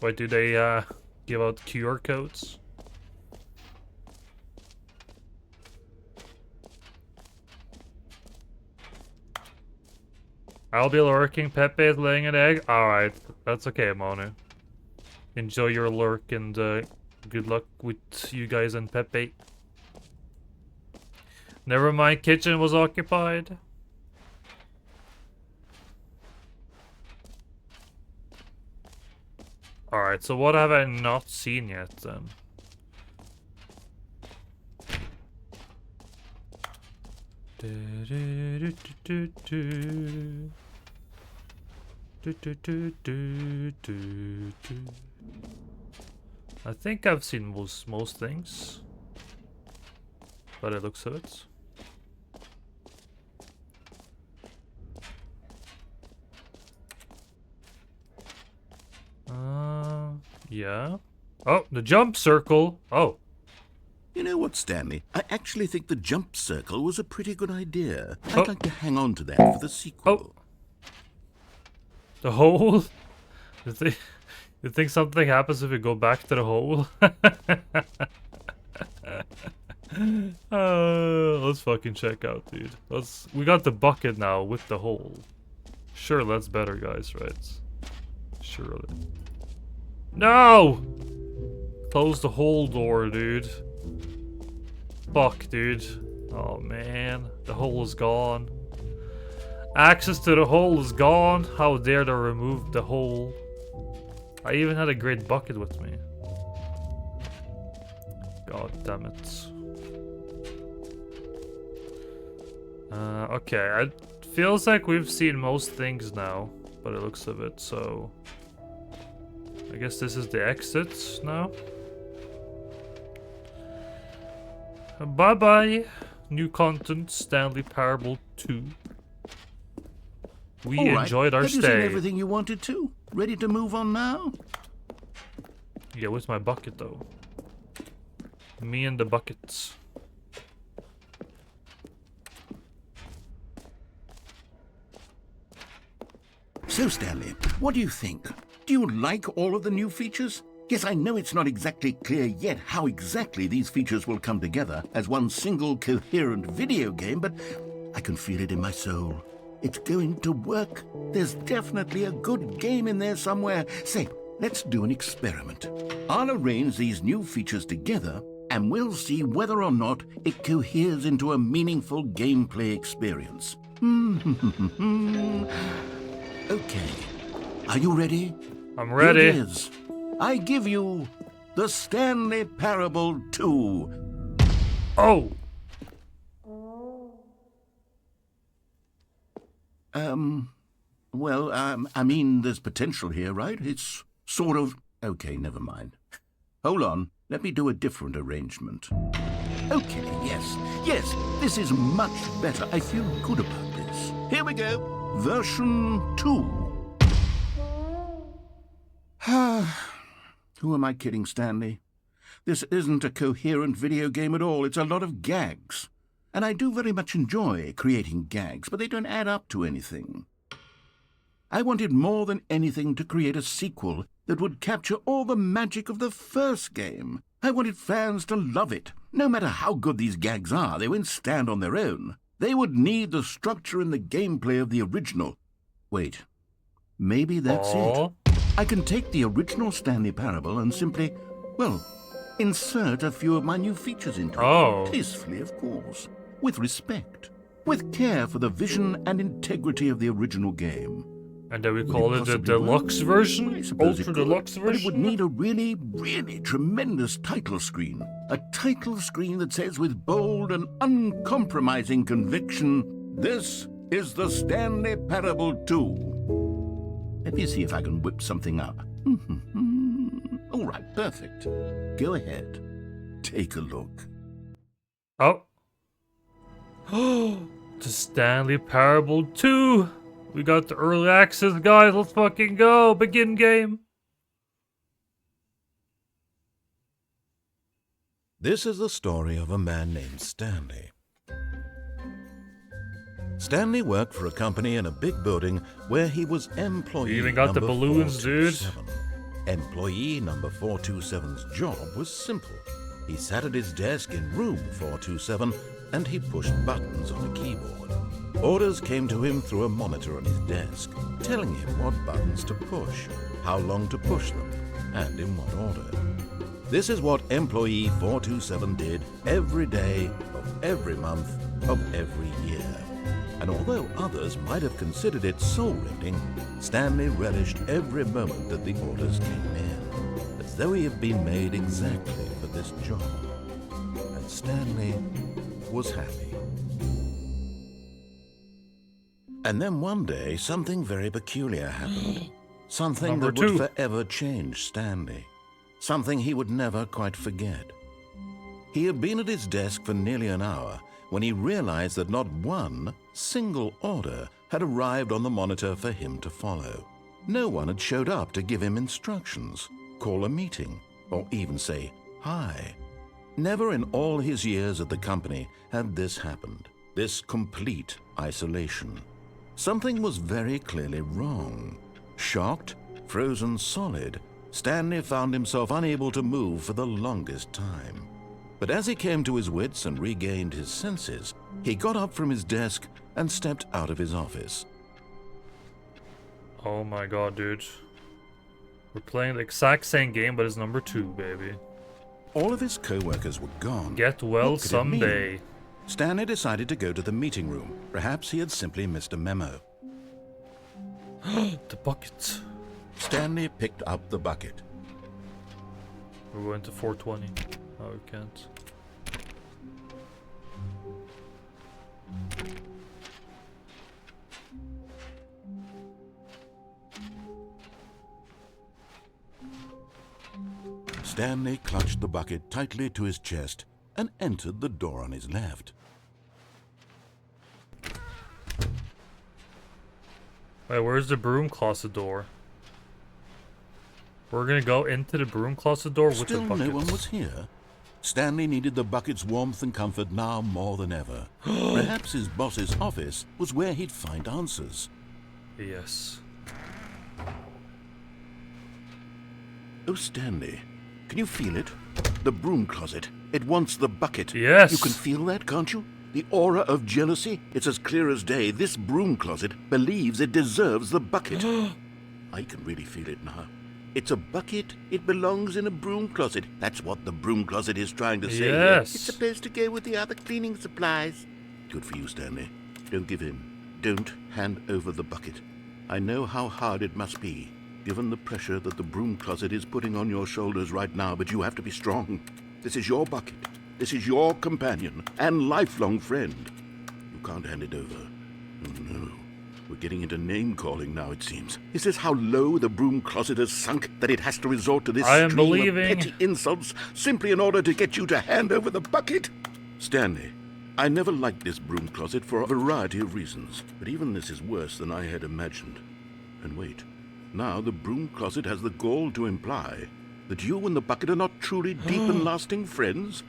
Wait, do they give out QR codes? I'll be lurking. Pepe is laying an egg. Alright, that's okay, Manu. Enjoy your lurk and good luck with you guys and Pepe. Never mind, kitchen was occupied. Alright, so what have I not seen yet then? I think I've seen most things, but it looks of it. Yeah. Oh, the jump circle. Oh. You know what, Stanley? I actually think the jump circle was a pretty good idea. I'd like to hang on to that for the sequel. Oh. The hole? You think something happens if you go back to the hole? Let's fucking check out, dude. We got the bucket now with the hole. Sure, that's better, guys, right? Surely. No! Close the hole door, dude. Fuck, dude. Oh, man. The hole is gone. Access to the hole is gone. How dare they remove the hole? I even had a great bucket with me. God damn it. Okay, it feels like we've seen most things now, by the looks of it, so... I guess this is the exit now. Bye-bye, new content, Stanley Parable 2. We enjoyed our Have you stay. seen everything you wanted to? Ready to move on now? Yeah, with my bucket though. Me and the buckets. So, Stanley, what do you think? Do you like all of the new features? Yes, I know it's not exactly clear yet how exactly these features will come together as one single coherent video game, but I can feel it in my soul. It's going to work. There's definitely a good game in there somewhere. Say, let's do an experiment. I'll arrange these new features together, and we'll see whether or not it coheres into a meaningful gameplay experience. Okay. Are you ready? I'm ready. Here it is. I give you the Stanley Parable 2. Oh! Well, I mean, there's potential here, right? It's sort of... Okay, never mind. Hold on. Let me do a different arrangement. Okay, yes, this is much better. I feel good about this. Here we go. Version 2. Who am I kidding, Stanley? This isn't a coherent video game at all. It's a lot of gags. And I do very much enjoy creating gags, but they don't add up to anything. I wanted more than anything to create a sequel that would capture all the magic of the first game. I wanted fans to love it. No matter how good these gags are, they won't stand on their own. They would need the structure and the gameplay of the original. Wait, maybe that's it. I can take the original Stanley Parable and simply, well, insert a few of my new features into it. Tastefully, of course. With respect. With care for the vision and integrity of the original game. And then we call it the Deluxe version? Ultra Deluxe version? But it would need a really, really tremendous title screen. A title screen that says with bold and uncompromising conviction, "This is the Stanley Parable 2. Let me see if I can whip something up. All right, perfect. Go ahead. Take a look. Oh. The Stanley Parable 2. We got the early access, guys. Let's fucking go. Begin game. This is the story of a man named Stanley. Stanley worked for a company in a big building where he was employee You even got the number balloons, dude. 427. Employee number 427's job was simple. He sat at his desk in room 427 and he pushed buttons on a keyboard. Orders came to him through a monitor on his desk, telling him what buttons to push, how long to push them, and in what order. This is what employee 427 did every day of every month of every year. And although others might have considered it soul-rending, Stanley relished every moment that the orders came in, as though he had been made exactly for this job. And Stanley was happy. And then one day, something very peculiar happened. Something that would forever change Stanley. Something he would never quite forget. He had been at his desk for nearly an hour when he realized that not one single order had arrived on the monitor for him to follow. No one had showed up to give him instructions. call a meeting, or even say hi. Never in all his years at the company had this happened, this complete isolation. Something was very clearly wrong. Shocked, frozen solid, Stanley found himself unable to move for the longest time. But as he came to his wits and regained his senses, he got up from his desk and stepped out of his office. Oh my god, dude. We're playing the exact same game, but it's number 2, baby. All of his co-workers were gone. Get well What could it someday. mean? Stanley decided to go to the meeting room. Perhaps he had simply missed a memo. The bucket. Stanley picked up the bucket. We're going to 420. Oh, we can't. Stanley clutched the bucket tightly to his chest and entered the door on his left. Wait, where's the broom closet door? We're gonna go into the broom closet door with Still the bucket. no one was here. Stanley needed the bucket's warmth and comfort now more than ever. Perhaps his boss's office was where he'd find answers. Yes. Oh, Stanley, can you feel it? The broom closet. It wants the bucket. Yes. You can feel that, can't you? The aura of jealousy. It's as clear as day. This broom closet believes it deserves the bucket. I can really feel it now. It's a bucket. It belongs in a broom closet. That's what the broom closet is trying to say here. Yes. It's supposed to go with the other cleaning supplies. Good for you, Stanley. Don't give in. Don't hand over the bucket. I know how hard it must be, given the pressure that the broom closet is putting on your shoulders right now, but you have to be strong. This is your bucket. This is your companion and lifelong friend. You can't hand it over. Oh, no. We're getting into name-calling now, it seems. Is this how low the broom closet has sunk, that it has to resort to this I am stream believing. of petty insults simply in order to get you to hand over the bucket? Stanley, I never liked this broom closet for a variety of reasons, but even this is worse than I had imagined. And wait, now the broom closet has the gall to imply that you and the bucket are not truly deep and lasting friends?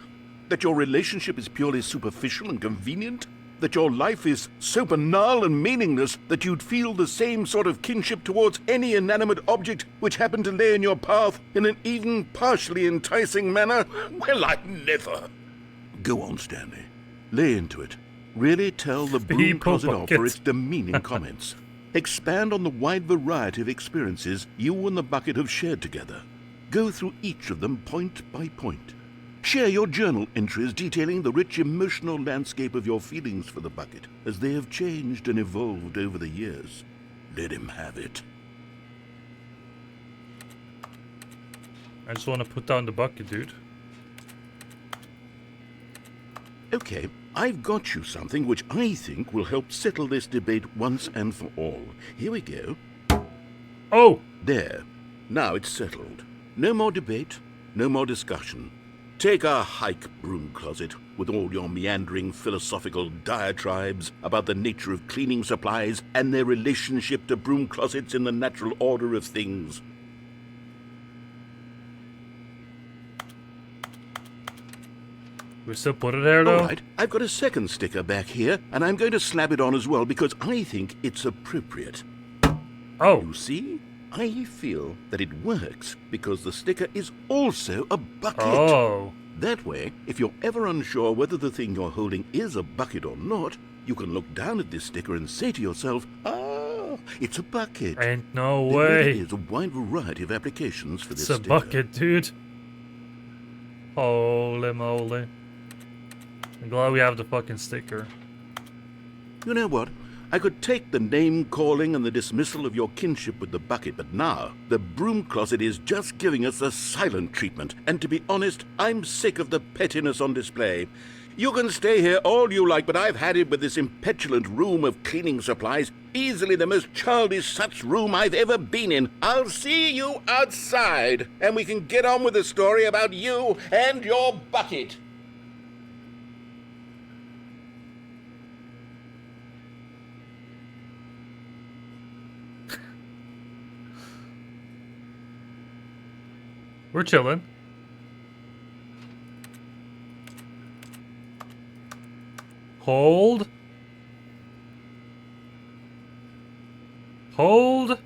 That your relationship is purely superficial and convenient? That your life is so banal and meaningless that you'd feel the same sort of kinship towards any inanimate object which happened to lay in your path in an even partially enticing manner? Well, I never. Go on, Stanley. Lay into it. Really tell the broom People closet off for bucket. its demeaning comments. Expand on the wide variety of experiences you and the bucket have shared together. Go through each of them point by point. Share your journal entries detailing the rich emotional landscape of your feelings for the bucket as they have changed and evolved over the years. Let him have it. I just want to put down the bucket, dude. Okay, I've got you something which I think will help settle this debate once and for all. Here we go. Oh! There. Now it's settled. No more debate, no more discussion. Take a hike, broom closet, with all your meandering philosophical diatribes about the nature of cleaning supplies and their relationship to broom closets in the natural order of things. We still put it there, though? All right, I've got a second sticker back here, and I'm going to slap it on as well because I think it's appropriate. Oh. You see? I feel that it works because the sticker is also a bucket. Oh. That way, if you're ever unsure whether the thing you're holding is a bucket or not, you can look down at this sticker and say to yourself, ah, it's a bucket. Ain't no There really way. is a wide variety of applications for this It's a sticker. bucket, dude. Holy moly. I'm glad we have the fucking sticker. You know what? I could take the name-calling and the dismissal of your kinship with the bucket, but now the broom closet is just giving us the silent treatment. And to be honest, I'm sick of the pettiness on display. You can stay here all you like, but I've had it with this impetulant room of cleaning supplies. Easily the most childish such room I've ever been in. I'll see you outside, and we can get on with the story about you and your bucket. We're chilling. Hold. Hold.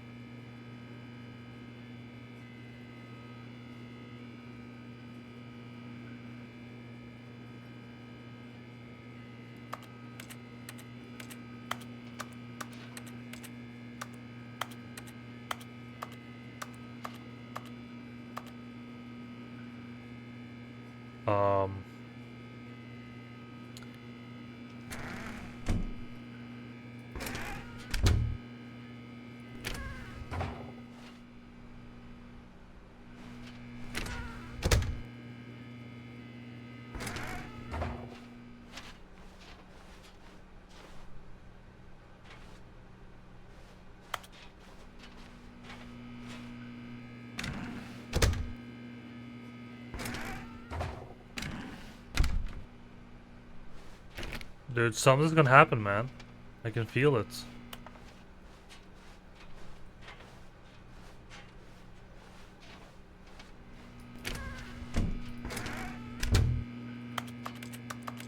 Dude, something's gonna happen, man. I can feel it.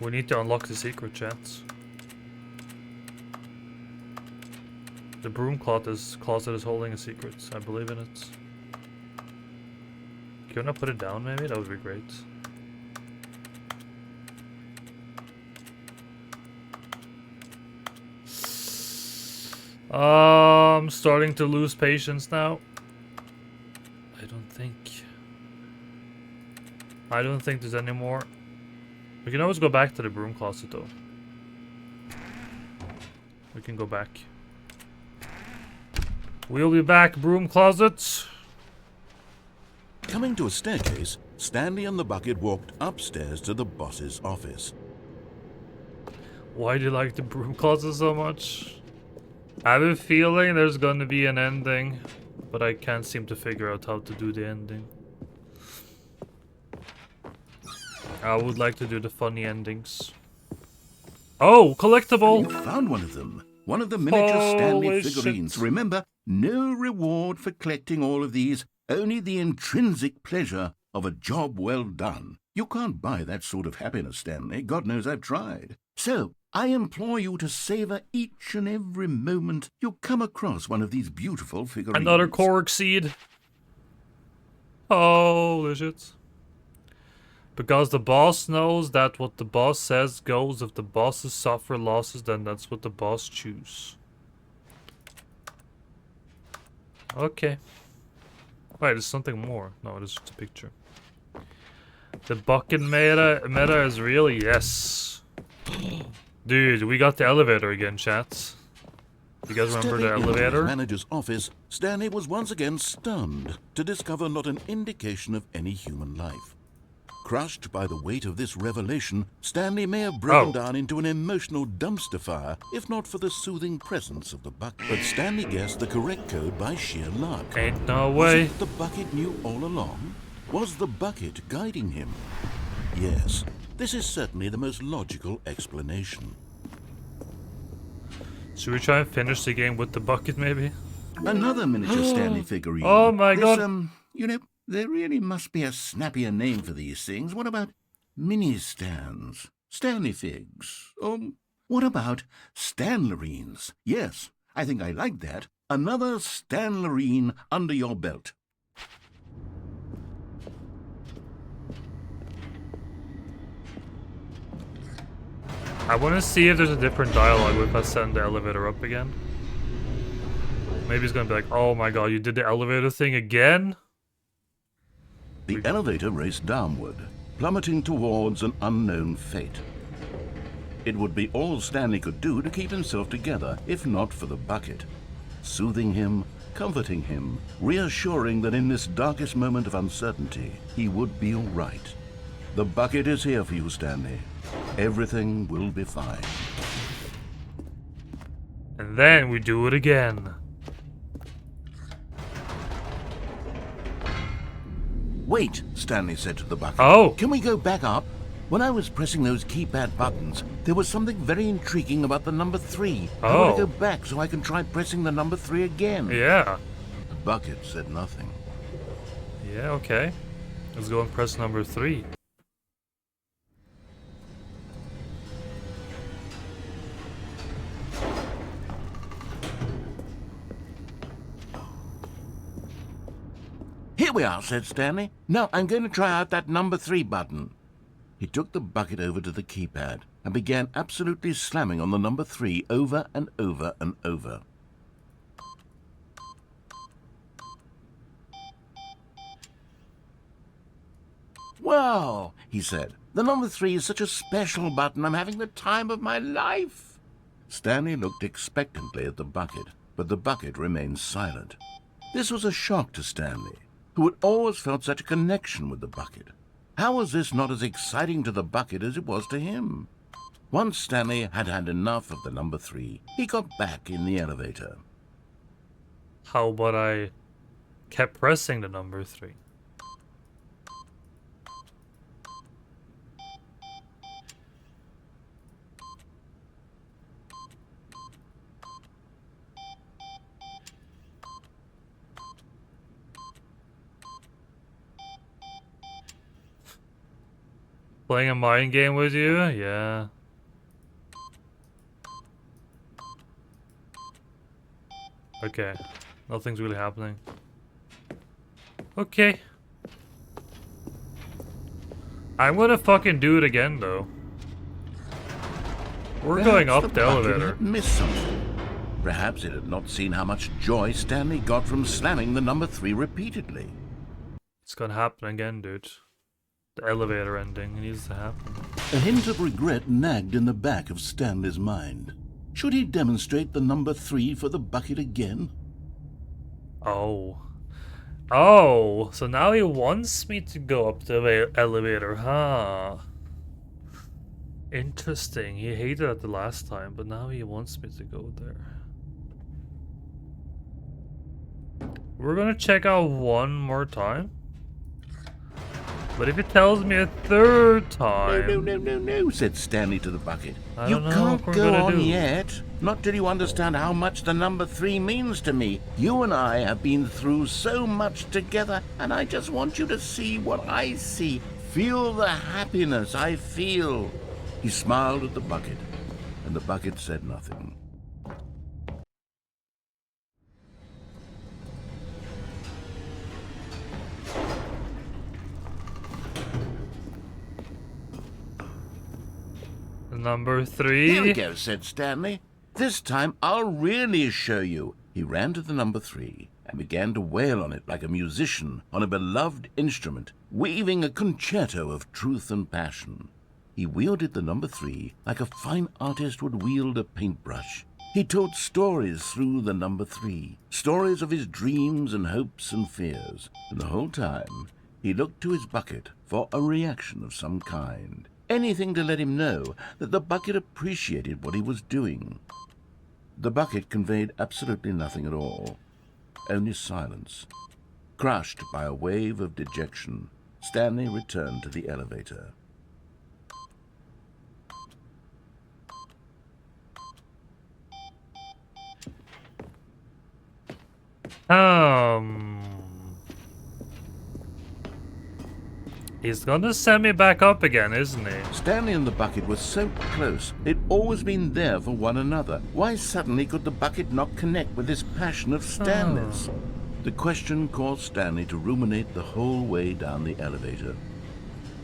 We need to unlock the secret, chance. The broom closet is holding a secret. I believe in it. Can you not put it down, maybe? That would be great. I'm starting to lose patience now. I don't think there's any more. We can always go back to the broom closet though. We can go back. We'll be back, broom closet. Coming to a staircase, Stanley and the bucket walked upstairs to the boss's office. Why do you like the broom closet so much? I have a feeling there's gonna be an ending, but I can't seem to figure out how to do the ending. I would like to do the funny endings. Oh, collectible! You found one of them. One of the miniature Stanley Holy figurines. shit. Remember, no reward for collecting all of these, only the intrinsic pleasure of a job well done. You can't buy that sort of happiness, Stanley. God knows I've tried. So, I implore you to savor each and every moment you come across one of these beautiful figurines. Another Korg seed. Holy shit. Because the boss knows that what the boss says goes. If the bosses suffer losses, then that's what the boss choose. Okay. Wait, there's something more. No, it's just a picture. The bucket meta is really yes. Dude, we got the elevator again, chat. You guys remember the Stepping into elevator? his manager's office, Stanley was once again stunned to discover not an indication of any human life. Crushed by the weight of this revelation, Stanley may have broken down into an emotional dumpster fire, if not for the soothing presence of the bucket. But Stanley guessed the correct code by sheer luck. Ain't no way. Was it the bucket knew all along? Was the bucket guiding him? Yes, this is certainly the most logical explanation. Should we try and finish the game with the bucket, maybe? Another miniature Stanley figurine. Oh my god. You know, there really must be a snappier name for these things. What about mini-stands? Stanley figs? Or what about Stanlerines? Yes, I think I like that. Another Stanlerine under your belt. I want to see if there's a different dialogue if I send the elevator up again. Maybe it's gonna be like, oh my god, you did the elevator thing again? The elevator raced downward, plummeting towards an unknown fate. It would be all Stanley could do to keep himself together, if not for the bucket. Soothing him, comforting him, reassuring that in this darkest moment of uncertainty, he would be all right. The bucket is here for you, Stanley. Everything will be fine. And then we do it again. Wait, Stanley said to the bucket. Oh! Can we go back up? When I was pressing those keypad buttons, there was something very intriguing about the number 3. I want to go back so I can try pressing the number 3 again. Yeah. The bucket said nothing. Yeah, okay. Let's go and press number 3. Here we are, said Stanley. Now I'm going to try out that number 3 button. He took the bucket over to the keypad and began absolutely slamming on the number 3 over and over and over. Wow, he said. The number 3 is such a special button. I'm having the time of my life. Stanley looked expectantly at the bucket, but the bucket remained silent. This was a shock to Stanley, who had always felt such a connection with the bucket. How was this not as exciting to the bucket as it was to him? Once Stanley had had enough of the number 3, he got back in the elevator. How about I kept pressing the number 3? Playing a mind game with you? Yeah. Okay. Nothing's really happening. Okay. I'm gonna fucking do it again, though. We're going up the elevator. Had missed something. Perhaps it had not seen how much joy Stanley got from slamming the number 3 repeatedly. It's gonna happen again, dude. The elevator ending. It needs to happen. A hint of regret nagged in the back of Stanley's mind. Should he demonstrate the number 3 for the bucket again? Oh. Oh, so now he wants me to go up the elevator, huh? Interesting. He hated it the last time, but now he wants me to go there. We're gonna check out one more time. But if it tells me a third time... No, said Stanley to the bucket. I You don't know can't what we're go gonna on do. yet. Not till you understand how much the number 3 means to me. You and I have been through so much together, and I just want you to see what I see. Feel the happiness I feel. He smiled at the bucket, and the bucket said nothing. Number 3. Here we go, said Stanley. This time I'll really show you. He ran to the number 3 and began to wail on it like a musician on a beloved instrument, weaving a concerto of truth and passion. He wielded the number 3 like a fine artist would wield a paintbrush. He told stories through the number 3, stories of his dreams and hopes and fears, and the whole time he looked to his bucket for a reaction of some kind. Anything to let him know that the bucket appreciated what he was doing. The bucket conveyed absolutely nothing at all, only silence. Crushed by a wave of dejection, Stanley returned to the elevator. He's gonna send me back up again, isn't he? Stanley and the bucket were so close. They'd always been there for one another. Why suddenly could the bucket not connect with this passion of Stanley's? The question caused Stanley to ruminate the whole way down the elevator.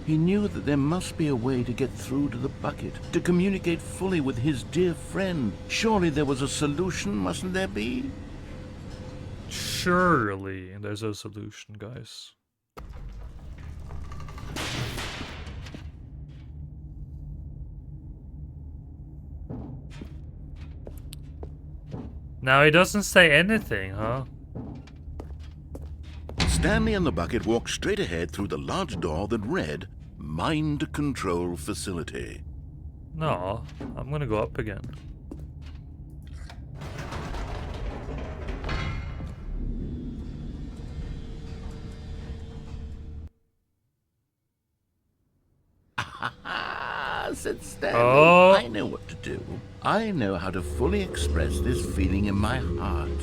He knew that there must be a way to get through to the bucket, to communicate fully with his dear friend. Surely there was a solution, mustn't there be? Surely there's a solution, guys. Now he doesn't say anything, huh? Stanley and the bucket walked straight ahead through the large door that read, Mind Control Facility. No, I'm gonna go up again. Said Stanley. Oh. I know what to do. I know how to fully express this feeling in my heart.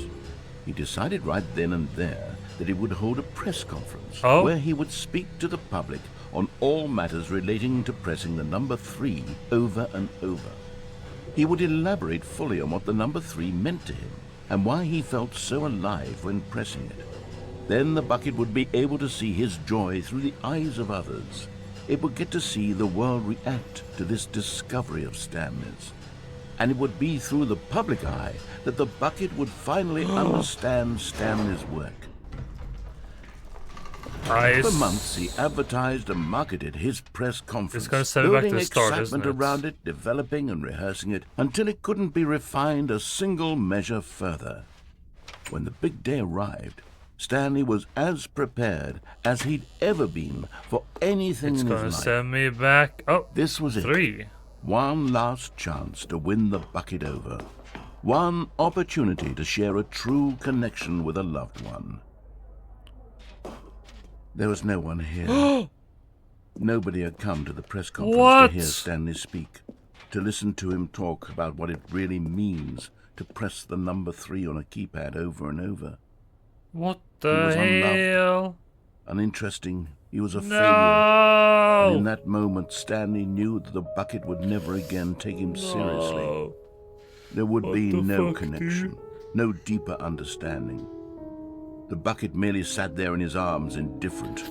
He decided right then and there that he would hold a press conference Oh? where he would speak to the public on all matters relating to pressing the number 3 over and over. He would elaborate fully on what the number 3 meant to him and why he felt so alive when pressing it. Then the bucket would be able to see his joy through the eyes of others. It would get to see the world react to this discovery of Stanley's. And it would be through the public eye that the bucket would finally understand Stanley's work. For months, he advertised and marketed his press conference, It's gonna send it back to building the start, excitement isn't it? around it, developing and rehearsing it, until it couldn't be refined a single measure further. When the big day arrived, Stanley was as prepared as he'd ever been for anything in his life. It's gonna send me back. Oh, this was it. 3. One last chance to win the bucket over. One opportunity to share a true connection with a loved one. There was no one here. Nobody had come to the press conference to hear Stanley speak, to listen to him talk about what it really means to press the number 3 on a keypad over and over. What He was the unloved, hell? uninteresting. He was a failure. No! And in that moment, Stanley knew that the bucket would never again take him seriously. There would be no connection, no deeper understanding. The bucket merely sat there in his arms, indifferent.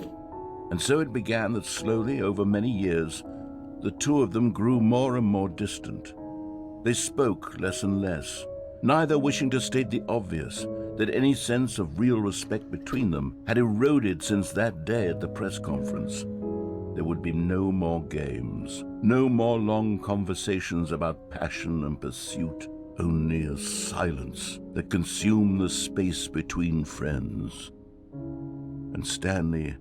And so it began that slowly, over many years, the two of them grew more and more distant. They spoke less and less, neither wishing to state the obvious, that any sense of real respect between them had eroded since that day at the press conference. There would be no more games, no more long conversations about passion and pursuit, only a silence that consumed the space between friends. And Stanley,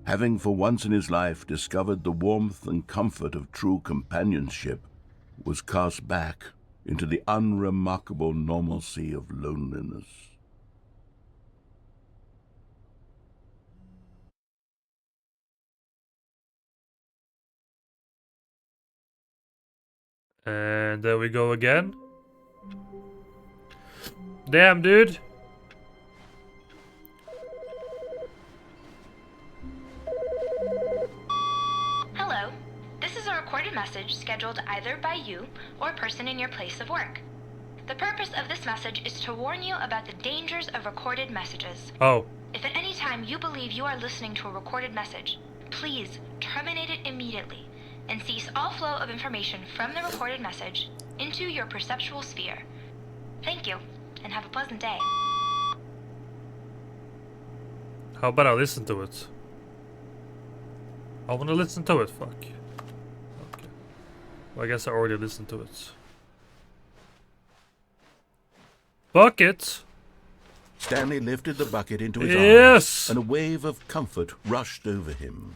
having for once in his life discovered the warmth and comfort of true companionship, was cast back into the unremarkable normalcy of loneliness. And there we go again. Damn, dude. Hello. This is a recorded message scheduled either by you or a person in your place of work. The purpose of this message is to warn you about the dangers of recorded messages. Oh. If at any time you believe you are listening to a recorded message, please terminate it immediately and cease all flow of information from the recorded message into your perceptual sphere. Thank you, and have a pleasant day. How about I listen to it? I want to listen to it, fuck. Okay. Well, I guess I already listened to it. Bucket! Stanley lifted the bucket into his Yes! arms, and a wave of comfort rushed over him.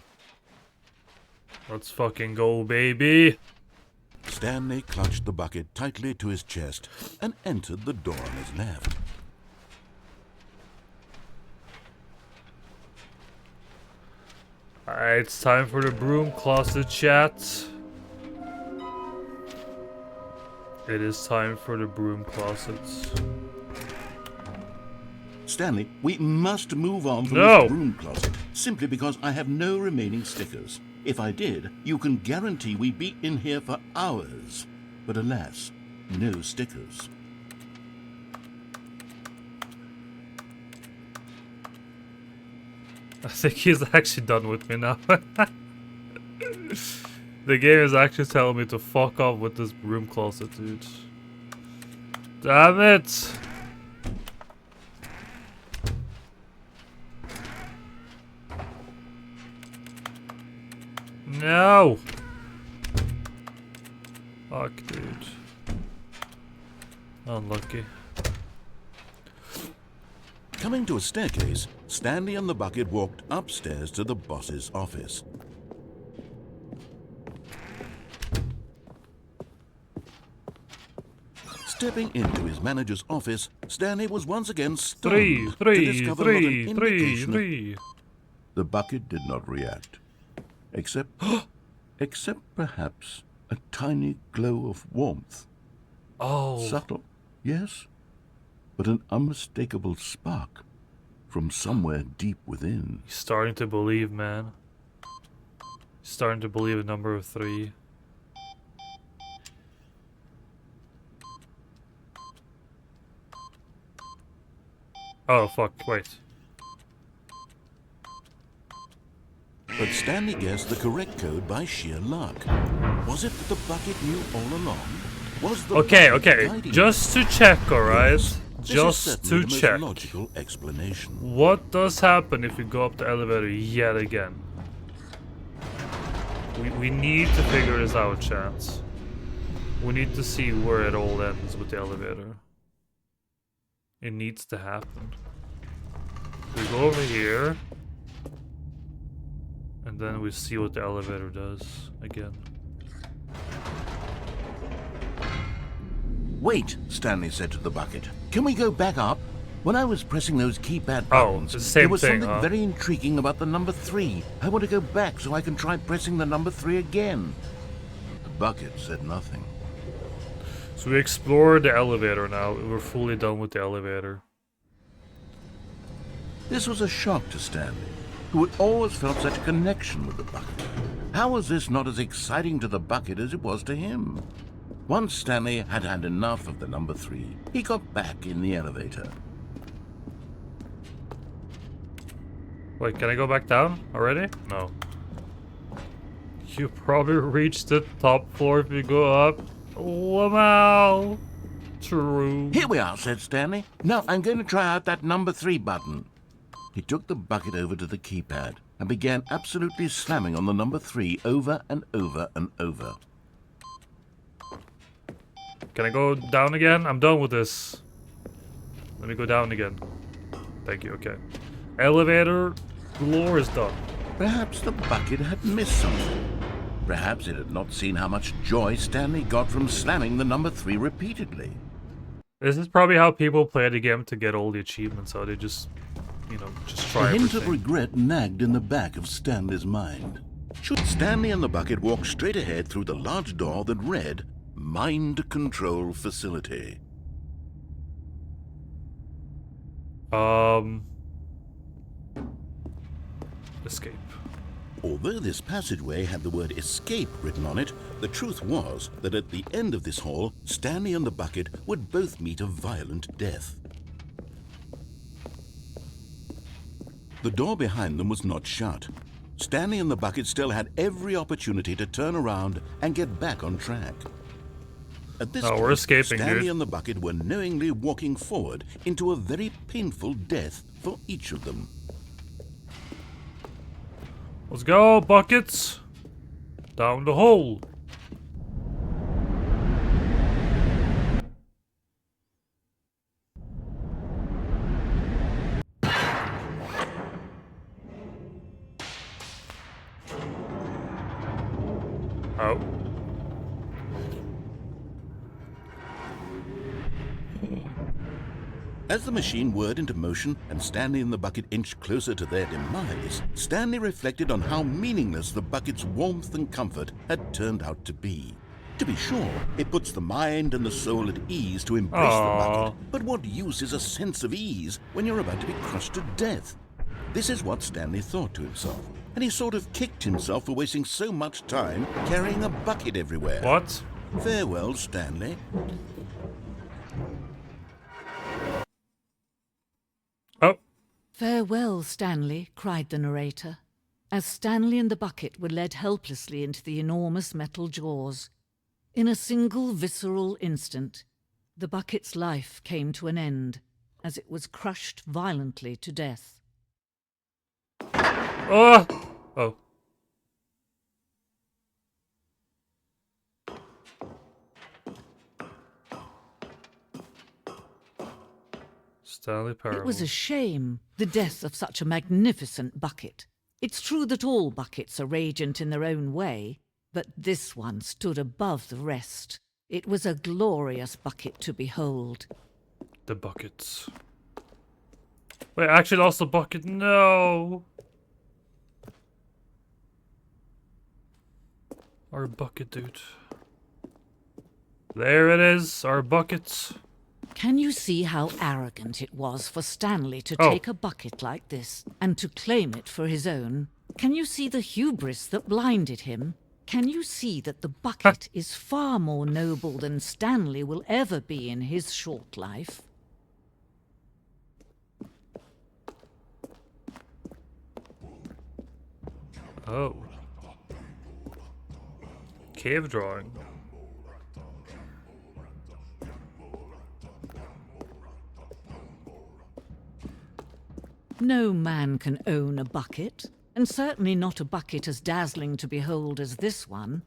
Let's fucking go, baby! Stanley clutched the bucket tightly to his chest and entered the door on his left. Alright, it's time for the broom closet chat. It is time for the broom closets. Stanley, we must move on from No. this broom closet, simply because I have no remaining stickers. If I did, you can guarantee we'd be in here for hours. But alas, no stickers. I think he's actually done with me now. The game is actually telling me to fuck off with this broom closet, dude. Damn it! No! Fuck, dude. Unlucky. Coming to a staircase, Stanley and the bucket walked upstairs to the boss's office. Stepping into his manager's office, Stanley was once again stunned to discover not an indication of... The bucket did not react, except perhaps a tiny glow of warmth. Oh. Subtle, yes, but an unmistakable spark from somewhere deep within. He's starting to believe, man. He's starting to believe in number 3. Oh, fuck, wait. But Stanley guessed the correct code by sheer luck. Was it that the bucket knew all along? Was the Okay, just to check, alright? Just to the check. most logical explanation. What does happen if we go up the elevator yet again? We need to figure this out, chance. We need to see where it all ends with the elevator. It needs to happen. We go over here. And then we see what the elevator does again. Wait, Stanley said to the bucket. Can we go back up? When I was pressing those keypad Oh, buttons, it's the same there was thing, something very intriguing about the number 3. I want to go back so I can try pressing the number 3 again. The bucket said nothing. So we explored the elevator now. We're fully done with the elevator. This was a shock to Stanley, who had always felt such a connection with the bucket. How was this not as exciting to the bucket as it was to him? Once Stanley had had enough of the number 3, he got back in the elevator. Wait, can I go back down already? No. You probably reach the top floor if you go up. Wow. True. Here we are, said Stanley. Now I'm going to try out that number 3 button. He took the bucket over to the keypad and began absolutely slamming on the number 3 over and over and over. Can I go down again? I'm done with this. Let me go down again. Thank you, okay. Elevator floor is done. Perhaps the bucket had missed something. Perhaps it had not seen how much joy Stanley got from slamming the number 3 repeatedly. This is probably how people play the game to get all the achievements, so they just, you know, just try A hint everything. of regret nagged in the back of Stanley's mind. Should Stanley and the bucket walk straight ahead through the large door that read, Mind Control Facility? Escape. Although this passageway had the word escape written on it, the truth was that at the end of this hall, Stanley and the bucket would both meet a violent death. The door behind them was not shut. Stanley and the bucket still had every opportunity to turn around and get back on track. At this point, we're escaping, Stanley dude. and the bucket were knowingly walking forward into a very painful death for each of them. Let's go, buckets! Down the hole! Oh. As the machine whirred into motion and Stanley and the bucket inched closer to their demise, Stanley reflected on how meaningless the bucket's warmth and comfort had turned out to be. To be sure, it puts the mind and the soul at ease to embrace the bucket, but what use is a sense of ease when you're about to be crushed to death? This is what Stanley thought to himself, and he sort of kicked himself for wasting so much time carrying a bucket everywhere. What? Farewell, Stanley. Oh. Farewell, Stanley, cried the narrator, as Stanley and the bucket were led helplessly into the enormous metal jaws. In a single visceral instant, the bucket's life came to an end as it was crushed violently to death. Oh! Stanley Parable. It was a shame, the death of such a magnificent bucket. It's true that all buckets are radiant in their own way, but this one stood above the rest. It was a glorious bucket to behold. The buckets. Wait, I actually lost the bucket. No! Our bucket, dude. There it is, our buckets. Can you see how arrogant it was for Stanley to Oh. take a bucket like this and to claim it for his own? Can you see the hubris that blinded him? Can you see that the bucket is far more noble than Stanley will ever be in his short life? Oh. Cave drawing. No man can own a bucket, and certainly not a bucket as dazzling to behold as this one.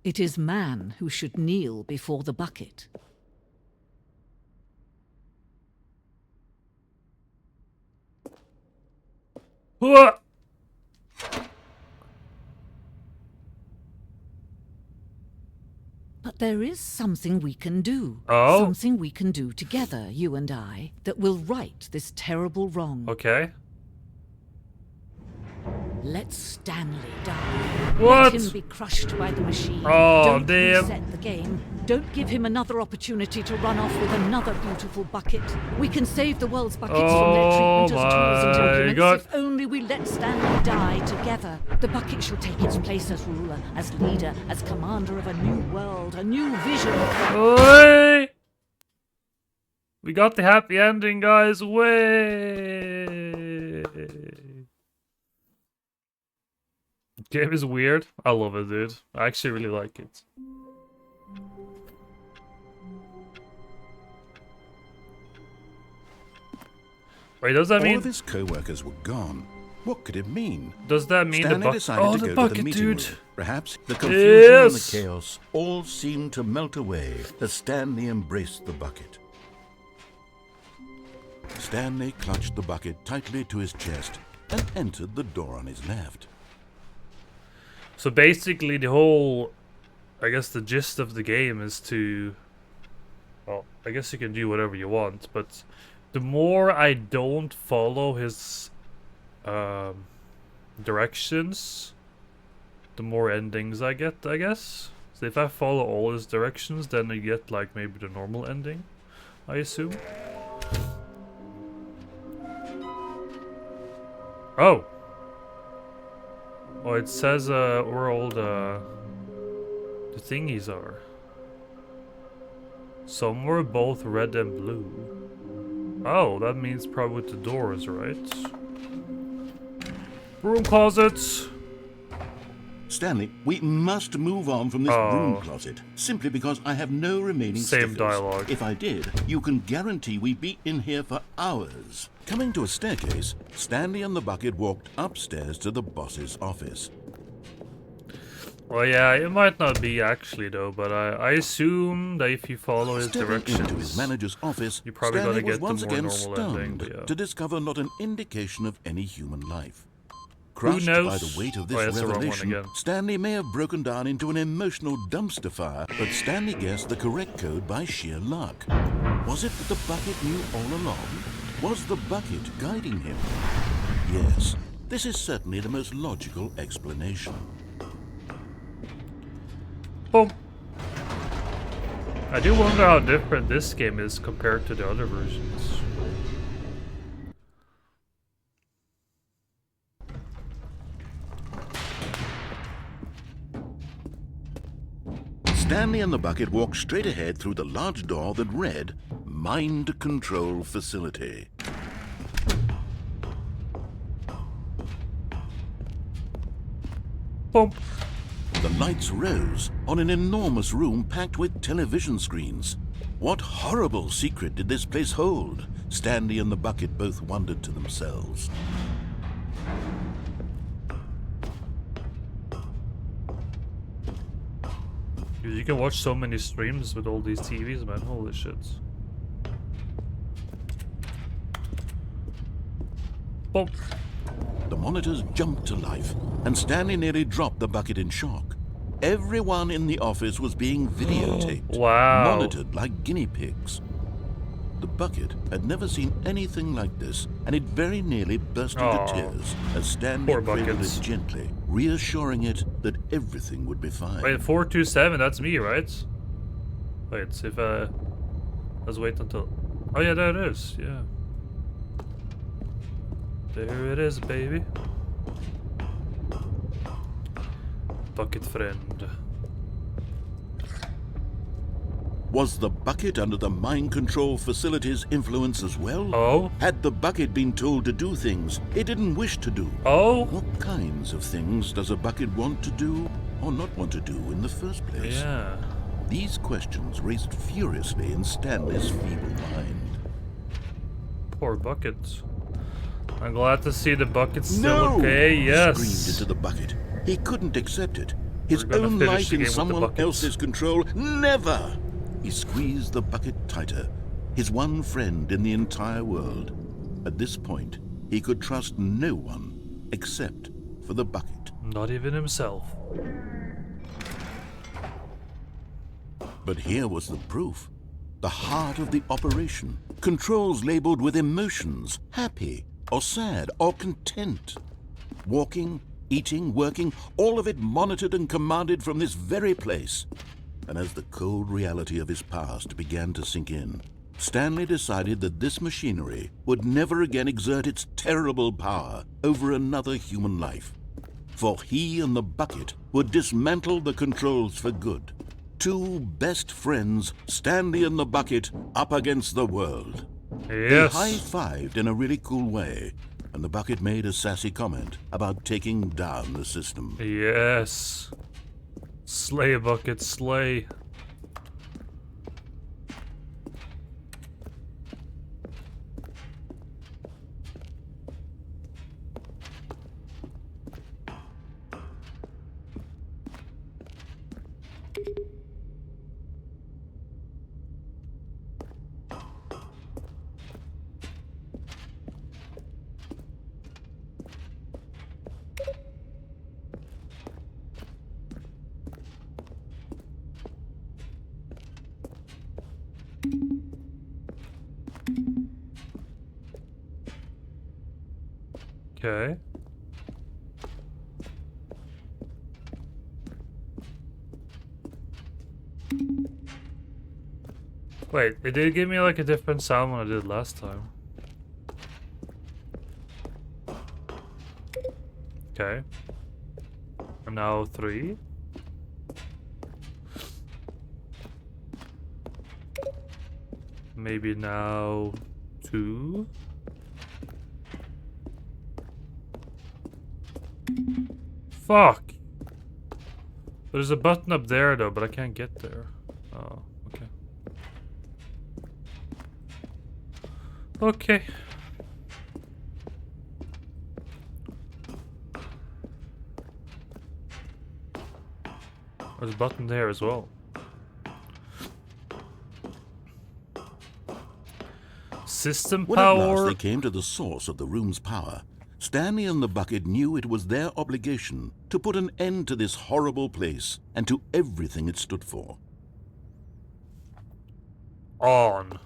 It is man who should kneel before the bucket. What? But there is something we can do. Oh? Something we can do together, you and I, that will right this terrible wrong. Okay. Let Stanley die. What? Let him be crushed by the machine. Oh, Don't damn. reset the game. Don't give him another opportunity to run off with another beautiful bucket. We can save the world's buckets from their treatment as tools and my documents God. if only we let Stanley die together. The bucket shall take its place as ruler, as leader, as commander of a new world, a new vision. Oi! We got the happy ending, guys. Way. Game is weird. I love it, dude. I actually really like it. Wait, does that All mean? of his co-workers were gone. What could it mean? Does that mean Stanley the bucket? decided Oh, to the go bucket, to the meeting dude. room. Perhaps the confusion and the Yes. chaos all seemed to melt away as Stanley embraced the bucket. Stanley clutched the bucket tightly to his chest and entered the door on his left. So basically, the whole, I guess, the gist of the game is to, well, I guess you can do whatever you want, but the more I don't follow his directions, the more endings I get, I guess. So if I follow all his directions, then I get like maybe the normal ending, I assume. Oh! Oh, it says where all the thingies are. Some were both red and blue. Oh, that means probably with the doors, right? Broom closets! Stanley, we must move on from this broom closet, simply because I have no remaining Same stickers. dialogue. If I did, you can guarantee we'd be in here for hours. Coming to a staircase, Stanley and the bucket walked upstairs to the boss's office. Well, yeah, it might not be actually though, but I assume that if you follow his Stepping directions, into his manager's office, you're probably Stanley gonna was get the once more again normal ending, stunned yeah. to discover not an indication of any human life. Crushed by knows? the weight of Oh, this that's the wrong one revelation, again. Stanley may have broken down into an emotional dumpster fire, but Stanley guessed the correct code by sheer luck. Was it that the bucket knew all along? Was the bucket guiding him? Yes, this is certainly the most logical explanation. boom. I do wonder how different this game is compared to the other versions. Stanley and the bucket walked straight ahead through the large door that read, Mind Control Facility. Boom. The lights rose on an enormous room packed with television screens. What horrible secret did this place hold? Stanley and the bucket both wondered to themselves. Dude, you can watch so many streams with all these TVs, man. Holy shit. Boom. The monitors jumped to life, and Stanley nearly dropped the bucket in shock. Everyone in the office was being videotaped, Wow. monitored like guinea pigs. The bucket had never seen anything like this, and it very nearly burst into Aw. tears as Stanley Poor cradled buckets. it gently, reassuring it that everything would be fine. Wait, 427, that's me, right? Wait, if Let's wait until... Oh yeah, there it is, yeah. There it is, baby. Bucket friend. Was the bucket under the mind control facility's influence as well? Oh? Had the bucket been told to do things it didn't wish to do? Oh? What kinds of things does a bucket want to do or not want to do in the first place? Yeah. These questions raced furiously in Stanley's feeble mind. Poor bucket. I'm glad to see the bucket still No! okay. Yes. He screamed into the bucket. He couldn't accept it. His We're gonna own finish life the game in with the someone buckets. else's control. Never! He squeezed the bucket tighter. His one friend in the entire world. At this point, he could trust no one except for the bucket. Not even himself. But here was the proof. The heart of the operation. Controls labeled with emotions, happy or sad or content. Walking, eating, working, all of it monitored and commanded from this very place. And as the cold reality of his past began to sink in, Stanley decided that this machinery would never again exert its terrible power over another human life. For he and the bucket would dismantle the controls for good. Two best friends, Stanley and the bucket, up against the world. Yes. They high-fived in a really cool way, and the bucket made a sassy comment about taking down the system. Yes. Slay, bucket, slay. Okay. Wait, it did give me like a different sound when I did last time. Okay. And now 3. Maybe now 2. Fuck! There's a button up there though, but I can't get there. Oh, okay. Okay. There's a button there as well. System When at last power. they came to the source of the room's power, Stanley and the bucket knew it was their obligation to put an end to this horrible place and to everything it stood for. On.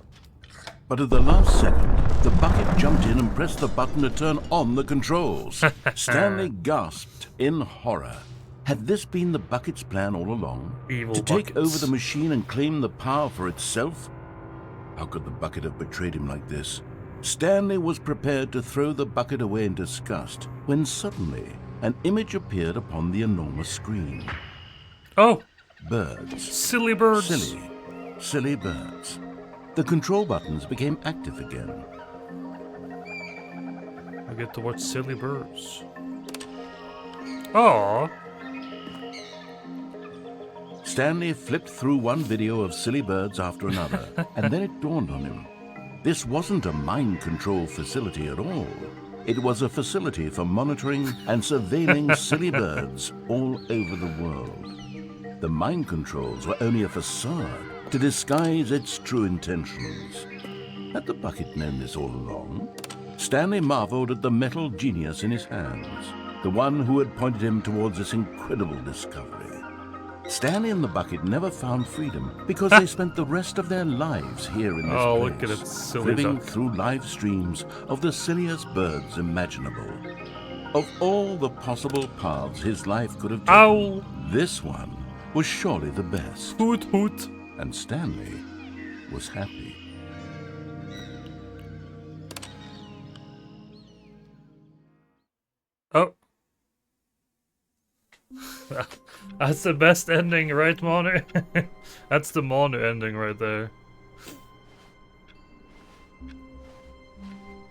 But at the last second, the bucket jumped in and pressed the button to turn on the controls. Stanley gasped in horror. Had this been the bucket's plan all along? Evil to take buckets. over the machine and claim the power for itself? How could the bucket have betrayed him like this? Stanley was prepared to throw the bucket away in disgust when suddenly an image appeared upon the enormous screen. Oh, Birds. silly birds. Silly birds. The control buttons became active again. I get to watch silly birds. Oh. Stanley flipped through one video of silly birds after another, and then it dawned on him. This wasn't a mind control facility at all. It was a facility for monitoring and surveilling silly birds all over the world. The mind controls were only a facade to disguise its true intentions. Had the bucket known this all along? Stanley marveled at the metal genius in his hands, the one who had pointed him towards this incredible discovery. Stanley and the bucket never found freedom because they spent the rest of their lives here in this Oh, place, look at it, silly living duck. through live streams of the silliest birds imaginable. Of all the possible paths his life could have taken, Ow! this one was surely the best. Hoot hoot. And Stanley was happy. That's the best ending, right, Manu? That's the Manu ending right there.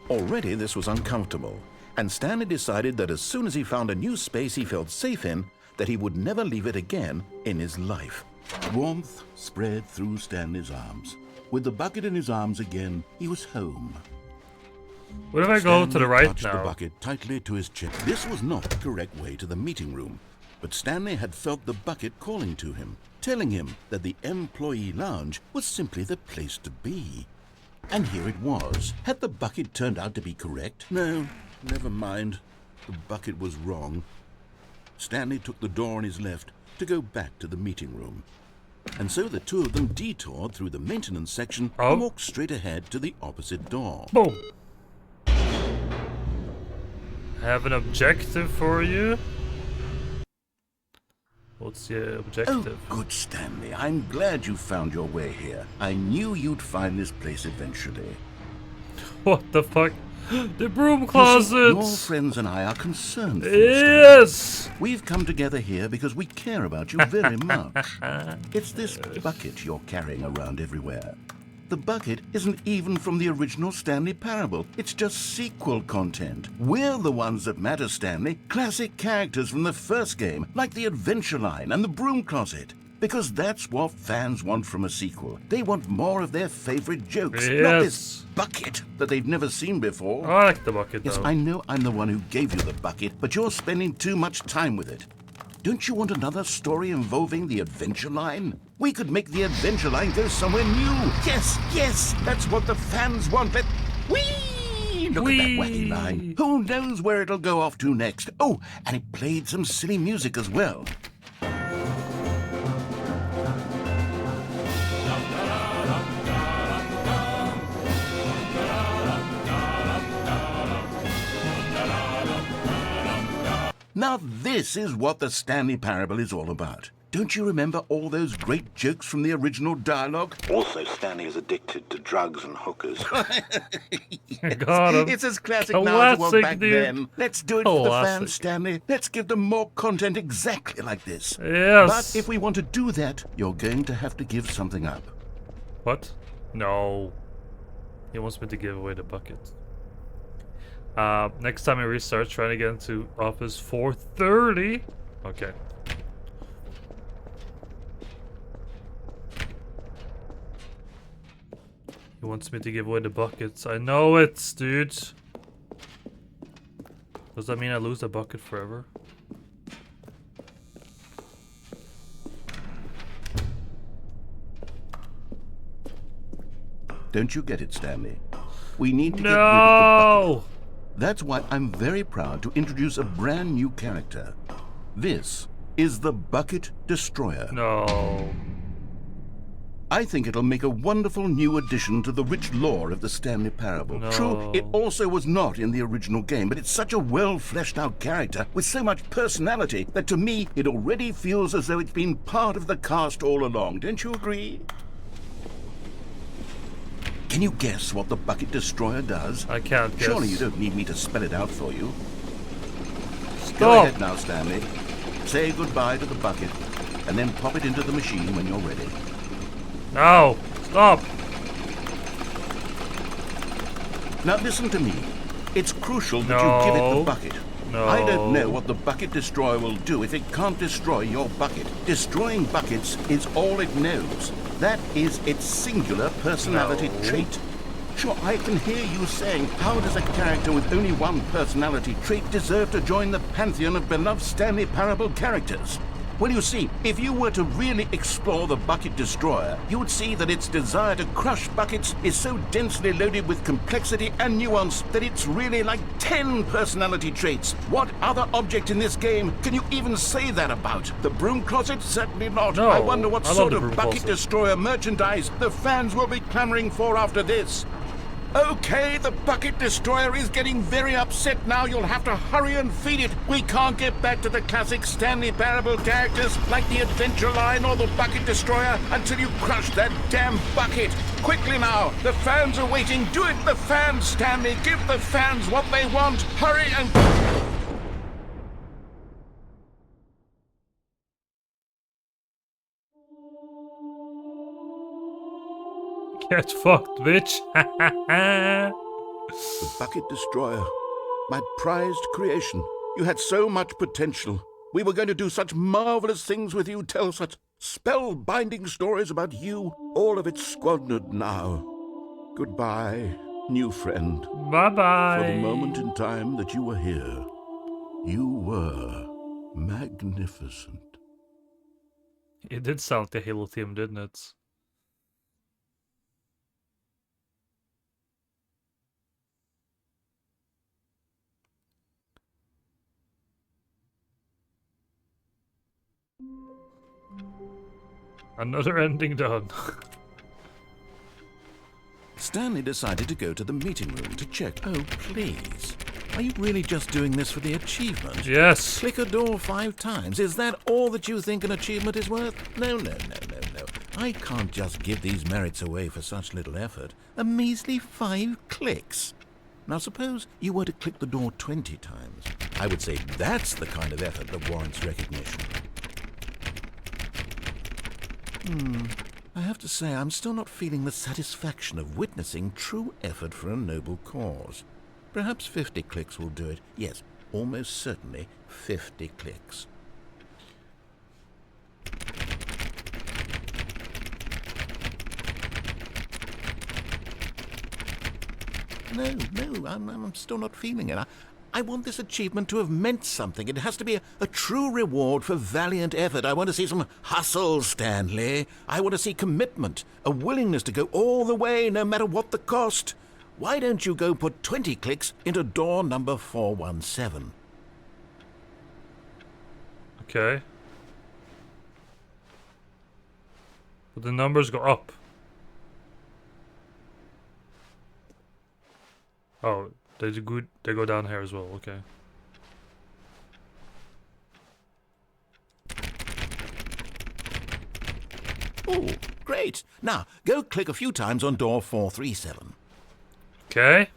Already this was uncomfortable, and Stanley decided that as soon as he found a new space he felt safe in, that he would never leave it again in his life. Warmth spread through Stanley's arms. With the bucket in his arms again, he was home. What if I go to the right touched now? the bucket tightly to his chest. This was not the correct way to the meeting room, but Stanley had felt the bucket calling to him, telling him that the employee lounge was simply the place to be. And here it was. Had the bucket turned out to be correct? No, never mind. The bucket was wrong. Stanley took the door on his left to go back to the meeting room. And so the two of them detoured through the maintenance section and walked straight ahead to the opposite door. Boom. Have an objective for you. What's the objective? Oh, good, Stanley. I'm glad you found your way here. I knew you'd find this place eventually. What the fuck? The broom closets! Your friends and I are concerned for you, Yes! Stanley. We've come together here because we care about you very much. It's this bucket you're carrying around everywhere. The bucket isn't even from the original Stanley Parable. It's just sequel content. We're the ones that matter, Stanley. Classic characters from the first game, like the Adventure Line and the Broom Closet. Because that's what fans want from a sequel. They want more of their favorite jokes, not this bucket that they've never seen before. I like the bucket, Yes, though. I know I'm the one who gave you the bucket, but you're spending too much time with it. Don't you want another story involving the Adventure Line? We could make the Adventure Line go somewhere new. Yes, yes, that's what the fans want. Whee! Look at that wacky line. Who knows where it'll go off to next? Oh, and it played some silly music as well. Now this is what the Stanley Parable is all about. Don't you remember all those great jokes from the original dialogue? Also, Stanley is addicted to drugs and hookers. Got him. It's as classic now as it was back then. Let's do it for the Classic. fans, Stanley. Let's give them more content exactly like this. Yes. But if we want to do that, you're going to have to give something up. What? No. He wants me to give away the bucket. Next time I restart, trying to get into office 4:30. Okay. He wants me to give away the buckets. I know it, dude. Does that mean I lose the bucket forever? Don't you get it, Stanley? We need to get rid of the bucket. No! That's why I'm very proud to introduce a brand new character. This is the Bucket Destroyer. No. I think it'll make a wonderful new addition to the rich lore of the Stanley Parable. No. True, it also was not in the original game, but it's such a well-fleshed-out character with so much personality that to me it already feels as though it's been part of the cast all along. Don't you agree? Can you guess what the Bucket Destroyer does? I can't guess. Surely you don't need me to spell it out for you. Stop. Go ahead now, Stanley. Say goodbye to the bucket, and then pop it into the machine when you're ready. No! Stop! Now listen to me. It's crucial that you give it the bucket. No. I don't know what the Bucket Destroyer will do if it can't destroy your bucket. Destroying buckets is all it knows. That is its singular personality trait. Sure, I can hear you saying, how does a character with only one personality trait deserve to join the pantheon of beloved Stanley Parable characters? Well, you see, if you were to really explore the Bucket Destroyer, you would see that its desire to crush buckets is so densely loaded with complexity and nuance that it's really like 10 personality traits. What other object in this game can you even say that about? The Broom Closet? Certainly not. No, I wonder what I love sort the of Broom Bucket Closet. Destroyer merchandise the fans will be clamoring for after this. Okay, the Bucket Destroyer is getting very upset now. You'll have to hurry and feed it. We can't get back to the classic Stanley Parable characters like the Adventure Line or the Bucket Destroyer until you crush that damn bucket. Quickly now, the fans are waiting. Do it, the fans, Stanley. Give the fans what they want. Hurry and... Get fucked, bitch. The Bucket Destroyer. My prized creation. You had so much potential. We were going to do such marvelous things with you, tell such spellbinding stories about you. All of it squandered now. Goodbye, new friend. Bye-bye. For the moment in time that you were here, you were magnificent. It did sound like the Halo theme, didn't it? Another ending done. Stanley decided to go to the meeting room to check. Oh, please. Are you really just doing this for the achievement? Yes. Click a door 5 times. Is that all that you think an achievement is worth? No. I can't just give these merits away for such little effort. A measly 5 clicks. Now suppose you were to click the door 20 times. I would say that's the kind of effort that warrants recognition. I have to say I'm still not feeling the satisfaction of witnessing true effort for a noble cause. Perhaps 50 clicks will do it. Yes, almost certainly 50 clicks. No, I'm still not feeling it. I want this achievement to have meant something. It has to be a true reward for valiant effort. I want to see some hustle, Stanley. I want to see commitment, a willingness to go all the way, no matter what the cost. Why don't you go put 20 clicks into door number 417? Okay. But the numbers go up. Oh, they do good. They go down here as well. Okay. Oh, great. Now, go click a few times on door 437. Okay.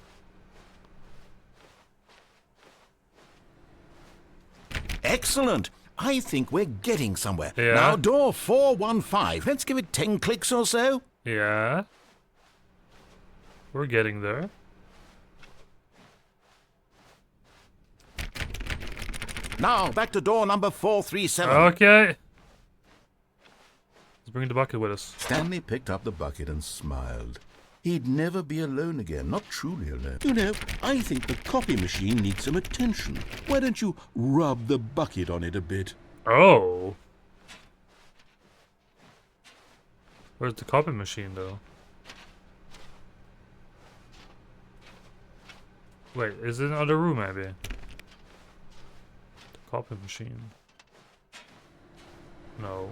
Excellent. I think we're getting somewhere. Yeah. Now, door 415. Let's give it 10 clicks or so. Yeah. We're getting there. Now, back to door number 437. Okay. Let's bring the bucket with us. Stanley picked up the bucket and smiled. He'd never be alone again, not truly alone. You know, I think the copy machine needs some attention. Why don't you rub the bucket on it a bit? Oh. Where's the copy machine, though? Wait, is it in another room, maybe? The copy machine. No.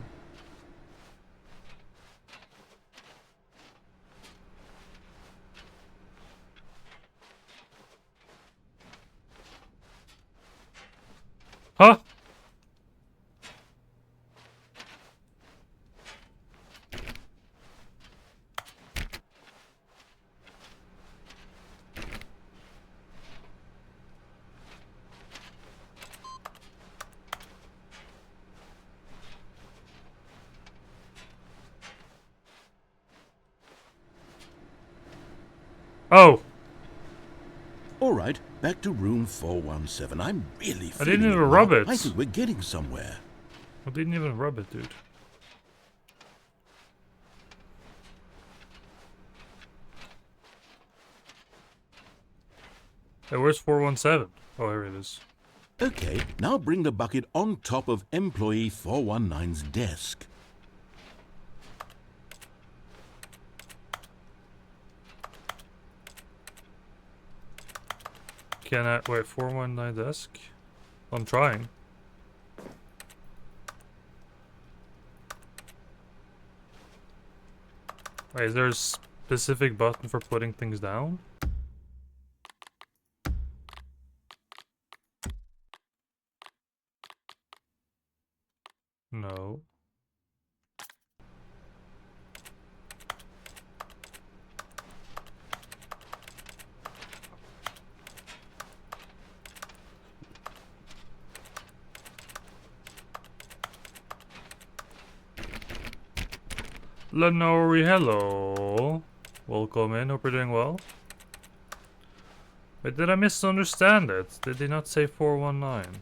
Huh? Oh! All right, back to room 417. I'm really I didn't feeling even now. rub it. I think we're getting somewhere. I didn't even rub it, dude. Hey, where's 417? Oh, here it is. Okay, now bring the bucket on top of employee 419's desk. Can I wait? 419 desk. I'm trying. Wait, is there a specific button for putting things down? No. Lenore, hello. Welcome in, hope you're doing well. Wait, did I misunderstand it? Did they not say 419?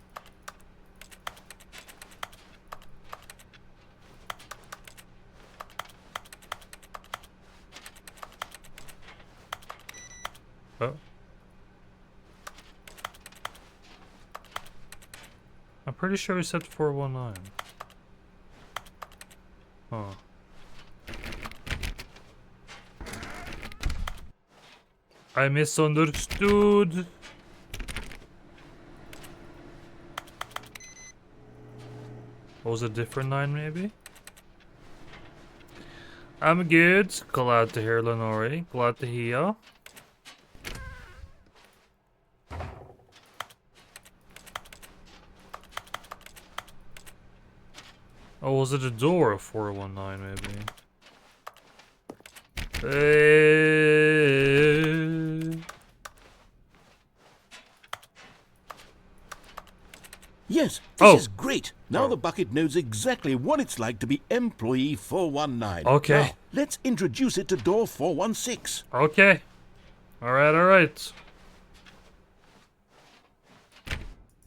Oh. I'm pretty sure he said 419. Huh. I misunderstood. Was it a different 9 maybe? I'm good. Glad to hear, Lenore. Glad to hear. Oh, was it a door of 419 maybe? Yes, this is great. Now the bucket knows exactly what it's like to be employee 419. Okay. Now, let's introduce it to door 416. Okay. Alright.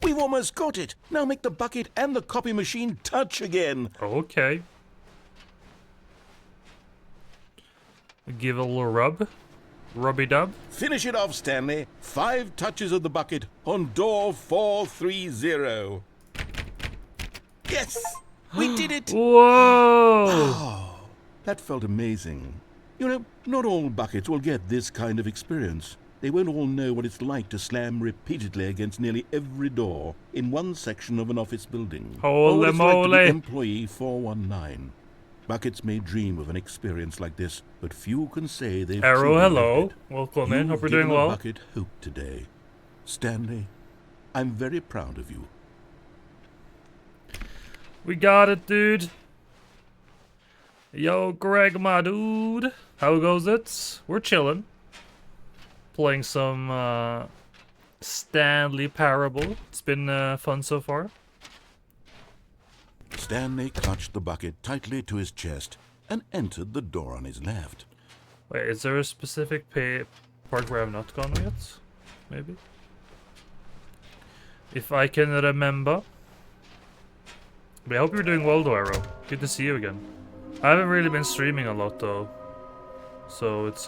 We've almost got it. Now make the bucket and the copy machine touch again. Okay. Give it a little rub. Rubby-dub. Finish it off, Stanley. 5 touches of the bucket on door 430. Yes! We did it! Whoa! Oh, that felt amazing. You know, not all buckets will get this kind of experience. They won't all know what it's like to slam repeatedly against nearly every door in one section of an office building. Holy what it's moly! like to be employee 419. Buckets may dream of an experience like this, but few can say they've Arrow, truly hello. lived it. Welcome in. Hope you're You've doing given well. a bucket hope today. Stanley, I'm very proud of you. We got it, dude. Yo, Greg, my dude. How goes it? We're chilling. Playing some Stanley Parable. It's been fun so far. Stanley clutched the bucket tightly to his chest and entered the door on his left. Wait, is there a specific part where I've not gone yet? Maybe? If I can remember. But I hope you're doing well though, Arrow. Good to see you again. I haven't really been streaming a lot though. So it's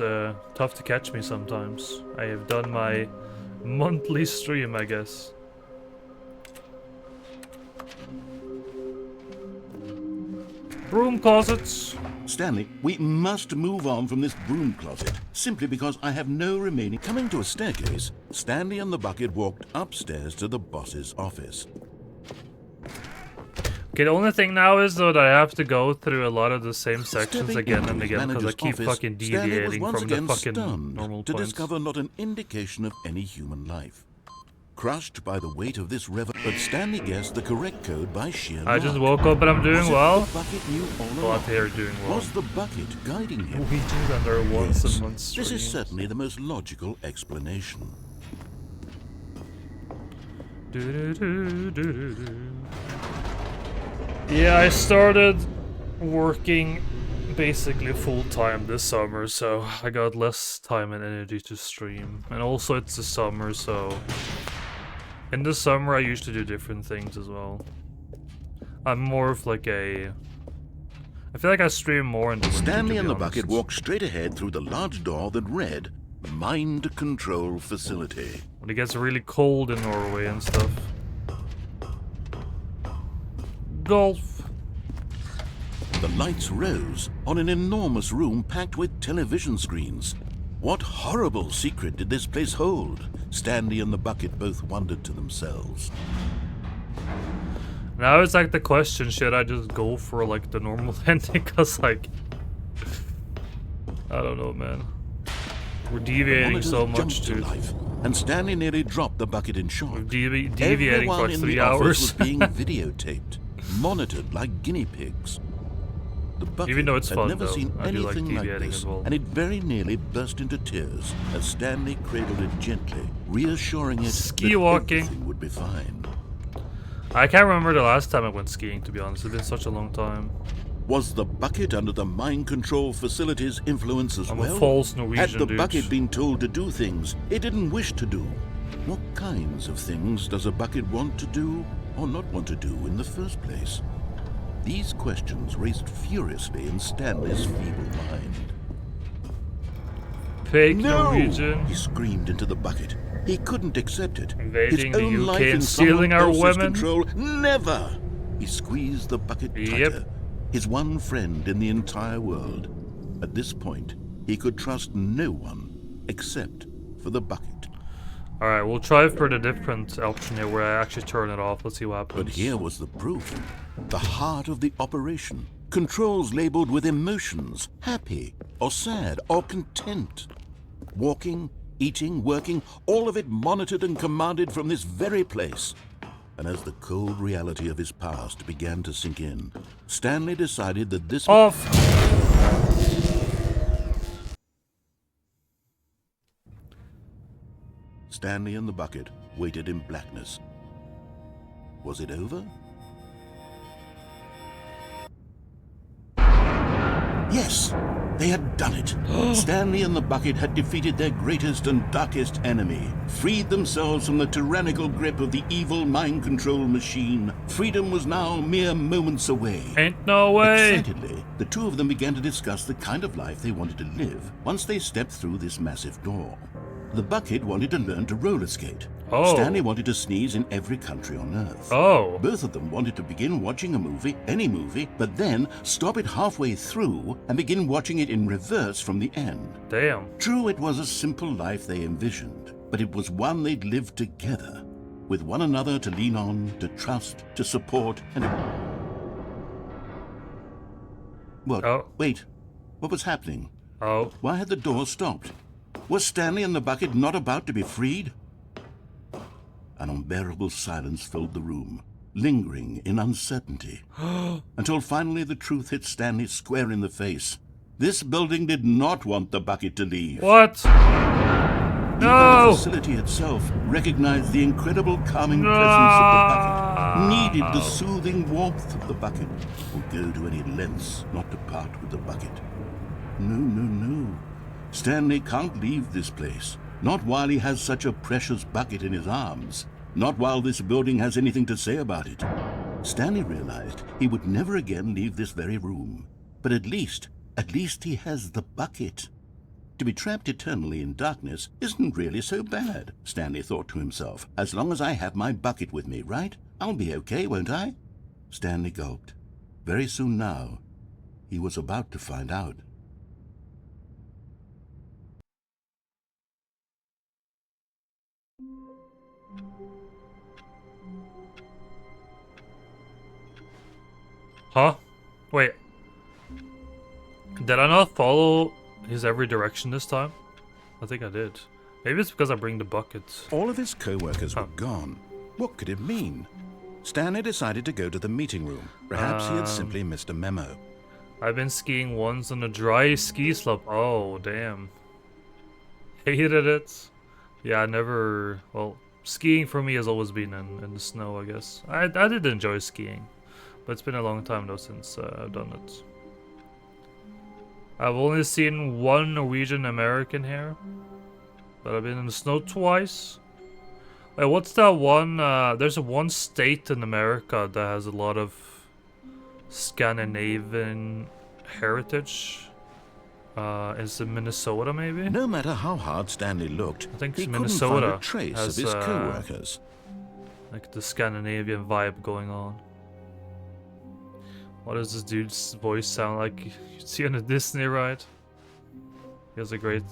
tough to catch me sometimes. I have done my monthly stream, I guess. Broom closets. Stanley, we must move on from this broom closet, simply because I have no remaining... Coming to a staircase, Stanley and the bucket walked upstairs to the boss's office. Okay, the only thing now is though that I have to go through a lot of the same sections again and again because I keep fucking deviating from the fucking normal to points. discover not an indication of any human life. Crushed by the weight of this but Stanley guessed the correct code by sheer luck. I just woke up and I'm doing well. The bucket knew all Glad along? to hear you're doing well. Was the bucket guiding him? We do that there once Yes, and once. this is certainly the most logical explanation. Yeah, I started working basically full-time this summer, so I got less time and energy to stream. And also it's the summer, so... In the summer I usually do different things as well. I'm more of like a... I feel like I stream more in the winter, Stanley to and be the bucket honest. walked straight ahead through the large door that read, Mind Control Facility. When it gets really cold in Norway and stuff. Golf. The lights rose on an enormous room packed with television screens. What horrible secret did this place hold? Stanley and the bucket both wondered to themselves. Now it's like the question, should I just go for like the normal ending? Cause like... I don't know, man. We're deviating so much, to dude. life, and Stanley nearly dropped the bucket in shock. We're deviating for Everyone like in 3 the office hours. was being videotaped, monitored like guinea pigs. The bucket Even though it's had fun, never though. seen I do like anything like deviating this, as well. and it very nearly burst into tears as Stanley cradled it gently, reassuring it Ski that walking. everything would be fine. I can't remember the last time I went skiing, to be honest. It's been such a long time. Was the bucket under the mind control facility's influence as I'm well? a false Norwegian Had the dude. bucket been told to do things it didn't wish to do? What kinds of things does a bucket want to do or not want to do in the first place? These questions raced furiously in Stanley's feeble mind. Fake No! Norwegian. He screamed into the bucket. He couldn't accept it. Invading His the own UK life in and stealing someone our else's women? control. Never! He squeezed the bucket tighter. His one friend in the entire world. At this point, he could trust no one except for the bucket. Alright, we'll try for the different option here where I actually turn it off. Let's see what happens. But here was the proof. The heart of the operation. Controls labeled with emotions, happy or sad or content. Walking, eating, working, all of it monitored and commanded from this very place. And as the cold reality of his past began to sink in, Stanley decided that this... Off! Stanley and the bucket waited in blackness. Was it over? Yes, they had done it. Stanley and the bucket had defeated their greatest and darkest enemy, freed themselves from the tyrannical grip of the evil mind control machine. Freedom was now mere moments away. Ain't no way! Excitedly, the two of them began to discuss the kind of life they wanted to live once they stepped through this massive door. The bucket wanted to learn to roller skate. Oh. Stanley wanted to sneeze in every country on Earth. Oh. Both of them wanted to begin watching a movie, any movie, but then stop it halfway through and begin watching it in reverse from the end. Damn. True, it was a simple life they envisioned, but it was one they'd lived together, with one another to lean on, to trust, to support, and... What? Oh. Wait. What was happening? Oh. Why had the door stopped? Was Stanley and the bucket not about to be freed? An unbearable silence filled the room, lingering in uncertainty, until finally the truth hit Stanley square in the face. This building did not want the bucket to leave. What? Even No! the facility itself recognized the incredible calming presence of the bucket, needed the soothing warmth of the bucket, would go to any lengths not to part with the bucket. No, no, no. Stanley can't leave this place. Not while he has such a precious bucket in his arms. Not while this building has anything to say about it. Stanley realized he would never again leave this very room. But at least he has the bucket. To be trapped eternally in darkness isn't really so bad, Stanley thought to himself. As long as I have my bucket with me, right? I'll be okay, won't I? Stanley gulped. Very soon now, he was about to find out. Huh? Wait. Did I not follow his every direction this time? I think I did. Maybe it's because I bring the bucket. All of his co-workers were gone. What could it mean? Stanley decided to go to the meeting room. Perhaps he had simply missed a memo. I've been skiing once on a dry ski slope. Oh, damn. Hated it. Yeah, I never... Well, skiing for me has always been in the snow, I guess. I did enjoy skiing. But it's been a long time, though, since I've done it. I've only seen one Norwegian American here. But I've been in the snow twice. Wait, what's that one? There's one state in America that has a lot of Scandinavian heritage. Is it Minnesota, maybe? No matter how hard Stanley looked, I think he it's couldn't Minnesota find a trace of his co-workers. Like the Scandinavian vibe going on. What does this dude's voice sound like? You'd see on a Disney ride. He has a great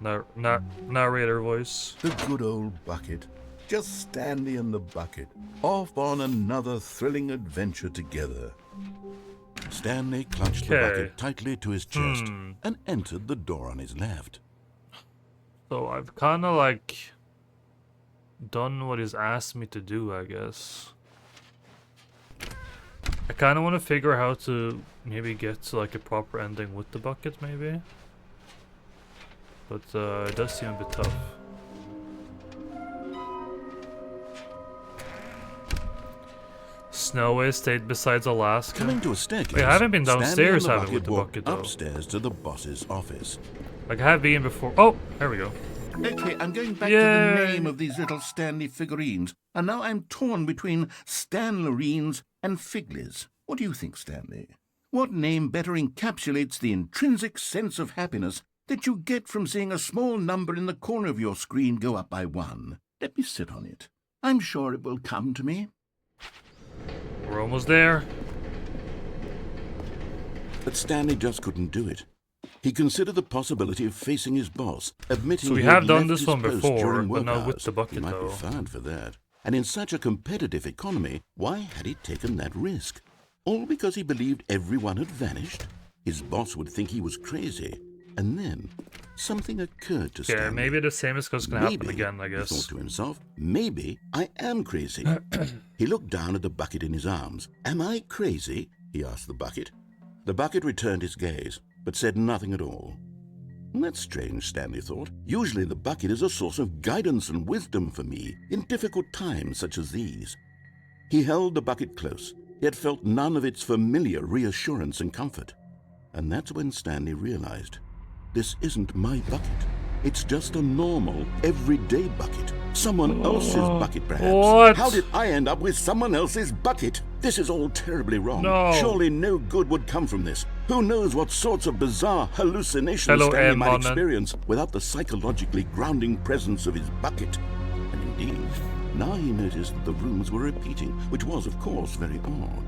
narrator voice. The good old bucket. Just Stanley and the bucket. Off on another thrilling adventure together. Stanley clutched the bucket tightly to his chest and entered the door on his left. So I've kind of like done what he's asked me to do, I guess. I kind of want to figure out how to maybe get to like a proper ending with the bucket, maybe. But it does seem a bit tough. snowy state besides Alaska? Coming to a staircase, Wait, I haven't been downstairs Stanley and having with the walked bucket though. upstairs to the boss's office. Like I have been before. Oh, there we go. Okay, I'm going back to the name of these little Stanley figurines, and now I'm torn between Stanlerines and Figlies. What do you think, Stanley? What name better encapsulates the intrinsic sense of happiness that you get from seeing a small number in the corner of your screen go up by 1? Let me sit on it. I'm sure it will come to me. We're almost there. But Stanley just couldn't do it. He considered the possibility of facing his boss, admitting So we he have had done left this his one post before, during but work not with hours. the bucket, He might though. be fired for that. And in such a competitive economy, why had he taken that risk? All because he believed everyone had vanished? His boss would think he was crazy. And then something occurred to Stanley. Yeah, maybe the same is going to happen Maybe, again, I he guess. thought to himself, maybe I am crazy. He looked down at the bucket in his arms. Am I crazy? He asked the bucket. The bucket returned his gaze, but said nothing at all. That's strange, Stanley thought. Usually the bucket is a source of guidance and wisdom for me in difficult times such as these. He held the bucket close, yet felt none of its familiar reassurance and comfort. And that's when Stanley realized, this isn't my bucket. It's just a normal, everyday bucket. Someone else's bucket, perhaps. What? How did I end up with someone else's bucket? This is all terribly wrong. No. Surely no good would come from this. Who knows what sorts of bizarre hallucinations Hello, Stanley might Monon. experience without the psychologically grounding presence of his bucket. And indeed, now he noticed that the rooms were repeating, which was, of course, very odd.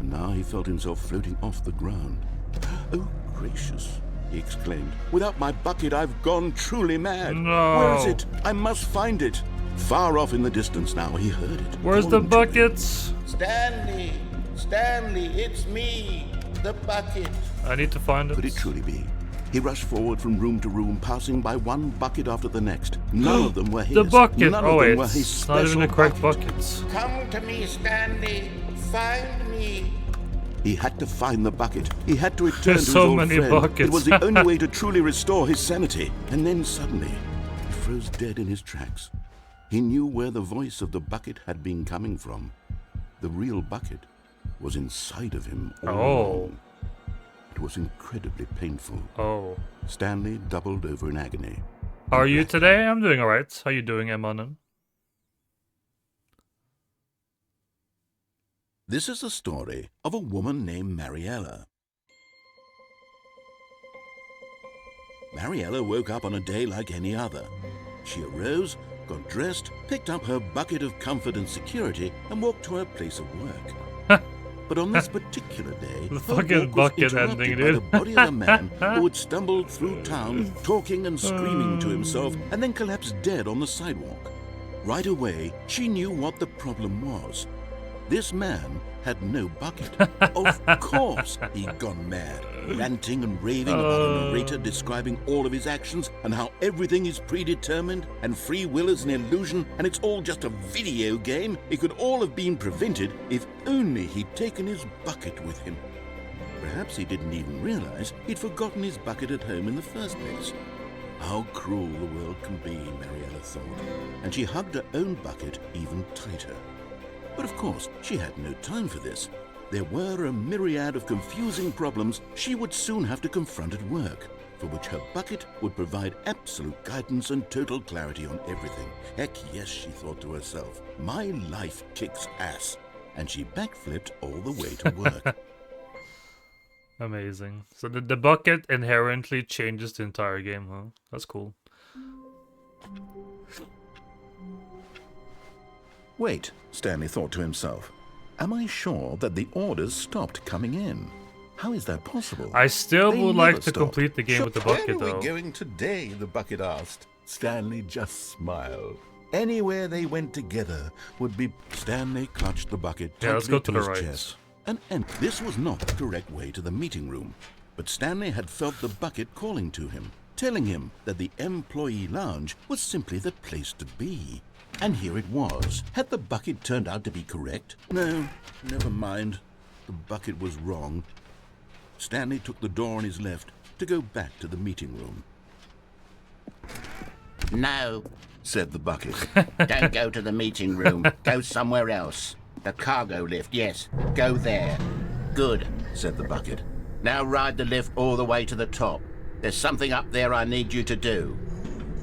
And now he felt himself floating off the ground. Oh, gracious, he exclaimed. Without my bucket, I've gone truly mad. No. Where is it? I must find it. Far off in the distance now, he heard it. Where's the calling to him. buckets? Stanley! Stanley, it's me! The bucket! I need to find it. Could it truly be? He rushed forward from room to room, passing by one bucket after the next. None of them were his. The bucket! None Oh of wait, them were his it's not even special the correct bucket. buckets. Come to me, Stanley! Find me! He had to find the bucket. He had to return There's to so his old many friend. buckets. It was the only way to truly restore his sanity. And then suddenly, he froze dead in his tracks. He knew where the voice of the bucket had been coming from. The real bucket was inside of him all along. It was incredibly painful. Oh. Stanley doubled over in agony. How are you today? I'm doing alright. How you doing, Emanon? This is the story of a woman named Mariella. Mariella woke up on a day like any other. She arose, got dressed, picked up her bucket of comfort and security, and walked to her place of work. But on this particular day, The her fucking walk was bucket interrupted ending, by dude. the body of a man who had stumbled through town, talking and screaming to himself, and then collapsed dead on the sidewalk. Right away, she knew what the problem was. This man had no bucket. Of course he'd gone mad, ranting and raving about a narrator describing all of his actions and how everything is predetermined and free will is an illusion and it's all just a video game. It could all have been prevented if only he'd taken his bucket with him. Perhaps he didn't even realize he'd forgotten his bucket at home in the first place. How cruel the world can be, Mariella thought, and she hugged her own bucket even tighter. But of course, she had no time for this. There were a myriad of confusing problems she would soon have to confront at work, for which her bucket would provide absolute guidance and total clarity on everything. Heck yes, she thought to herself, my life kicks ass. And she backflipped all the way to work. Amazing. So the bucket inherently changes the entire game, huh? That's cool. Wait, Stanley thought to himself. Am I sure that the orders stopped coming in? How is that possible? I still They would never like to stopped. complete the game with the bucket, Where are though. we going today? The bucket asked. Stanley just smiled. Anywhere they went together would be... Stanley clutched the bucket Yeah, let's tightly go to to the his right. chest. And this was not the correct way to the meeting room. But Stanley had felt the bucket calling to him, telling him that the employee lounge was simply the place to be. And here it was. Had the bucket turned out to be correct? No, never mind. The bucket was wrong. Stanley took the door on his left to go back to the meeting room. No, Said the bucket. don't go to the meeting room. Go somewhere else. The cargo lift, yes. Go there. Good, said the bucket. Now ride the lift all the way to the top. There's something up there I need you to do.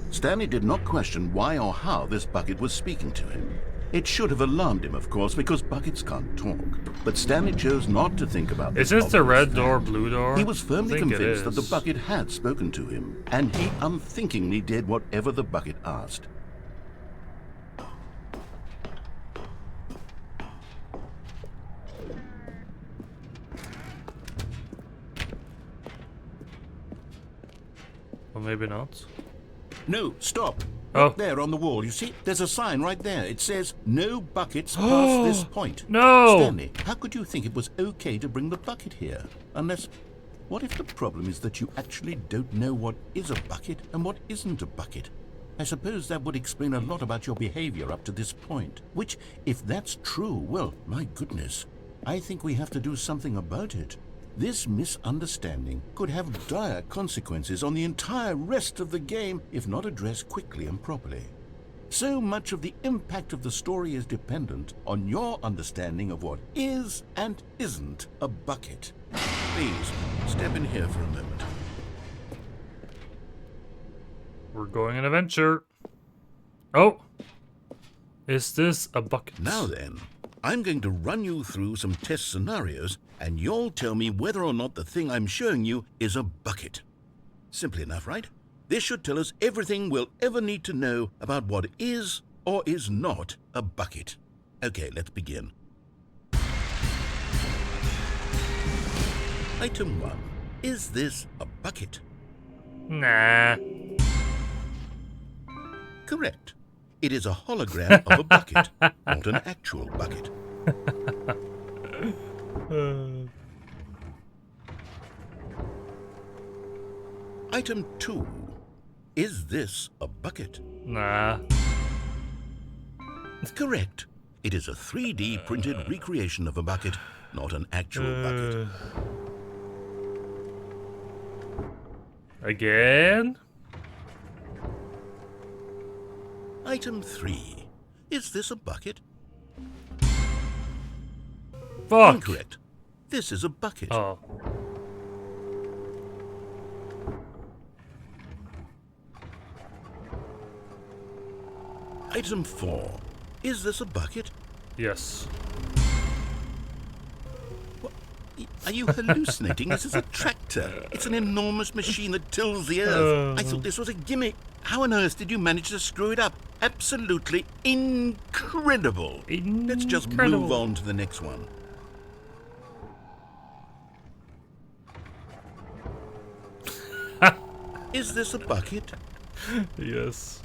Stanley did not question why or how this bucket was speaking to him. It should have alarmed him, of course, because buckets can't talk. But Stanley chose not to think about this. Is this the obvious red fact. door, blue door? He was firmly I think convinced it that the is. bucket had spoken to him, and he unthinkingly did whatever the bucket asked. Or maybe not. No, stop. Oh. Up there on the wall, you see? There's a sign right there. It says, no buckets past this point. No! Stanley, how could you think it was okay to bring the bucket here? Unless, what if the problem is that you actually don't know what is a bucket and what isn't a bucket? I suppose that would explain a lot about your behavior up to this point. Which, if that's true, well, my goodness, I think we have to do something about it. This misunderstanding could have dire consequences on the entire rest of the game if not addressed quickly and properly. So much of the impact of the story is dependent on your understanding of what is and isn't a bucket. Please, step in here for a moment. We're going on an adventure. Oh! Is this a bucket? Now then, I'm going to run you through some test scenarios, and you'll tell me whether or not the thing I'm showing you is a bucket. Simple enough, right? This should tell us everything we'll ever need to know about what is or is not a bucket. Okay, let's begin. Item 1. Is this a bucket? Nah. Correct. It is a hologram of a bucket, not an actual bucket. Item 2. Is this a bucket? Nah. Correct. It is a 3D printed recreation of a bucket, not an actual bucket. Again? Item 3. Is this a bucket? Fuck. Incorrect. This is a bucket. Oh. Item 4. Is this a bucket? Yes. What? Are you hallucinating? This is a tractor. It's an enormous machine that tills the earth. I thought this was a gimmick. How on earth did you manage to screw it up? Absolutely incredible. Let's just move on to the next one. Is this a bucket? Yes.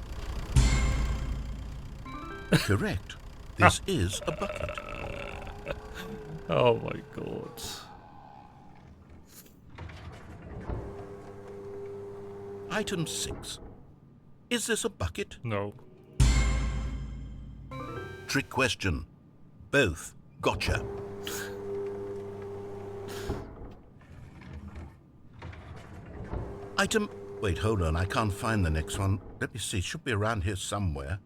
Correct. This is a bucket. Oh my god. Item 6. Is this a bucket? No. Trick question. Both. Gotcha. Item... Wait, hold on. I can't find the next one. Let me see. It should be around here somewhere.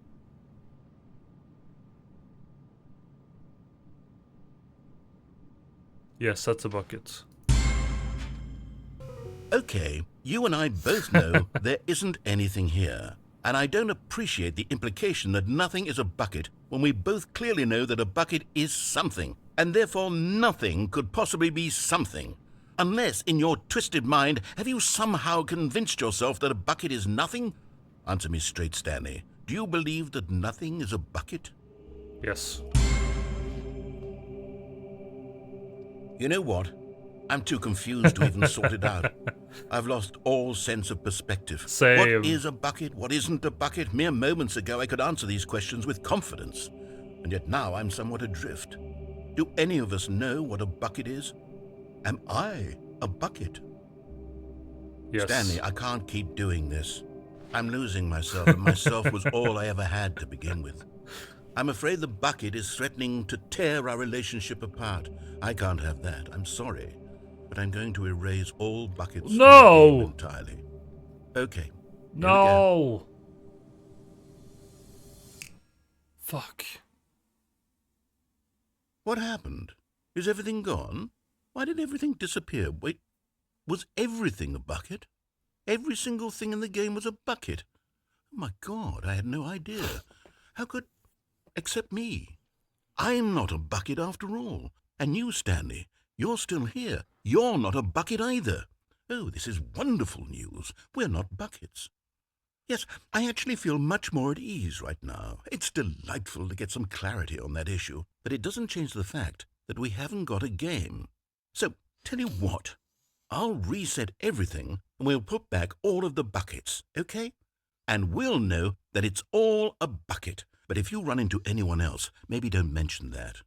Yes, that's a bucket. Okay, you and I both know there isn't anything here. And I don't appreciate the implication that nothing is a bucket when we both clearly know that a bucket is something, and therefore nothing could possibly be something. Unless, in your twisted mind, have you somehow convinced yourself that a bucket is nothing? Answer me straight, Stanley. Do you believe that nothing is a bucket? Yes. You know what? I'm too confused to even sort it out. I've lost all sense of perspective. Same. What is a bucket? What isn't a bucket? Mere moments ago I could answer these questions with confidence. And yet now I'm somewhat adrift. Do any of us know what a bucket is? Am I a bucket? Yes. Stanley, I can't keep doing this. I'm losing myself, and myself was all I ever had to begin with. I'm afraid the bucket is threatening to tear our relationship apart. I can't have that. I'm sorry. But I'm going to erase all buckets from the game entirely. Okay. No! Fuck. What happened? Is everything gone? Why did everything disappear? Wait, was everything a bucket? Every single thing in the game was a bucket. Oh my God, I had no idea. How could... except me. I'm not a bucket after all. And you, Stanley, you're still here. You're not a bucket either. Oh, this is wonderful news. We're not buckets. Yes, I actually feel much more at ease right now. It's delightful to get some clarity on that issue, but it doesn't change the fact that we haven't got a game. So, tell you what, I'll reset everything and we'll put back all of the buckets, okay? And we'll know that it's all a bucket. But if you run into anyone else, maybe don't mention that.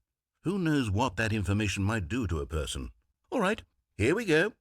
Who knows what that information might do to a person? All right, here we go.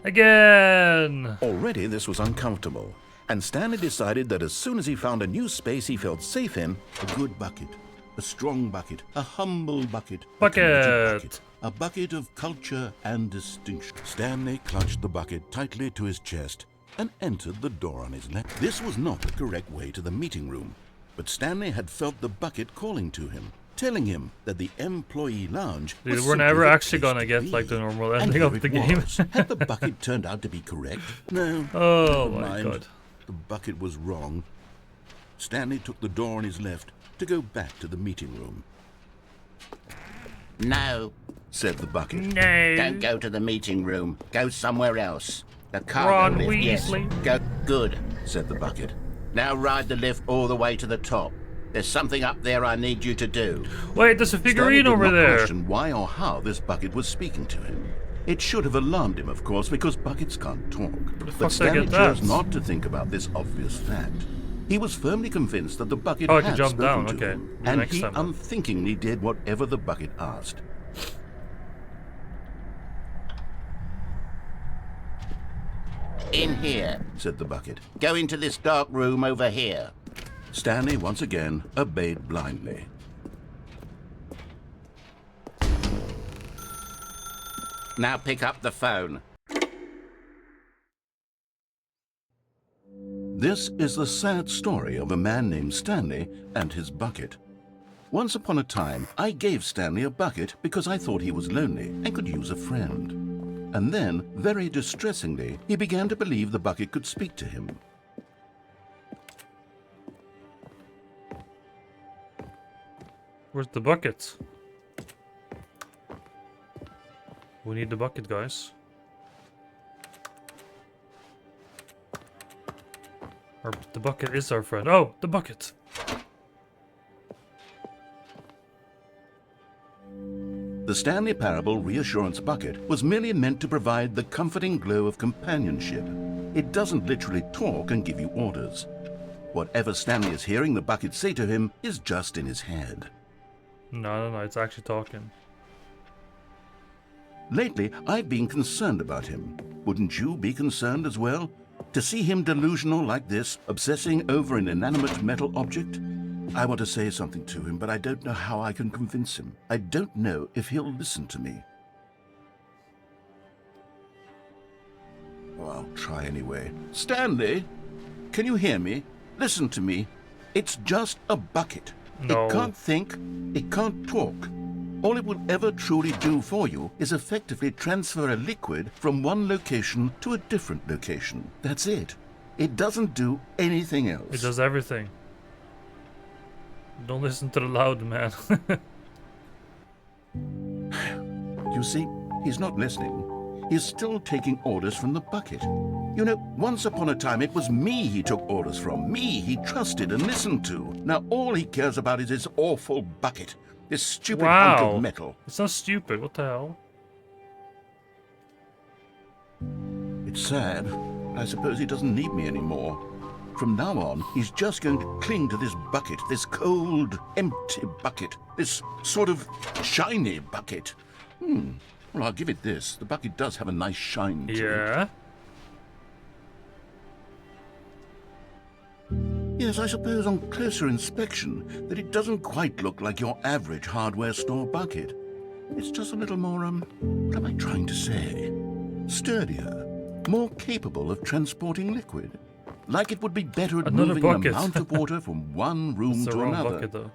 Again! Already this was uncomfortable, and Stanley decided that as soon as he found a new space he felt safe in, a good bucket, a strong bucket, a humble bucket, a bucket of culture and distinction. Stanley clutched the bucket tightly to his chest and entered the door on his left. This was not the correct way to the meeting room, but Stanley had felt the bucket calling to him, telling him that the employee lounge was we're never simply the actually place gonna to get be. like the normal And ending here of the it game. was. Had the bucket turned out to be correct? No. Oh Never my mind. God. The bucket was wrong. Stanley took the door on his left to go back to the meeting room. No, Said the bucket. No. don't go to the meeting room. Go somewhere else. The cargo Ron lift, yes. Weasley. Go. Good. Said the bucket. Now ride the lift all the way to the top. There's something up there I need you to do. Wait, there's a Stanley figurine did over not there. question why or how this bucket was speaking to him. It should have alarmed him, of course, because buckets can't talk. fuck But did I Stanley get that? chose not to think about this obvious fact. He was firmly convinced that the bucket Oh, I can had jump spoken down, to okay. him, The and next he time. unthinkingly did whatever the bucket asked. In here. Said the bucket. Go into this dark room over here. Stanley once again obeyed blindly. Now pick up the phone. This is the sad story of a man named Stanley and his bucket. Once upon a time, I gave Stanley a bucket because I thought he was lonely and could use a friend. And then, very distressingly, he began to believe the bucket could speak to him. Where's the bucket? We need the bucket, guys. The bucket is our friend. Oh, the bucket! The Stanley Parable Reassurance Bucket was merely meant to provide the comforting glow of companionship. It doesn't literally talk and give you orders. Whatever Stanley is hearing the bucket say to him is just in his head. No, it's actually talking. Lately, I've been concerned about him. Wouldn't you be concerned as well? To see him delusional like this, obsessing over an inanimate metal object? I want to say something to him, but I don't know how I can convince him. I don't know if he'll listen to me. Oh, I'll try anyway. Stanley, can you hear me? Listen to me. It's just a bucket. No. It can't think, it can't talk. All it will ever truly do for you is effectively transfer a liquid from one location to a different location. That's it. It doesn't do anything else. It does everything. Don't listen to the loud man. You see, he's not listening. He's still taking orders from the bucket. You know, once upon a time it was me he took orders from. Me he trusted and listened to. Now all he cares about is his awful bucket. This stupid hunk of metal. It's not stupid, what the hell? It's sad. I suppose he doesn't need me anymore. From now on, he's just going to cling to this bucket, this cold, empty bucket, this sort of shiny bucket. Well, I'll give it this. The bucket does have a nice shine to it. Yeah? Yes, I suppose on closer inspection that it doesn't quite look like your average hardware store bucket. It's just a little more, what am I trying to say? Sturdier, more capable of transporting liquid. like it would be better at Another moving bucket. an amount of water from one room It's the to wrong another. bucket, though.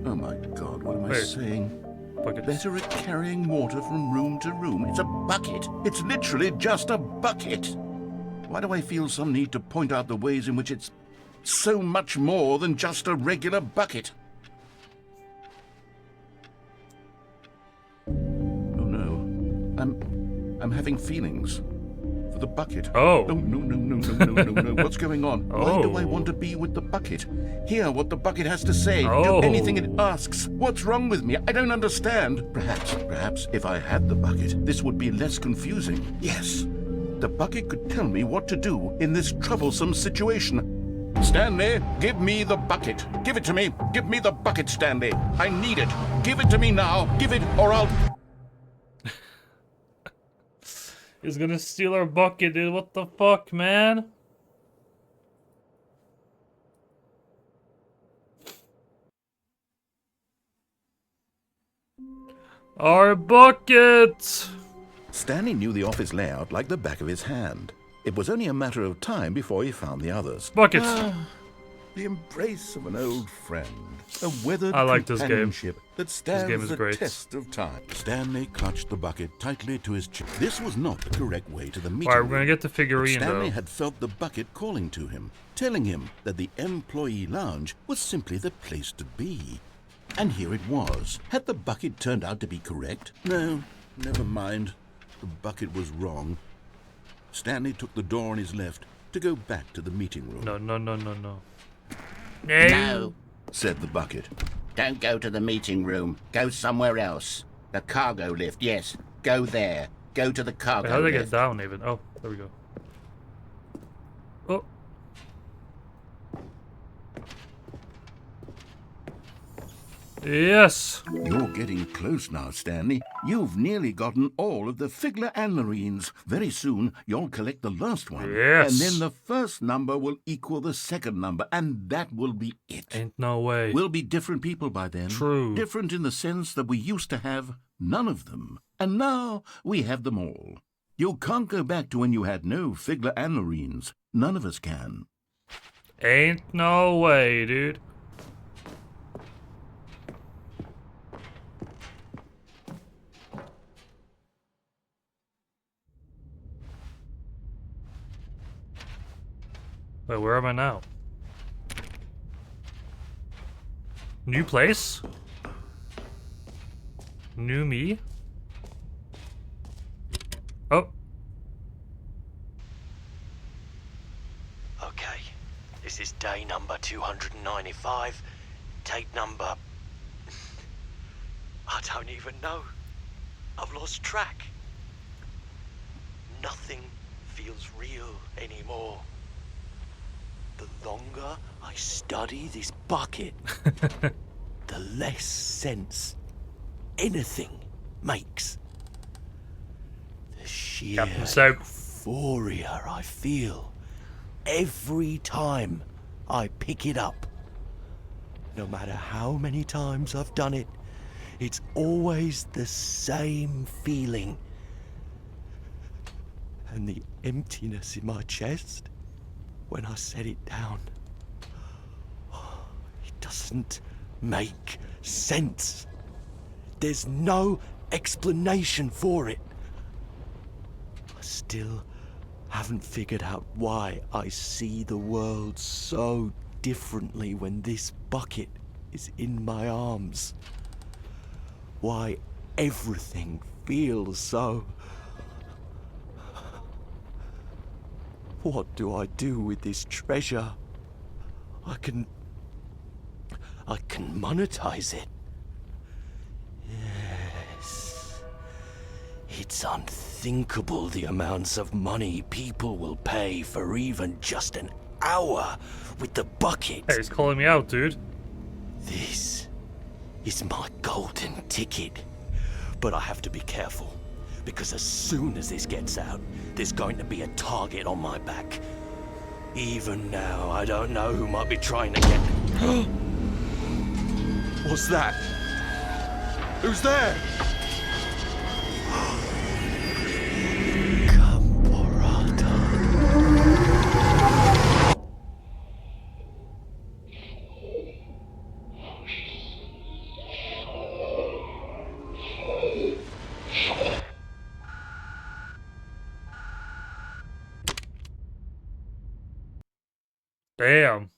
Oh my God, what am I Wait. saying? Bucket. Better at carrying water from room to room. It's a bucket. It's literally just a bucket. Why do I feel some need to point out the ways in which it's so much more than just a regular bucket? Oh no. I'm having feelings. For the bucket. Oh. No. What's going on? Why do I Oh. want to be with the bucket? Hear what the bucket has to say. Oh. Do anything it asks. What's wrong with me? I don't understand. Perhaps if I had the bucket, this would be less confusing. Yes. The bucket could tell me what to do in this troublesome situation. Stanley, give me the bucket. Give it to me. Give me the bucket, Stanley. I need it. Give it to me now. Give it or I'll... He's gonna steal our bucket, dude. What the fuck, man? Our bucket! Stanley knew the office layout like the back of his hand. It was only a matter of time before he found the others. Bucket! The embrace of an old friend. A weathered I like this game. companionship that stands game is the great. test of time. Stanley clutched the bucket tightly to his chest. This was not the correct way to the meeting Alright, room. we're gonna get the But figurine, Stanley though. had felt the bucket calling to him, telling him that the employee lounge was simply the place to be. And here it was. Had the bucket turned out to be correct? No, never mind. The bucket was wrong. Stanley took the door on his left to go back to the meeting room. No. No, Said the bucket. don't go to the meeting room. Go somewhere else. The cargo lift, yes. Go there. Go to the cargo Wait, how did I get lift. down, even? Oh, there we go. Oh. Yes! You're getting close now, Stanley. You've nearly gotten all of the Figler and Marines. Very soon, you'll collect the last one. Yes. And then the first number will equal the second number, and that will be it. Ain't no way. We'll be different people by then. True. Different in the sense that we used to have none of them. And now we have them all. You can't go back to when you had no Figler and Marines. None of us can. Ain't no way, dude. Wait, where am I now? New place? New me? Oh. Okay, this is day number 295. Tape number... I don't even know. I've lost track. Nothing feels real anymore. The longer I study this bucket, the less sense anything makes. The sheer Captain Soap. euphoria I feel every time I pick it up. No matter how many times I've done it, it's always the same feeling. And the emptiness in my chest when I set it down, it doesn't make sense. There's no explanation for it. I still haven't figured out why I see the world so differently when this bucket is in my arms. Why everything feels so... What do I do with this treasure? I can monetize it. Yes. It's unthinkable the amounts of money people will pay for even just an hour with the bucket. Hey, he's calling me out, dude. This is my golden ticket. But I have to be careful, because as soon as this gets out, there's going to be a target on my back. Even now, I don't know who might be trying to get... What's that? Who's there? Damn.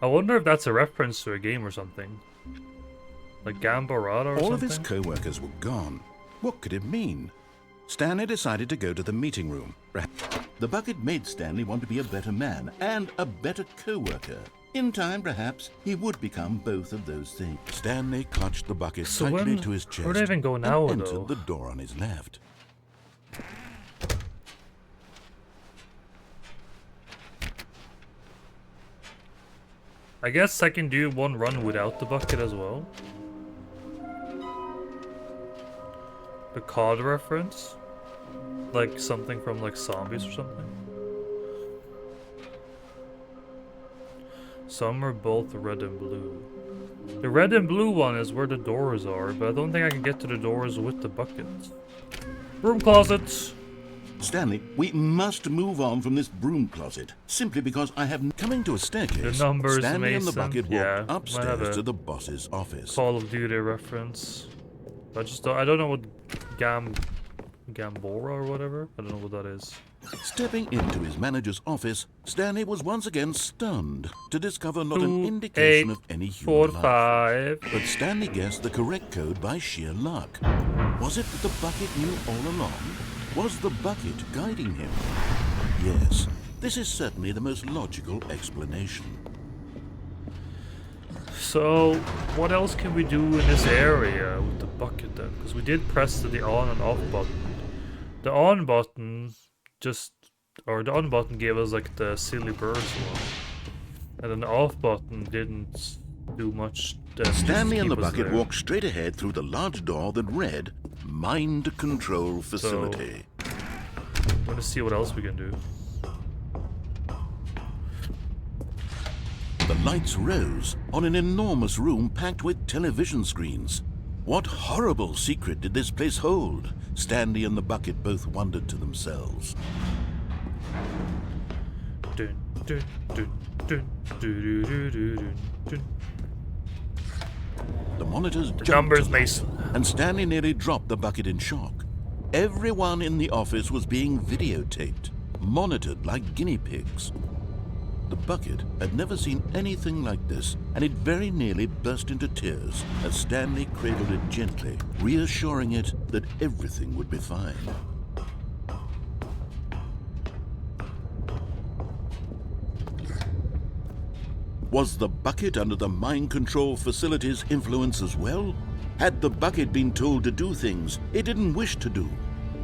I wonder if that's a reference to a game or something. Like Gambarada or something? All of his co-workers were gone. What could it mean? Stanley decided to go to the meeting room. The bucket made Stanley want to be a better man and a better co-worker. In time, perhaps, he would become both of those things. Stanley clutched the bucket So tightly to his chest where do I even go now, and entered though? the door on his left. I guess I can do one run without the bucket as well. The COD reference? Like something from like Zombies or something? Some are both red and blue. The red and blue one is where the doors are, but I don't think I can get to the doors with the buckets. Broom closets! Stanley, we must move on from this broom closet, simply because I have... Coming to a staircase, The numbers, Stanley and the Mason. bucket walked Yeah, might have upstairs a to the boss's office. Call of Duty reference. I don't know what Gambora or whatever. I don't know what that is. Stepping into his manager's office, Stanley was once again stunned to discover not 2, an indication 8, of any 4, human life. 5. But Stanley guessed the correct code by sheer luck. Was it that the bucket knew all along? Was the bucket guiding him? Yes, this is certainly the most logical explanation. So, what else can we do in this area with the bucket then? Because we did press the on and off button. The on button the on button gave us like the silly birds one. And then the off button didn't do much. Stanley and the keep us bucket there. walked straight ahead through the large door that read Mind Control Facility. I'm gonna see what else we can do. The lights rose on an enormous room packed with television screens. What horrible secret did this place hold? Stanley and the bucket both wondered to themselves. Dun, dun, dun, dun, dun, dun, dun, dun, dun. The monitors jumped numbers, to life, Mason. and Stanley nearly dropped the bucket in shock. Everyone in the office was being videotaped, monitored like guinea pigs. The bucket had never seen anything like this, and it very nearly burst into tears as Stanley cradled it gently, reassuring it that everything would be fine. Was the bucket under the mind control facility's influence as well? Had the bucket been told to do things it didn't wish to do?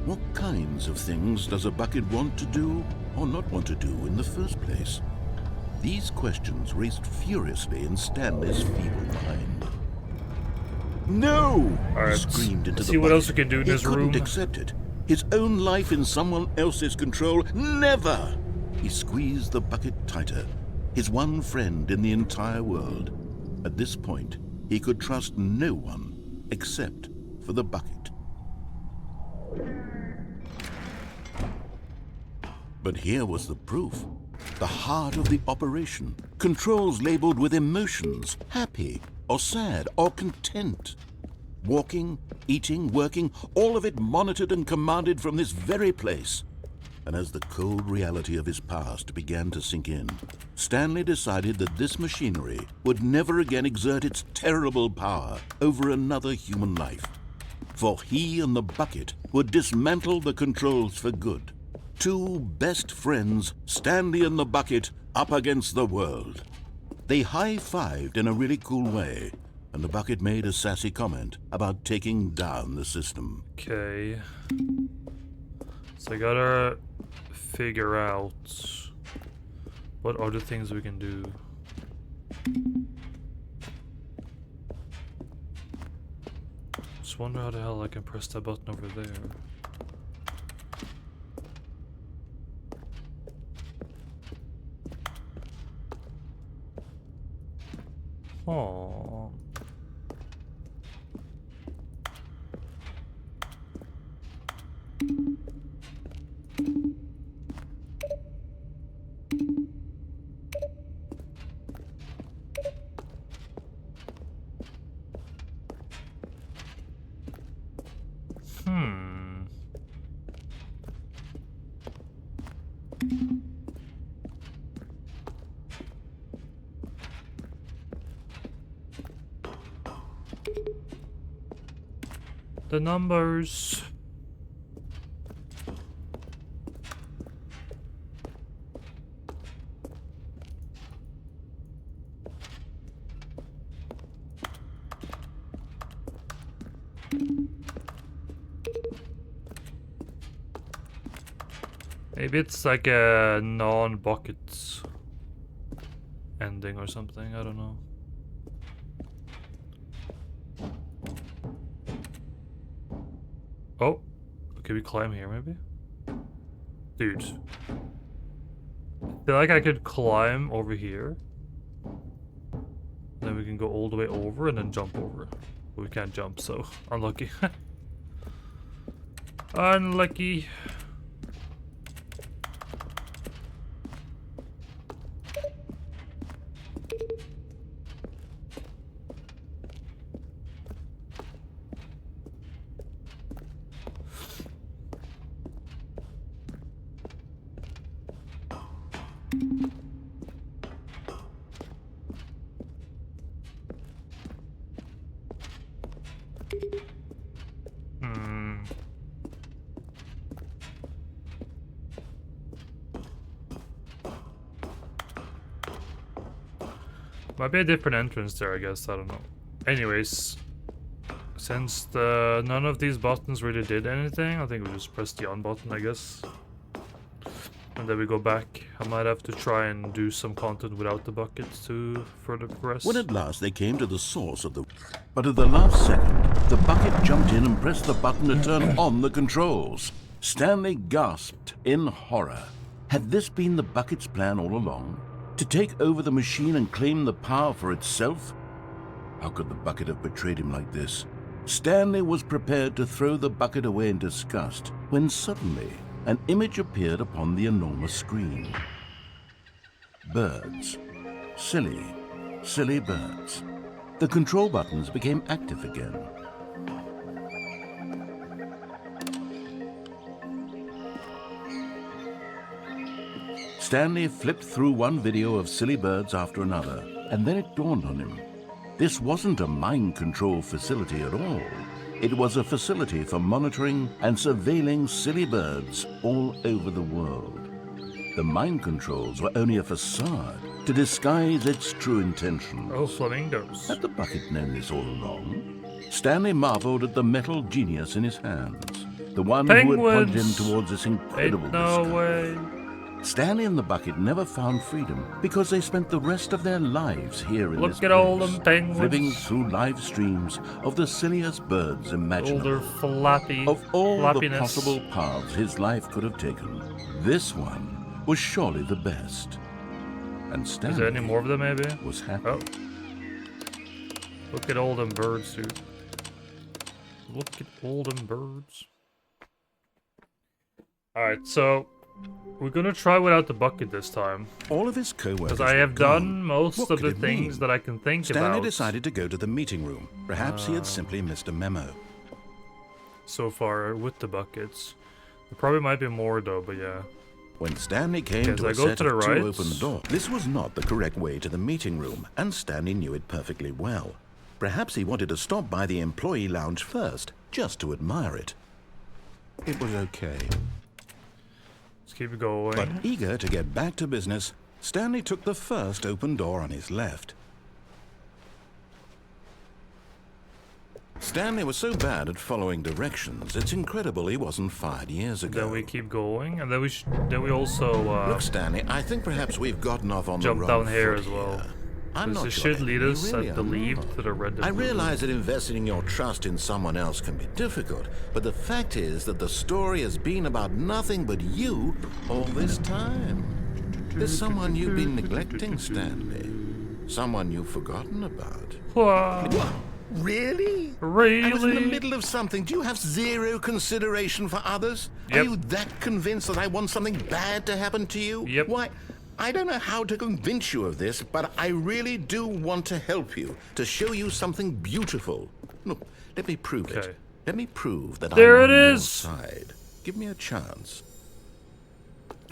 What kinds of things does a bucket want to do or not want to do in the first place? These questions raced furiously in Stanley's feeble mind. No! Alright, He screamed into let's the see what bucket. else we can do in He this couldn't room. accept it. His own life in someone else's control. Never! He squeezed the bucket tighter. His one friend in the entire world. At this point, he could trust no one except for the bucket. But here was the proof. The heart of the operation. Controls labeled with emotions, happy or sad or content. Walking, eating, working, all of it monitored and commanded from this very place. And as the cold reality of his past began to sink in, Stanley decided that this machinery would never again exert its terrible power over another human life. For he and the bucket would dismantle the controls for good. Two best friends, Stanley and the bucket, up against the world. They high-fived in a really cool way, and the bucket made a sassy comment about taking down the system. Okay. So I gotta figure out what other things we can do. Just wonder how the hell I can press that button over there. Oh. The numbers. Maybe it's like a non-bucket ending or something, I don't know. Oh, can we climb here maybe? Dude. I feel like I could climb over here. Then we can go all the way over and then jump over. But we can't jump, so unlucky. Unlucky. Might be a different entrance there, I guess. I don't know. Anyways, since none of these buttons really did anything, I think we just press the on button, I guess. And then we go back. I might have to try and do some content without the buckets to further progress. When at last they came to the source of the... But at the last second, the bucket jumped in and pressed the button to turn on the controls. Stanley gasped in horror. Had this been the bucket's plan all along? To take over the machine and claim the power for itself? How could the bucket have betrayed him like this? Stanley was prepared to throw the bucket away in disgust when suddenly an image appeared upon the enormous screen. Birds. Silly, silly birds. The control buttons became active again. Stanley flipped through one video of silly birds after another, and then it dawned on him. This wasn't a mind control facility at all. It was a facility for monitoring and surveilling silly birds all over the world. The mind controls were only a facade to disguise its true intentions. Oh, flamingos. Had the bucket known this all along? Stanley marveled at the metal genius in his hands, the one who had pointed him towards this incredible discovery. No way. Stanley and the bucket never found freedom because they spent the rest of their lives here in this place. Look at all them penguins. Living through live streams of the silliest birds imaginable. All their flappy Of all flappiness. the possible paths his life could have taken, this one was surely the best. And Stanley Is there any more of them maybe? was happy. Oh. Look at all them birds, dude. Look at all them birds. Alright, so we're gonna try without the bucket this time. All of his co-workers because I have were gone. done most What of could the it things mean? that I can think Stanley about. decided to go to the meeting room. Perhaps he had simply missed a memo. So far with the buckets. There probably might be more though, but yeah. When Stanley came to I a go set to the of two right? open doors, this was not the correct way to the meeting room, and Stanley knew it perfectly well. Perhaps he wanted to stop by the employee lounge first, just to admire it. It was okay. Let's keep going. But eager to get back to business, Stanley took the first open door on his left. Stanley was so bad at following directions, it's incredible he wasn't fired years ago. Then we keep going, and then we also Look, Stanley, I think perhaps we've gotten off on jump the wrong down here foot as well. here. I'm not This sure should lead we us, really I are believe, not. to the red. I realize that investing your trust in someone else can be difficult, but the fact is that the story has been about nothing but you all this time. There's someone you've been neglecting, Stanley. Someone you've forgotten about. What? Really? Really? I was in the middle of something. Do you have zero consideration for others? Yep. Are you that convinced that I want something bad to happen to you? Yep. Why, I don't know how to convince you of this, but I really do want to help you, to show you something beautiful. Look, let me prove it. Let me prove that There I'm it on your is. side. Give me a chance.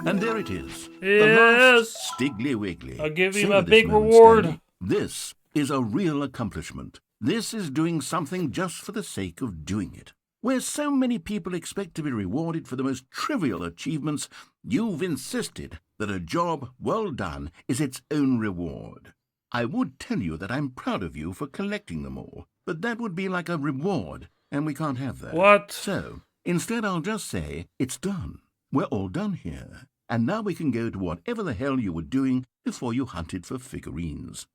And there it is. Yes. The last Stiggly Wiggly. I'll give him Savor a this big moment, reward. Stanley. This is a real accomplishment. This is doing something just for the sake of doing it. Where so many people expect to be rewarded for the most trivial achievements, you've insisted that a job well done is its own reward. I would tell you that I'm proud of you for collecting them all, but that would be like a reward, and we can't have that. What? So, instead I'll just say, it's done. We're all done here, and now we can go to whatever the hell you were doing before you hunted for figurines.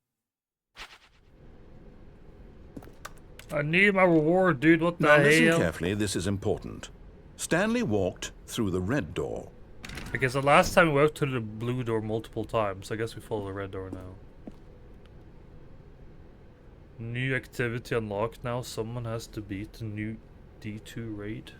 I need my reward, dude. What the Now hell? listen carefully, this is important. Stanley walked through the red door. I guess the last time we walked through the blue door multiple times. I guess we follow the red door now. New activity unlocked now. Someone has to beat the new D2 raid.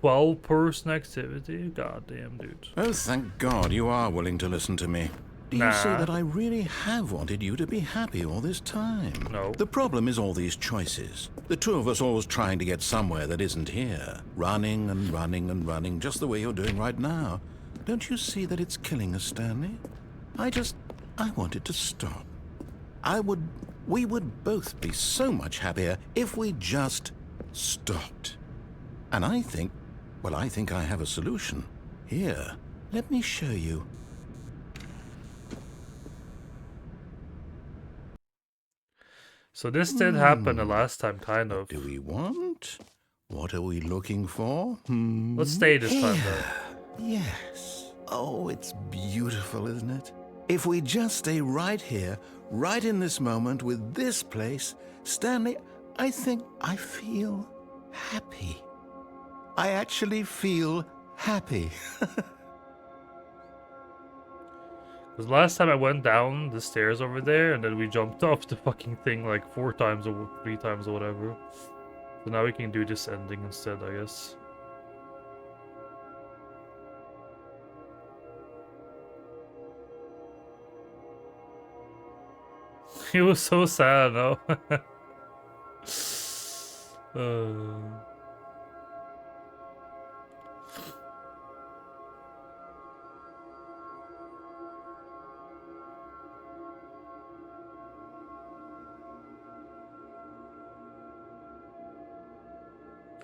12-person activity? Goddamn, dude. Oh, thank God you are willing to listen to me. Do you see that I really have wanted you to be happy all this time? No. The problem is all these choices. The two of us always trying to get somewhere that isn't here. Running and running and running, just the way you're doing right now. Don't you see that it's killing us, Stanley? I want it to stop. We would both be so much happier if we just stopped. And I think I have a solution. Here, let me show you. So this did happen the last time, kind of. What do we want? What are we looking for? Let's stay this time, though. Yes. Oh, it's beautiful, isn't it? If we just stay right here, right in this moment with this place, Stanley, I think I feel happy. I actually feel happy. Because last time I went down the stairs over there, and then we jumped off the fucking thing like 4 times or 3 times or whatever. So now we can do this ending instead, I guess. He was so sad, no?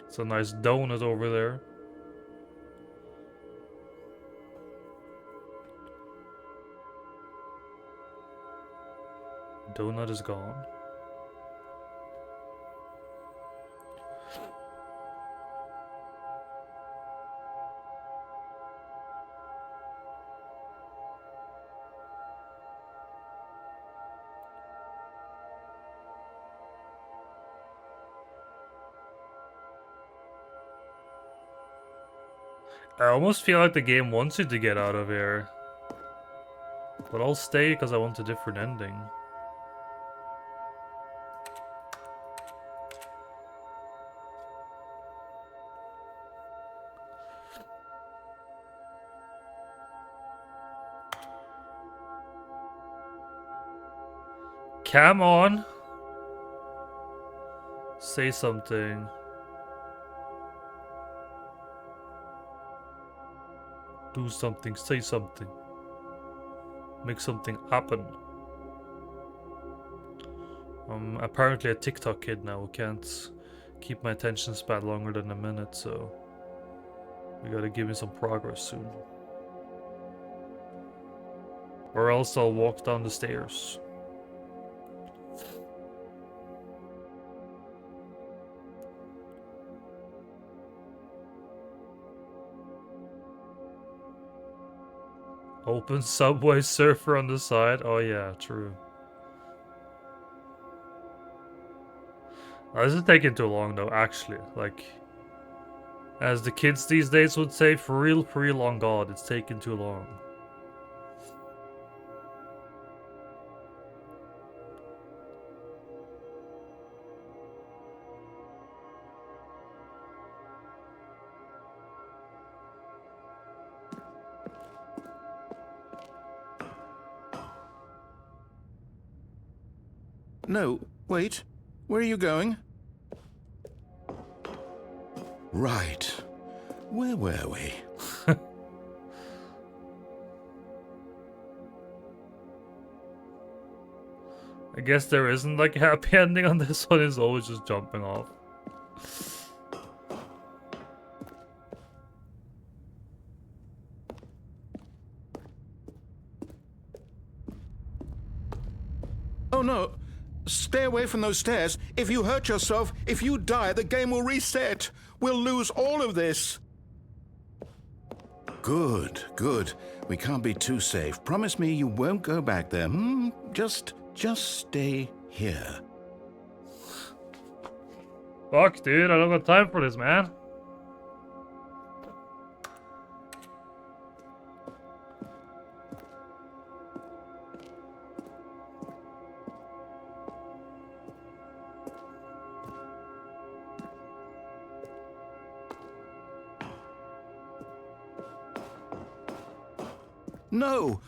It's a nice donut over there. Donut is gone. I almost feel like the game wants you to get out of here. But I'll stay because I want a different ending. Come on. Say something. Do something, say something. Make something happen. I'm apparently a TikTok kid now who can't keep my attention span longer than a minute, so we gotta give me some progress soon. Or else I'll walk down the stairs. Open Subway Surfer on the side. Oh yeah, true. This is taking too long though, actually. Like, as the kids these days would say, for real on God, it's taking too long. No, wait. Where are you going? Right. Where were we? I guess there isn't like a happy ending on this one. It's always just jumping off. Oh no! Stay away from those stairs. If you hurt yourself, if you die, the game will reset. We'll lose all of this. Good, good. We can't be too safe. Promise me you won't go back there. Just stay here. Fuck, dude, I don't got time for this, man. No!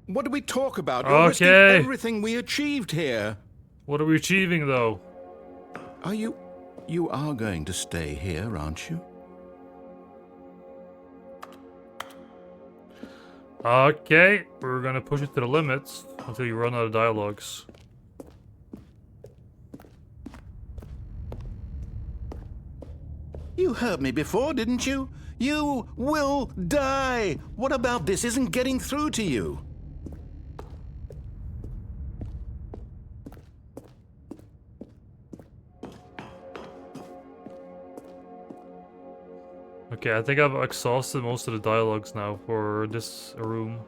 What did we talk about? Okay. You're risking everything we achieved here. What are we achieving, though? Are you... You are going to stay here, aren't you? Okay, we're gonna push it to the limits until you run out of dialogues. You heard me before, didn't you? You will die! What about this isn't getting through to you? Okay, I think I've exhausted most of the dialogues now for this room.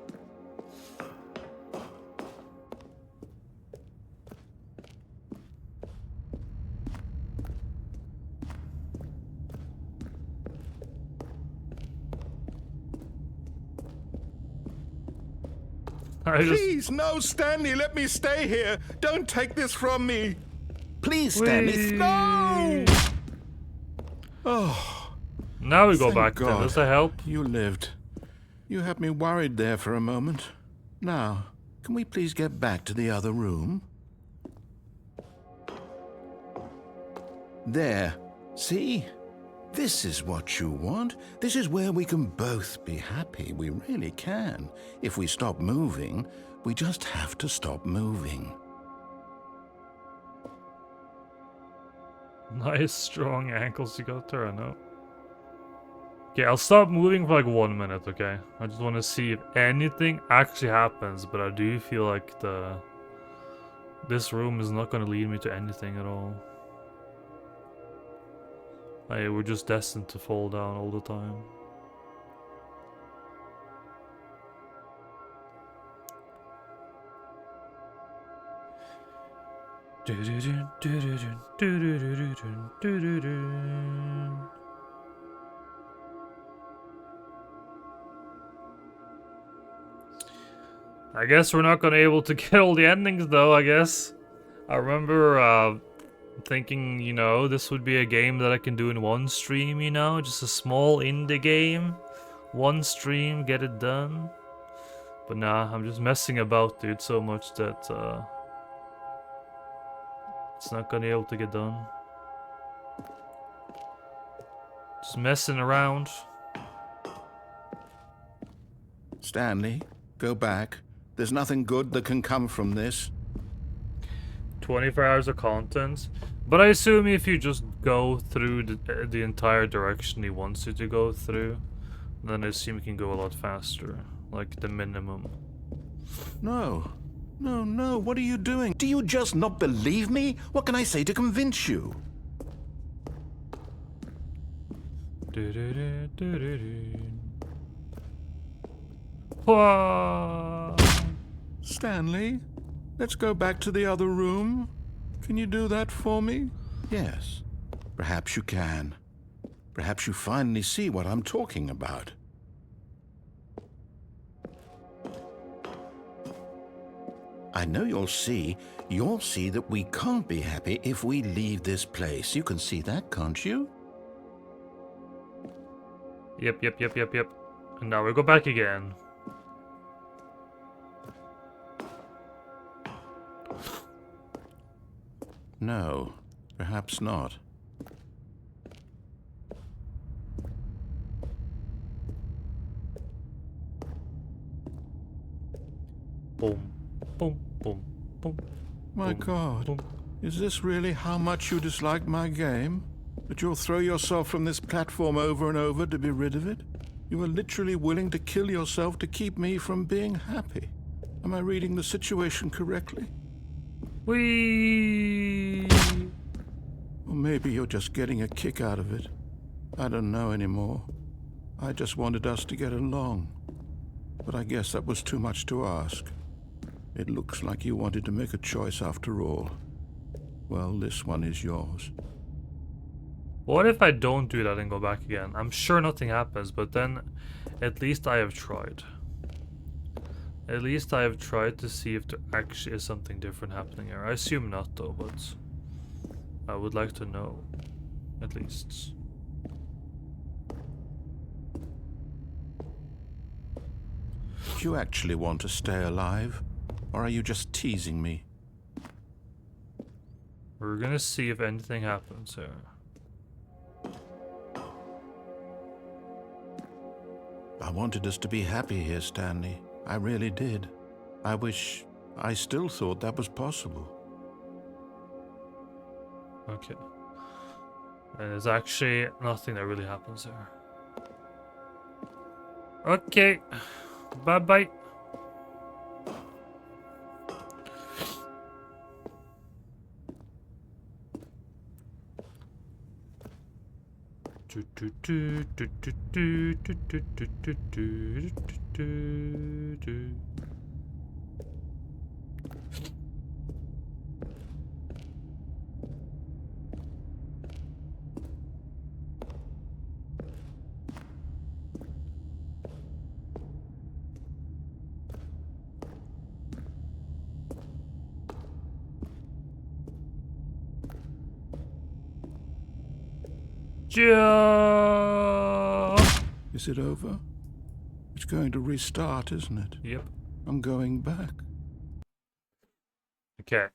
Please, no, Stanley, let me stay here. Don't take this from me. Please, Stanley, no! Oh. Now we go Thank back God. then. Does that help? You lived. You had me worried there for a moment. Now, can we please get back to the other room? There. See? This is what you want. This is where we can both be happy. We really can. If we stop moving, we just have to stop moving. Nice strong ankles you got there, I know. Okay, I'll stop moving for like 1 minute, okay? I just want to see if anything actually happens, but I do feel like this room is not going to lead me to anything at all. We're just destined to fall down all the time. I guess we're not gonna able to get all the endings though, I guess. I remember thinking, you know, this would be a game that I can do in one stream, you know? Just a small indie game. One stream, get it done. But nah, I'm just messing about, dude, so much that it's not gonna be able to get done. Just messing around. Stanley, go back. There's nothing good that can come from this. 24 hours of content. But I assume if you just go through the entire direction he wants you to go through, then I assume you can go a lot faster. Like the minimum. No. No, no, what are you doing? Do you just not believe me? What can I say to convince you? Stanley, let's go back to the other room. Can you do that for me? Yes, perhaps you can. Perhaps you finally see what I'm talking about. I know you'll see that we can't be happy if we leave this place. You can see that, can't you? Yep. And now we go back again. No, perhaps not. Boom, boom, boom, boom. My God, is this really how much you dislike my game? That you'll throw yourself from this platform over and over to be rid of it? You are literally willing to kill yourself to keep me from being happy. Am I reading the situation correctly? Whee! Or maybe you're just getting a kick out of it. I don't know anymore. I just wanted us to get along. But I guess that was too much to ask. It looks like you wanted to make a choice after all. Well, this one is yours. What if I don't do that and go back again? I'm sure nothing happens, but then at least I have tried. At least I have tried to see if there actually is something different happening here. I assume not though, but I would like to know, at least. Do you actually want to stay alive? Or are you just teasing me? We're gonna see if anything happens here. I wanted us to be happy here, Stanley. I really did. I still thought that was possible. Okay. And there's actually nothing that really happens there. Okay. Bye-bye. Is it over? It's going to restart, isn't it? Yep. I'm going back. Okay.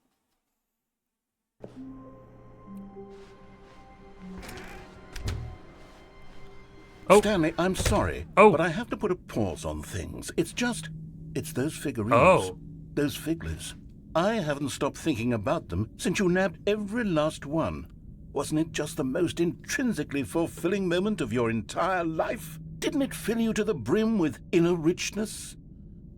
Oh. Stanley, I'm sorry, but I have to put a pause on things. It's those figurines. Oh. Those figglers. I haven't stopped thinking about them since you nabbed every last one. Wasn't it just the most intrinsically fulfilling moment of your entire life? Didn't it fill you to the brim with inner richness?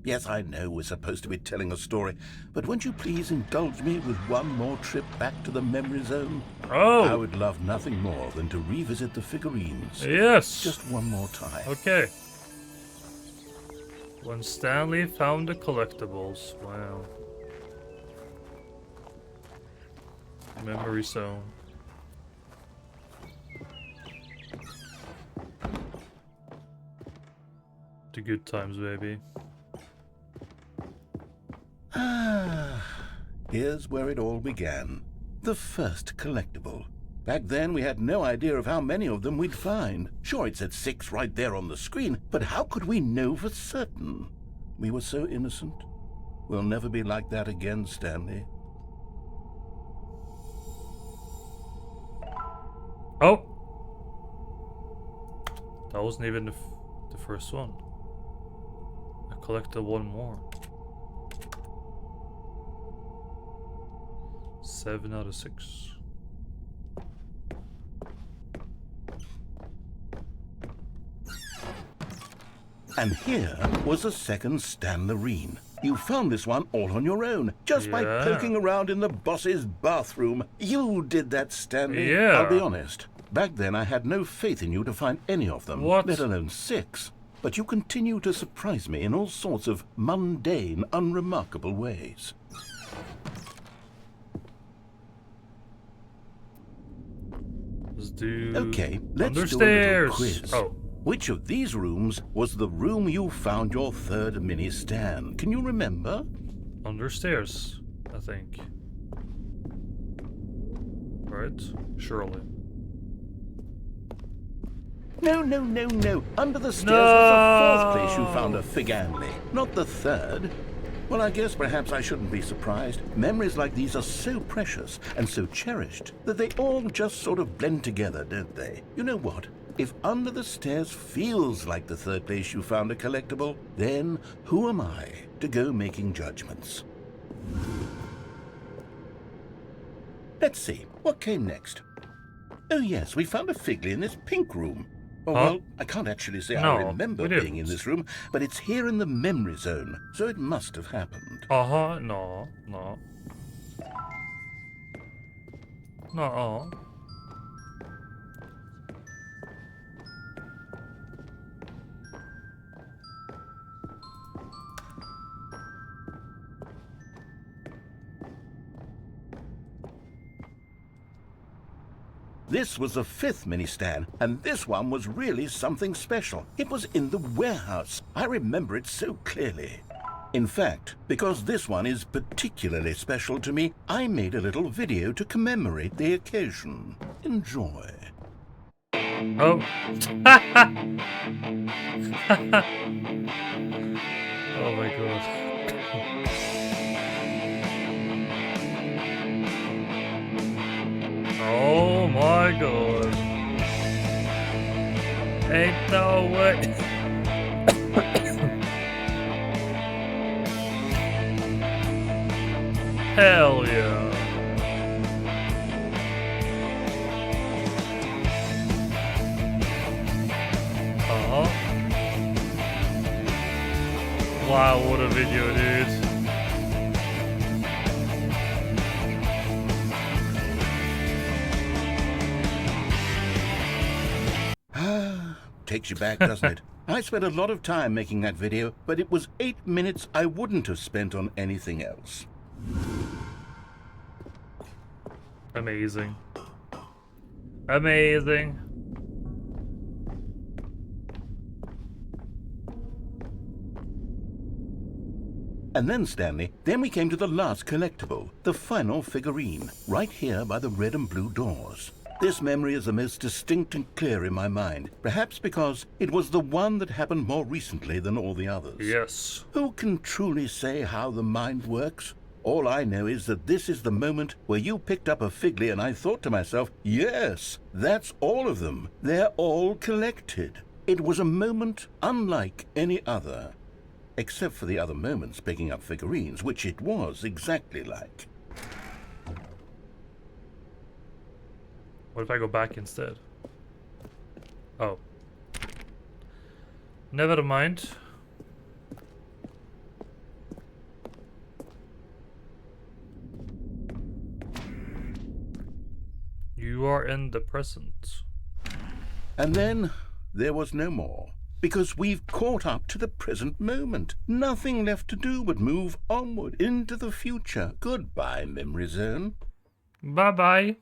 Yes, I know we're supposed to be telling a story, but won't you please indulge me with one more trip back to the memory zone? Oh! I would love nothing more than to revisit the figurines. Yes! Just one more time. Okay. When Stanley found the collectibles. Wow. Memory zone. The good times, baby. Here's where it all began. The first collectible. Back then, we had no idea of how many of them we'd find. Sure, it said 6 right there on the screen, but how could we know for certain? We were so innocent. We'll never be like that again, Stanley. Oh! That wasn't even the first one. I collected one more. 7 out of 6. And here was a second Stanlerine. You found this one all on your own, just by poking around in the boss's bathroom. You did that, Stanley. Yeah. I'll be honest. Back then, I had no faith in you to find any of them, let alone 6. But you continue to surprise me in all sorts of mundane, unremarkable ways. Okay, let's do a little quiz. Oh. Which of these rooms was the room you found your third mini Stan? Can you remember? Understairs, I think. Right? Surely. No. Under the stairs was the 4th place you found a Figanley, not the 3rd. Well, I guess perhaps I shouldn't be surprised. Memories like these are so precious and so cherished that they all just sort of blend together, don't they? You know what? If Under the Stairs feels like the third place you found a collectible, then who am I to go making judgments? Let's see, what came next? Oh yes, we found a Figley in this pink room. Oh, well, I can't actually say I remember being in this room, but it's here in the memory zone, so it must have happened. No. No. This was the 5th mini-stand, and this one was really something special. It was in the warehouse. I remember it so clearly. In fact, because this one is particularly special to me, I made a little video to commemorate the occasion. Enjoy. Oh. Oh my god. Oh my god. Ain't no way. Hell yeah. Wow, what a video, dude. Takes you back, doesn't it? I spent a lot of time making that video, but it was 8 minutes I wouldn't have spent on anything else. Amazing. Amazing. And then, Stanley, then we came to the last collectible, the final figurine, right here by the red and blue doors. This memory is the most distinct and clear in my mind, perhaps because it was the one that happened more recently than all the others. Yes. Who can truly say how the mind works? All I know is that this is the moment where you picked up a Figley and I thought to myself, yes, that's all of them. They're all collected. It was a moment unlike any other, except for the other moments picking up figurines, which it was exactly like. What if I go back instead? Oh. Never mind. You are in the present. And then there was no more, because we've caught up to the present moment. Nothing left to do but move onward into the future. Goodbye, Memory Zone. Bye-bye.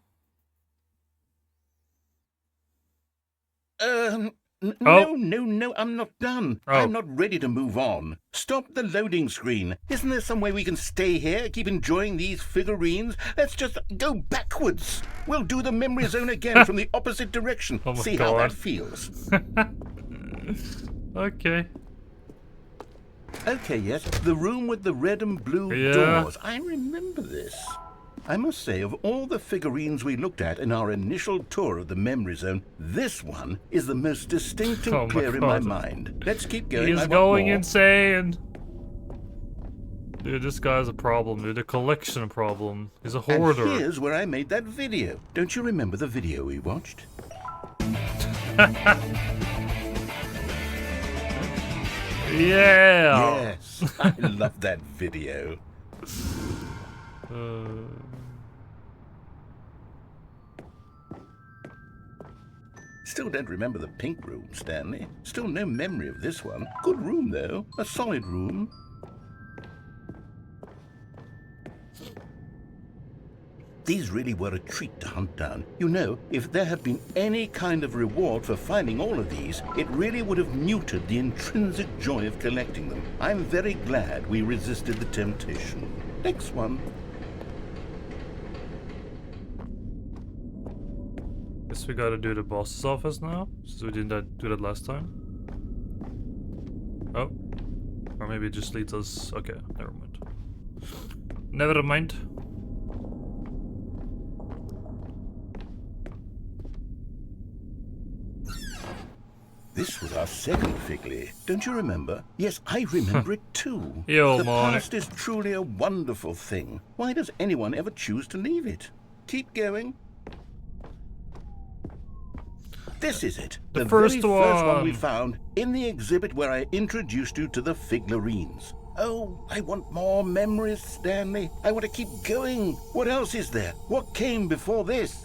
No, I'm not done. Oh. I'm not ready to move on. Stop the loading screen. Isn't there some way we can stay here, keep enjoying these figurines? Let's just go backwards. We'll do the memory zone again from the opposite direction. Oh my See God. how that feels. Okay. Okay, yes, the room with the red and blue doors. I remember this. I must say, of all the figurines we looked at in our initial tour of the memory zone, this one is the most distinct and clear in my mind. Let's keep going. He's going insane. Dude, this guy's a problem, dude. A collection problem. He's a hoarder. And here's where I made that video. Don't you remember the video we watched? Yeah. Yes, I love that video. Still don't remember the pink room, Stanley. Still no memory of this one. Good room, though. A solid room. These really were a treat to hunt down. You know, if there had been any kind of reward for finding all of these, it really would have muted the intrinsic joy of collecting them. I'm very glad we resisted the temptation. Next one. Guess we gotta do the boss's office now, since we didn't do that last time. Oh. Or maybe it just leads us... Okay, never mind. Never mind. This was our second Figley, don't you remember? Yes, I remember it too. Yo, the man. past is truly a wonderful thing. Why does anyone ever choose to leave it? Keep going. This is it. The very first first one we one. found in the exhibit where I introduced you to the Figlarines. Oh, I want more memories, Stanley. I want to keep going. What else is there? What came before this?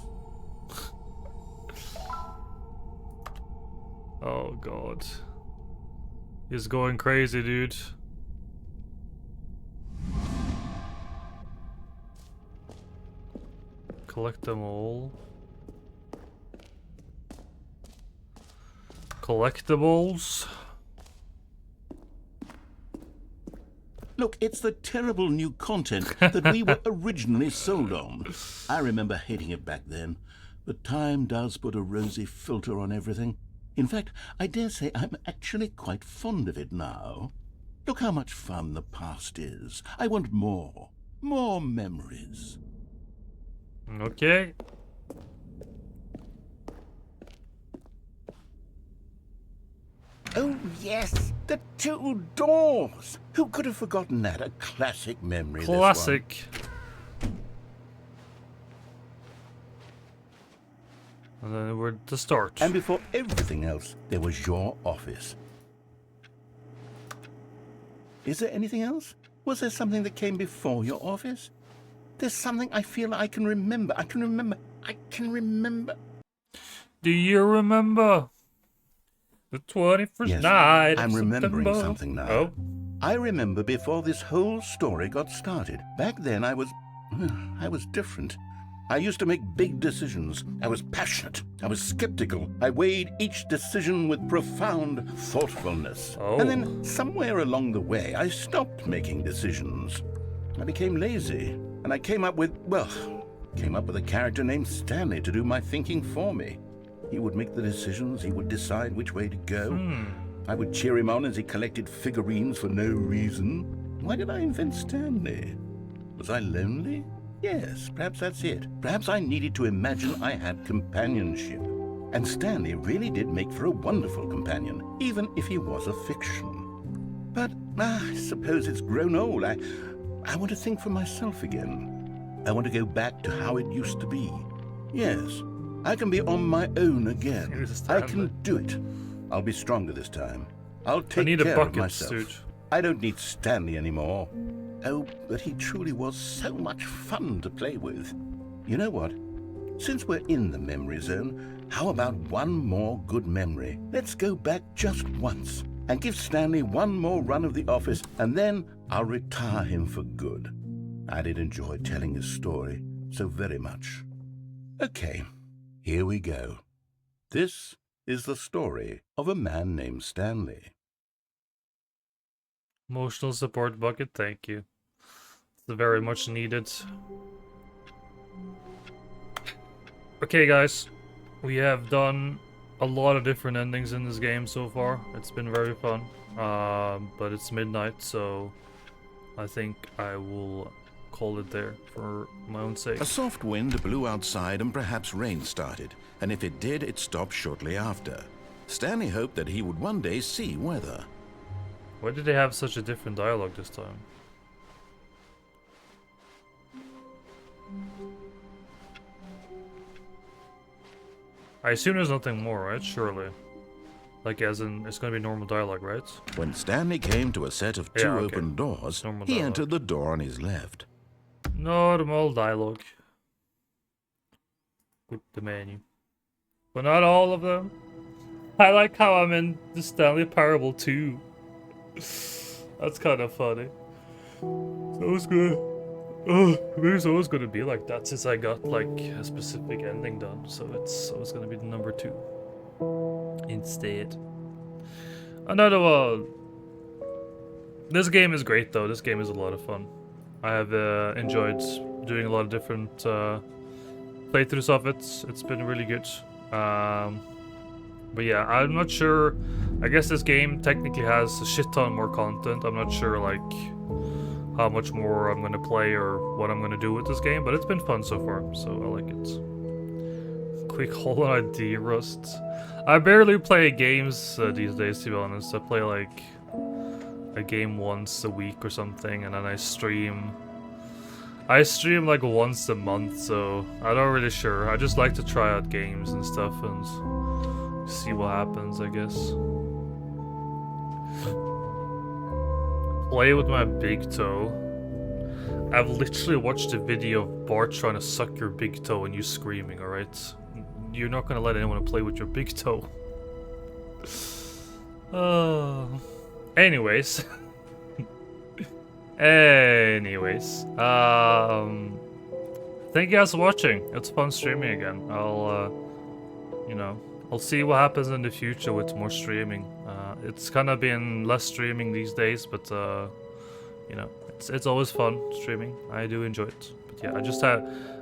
Oh god. He's going crazy, dude. Collect them all. Collectibles. Look, it's the terrible new content that we were originally sold on. I remember hating it back then, but time does put a rosy filter on everything. In fact, I dare say I'm actually quite fond of it now. Look how much fun the past is. I want more. More memories. Okay. Oh, yes, the two doors. Who could have forgotten that? A classic memory, this one. Classic. And then we're at the start. And before everything else, there was your office. Is there anything else? Was there something that came before your office? There's something I feel I can remember. I can remember. Do you remember the 21st Yes, night? I'm of remembering September? something now. Oh, I remember before this whole story got started. Back then I was different. I used to make big decisions. I was passionate. I was skeptical. I weighed each decision with profound thoughtfulness. Oh. And then somewhere along the way, I stopped making decisions. I became lazy, and I came up with a character named Stanley to do my thinking for me. He would make the decisions. He would decide which way to go. I would cheer him on as he collected figurines for no reason. Why did I invent Stanley? Was I lonely? Yes, perhaps that's it. Perhaps I needed to imagine I had companionship. And Stanley really did make for a wonderful companion, even if he was a fiction. But I suppose it's grown old. I want to think for myself again. I want to go back to how it used to be. Yes, I can be on my own again. I can do it. I'll be stronger this time. I'll take need a care of bucket, myself. dude. I don't need Stanley anymore. Oh, but he truly was so much fun to play with. You know what? Since we're in the memory zone, how about one more good memory? Let's go back just once and give Stanley one more run of the office, and then I'll retire him for good. I did enjoy telling his story so very much. Okay, here we go. This is the story of a man named Stanley. Emotional support bucket, thank you. It's very much needed. Okay, guys, we have done a lot of different endings in this game so far. It's been very fun, but it's midnight, so I think I will call it there for my own sake. A soft wind blew outside and perhaps rain started, and if it did, it stopped shortly after. Stanley hoped that he would one day see weather. Why did they have such a different dialogue this time? I assume there's nothing more, right? Surely. Like, as in, it's gonna be normal dialogue, right? When Stanley came to a set of two open doors, Normal he dialogue. entered the door on his left. Normal dialogue. With the menu. But not all of them. I like how I'm in the Stanley Parable too. That's kind of funny. So it's good. Oh, it's always gonna be like that since I got like a specific ending done. So it's always gonna be the number 2 instead. Another one. This game is great though. This game is a lot of fun. I have enjoyed doing a lot of different playthroughs of it. It's been really good. But yeah, I'm not sure. I guess this game technically has a shit ton more content. I'm not sure like how much more I'm gonna play or what I'm gonna do with this game, but it's been fun so far, so I like it. Quick Hollow Knight D Rust. I barely play games these days, to be honest. I play like a game once a week or something, and then I stream. I stream like once a month, so I'm not really sure. I just like to try out games and stuff and see what happens, I guess. Play with my big toe. I've literally watched a video of Bart trying to suck your big toe and you screaming, alright? You're not gonna let anyone play with your big toe. Anyways. Anyways. Thank you guys for watching. It's fun streaming again. I'll see what happens in the future with more streaming. It's kind of been less streaming these days, but it's always fun streaming. I do enjoy it. But yeah,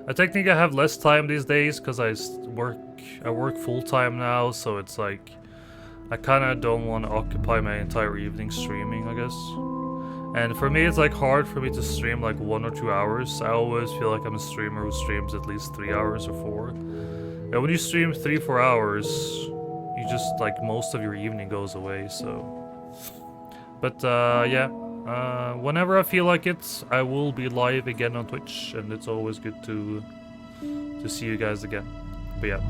I technically have less time these days because I work full time now, so it's like I kind of don't want to occupy my entire evening streaming, I guess. And for me, it's like hard for me to stream like 1 or 2 hours. I always feel like I'm a streamer who streams at least 3 hours or 4. And when you stream 3-4 hours, you just like most of your evening goes away. So, but yeah, whenever I feel like it, I will be live again on Twitch, and it's always good to see you guys again. But yeah,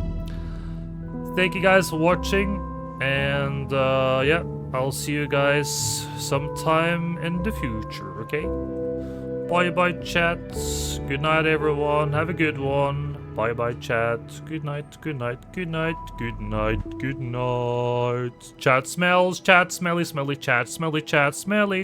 thank you guys for watching, and yeah, I'll see you guys sometime in the future. Okay, bye bye chats. Good night everyone. Have a good one. Bye bye chat. Good night, good night, good night, good night, good night. Chat smells, chat smelly, smelly chat, smelly chat, smelly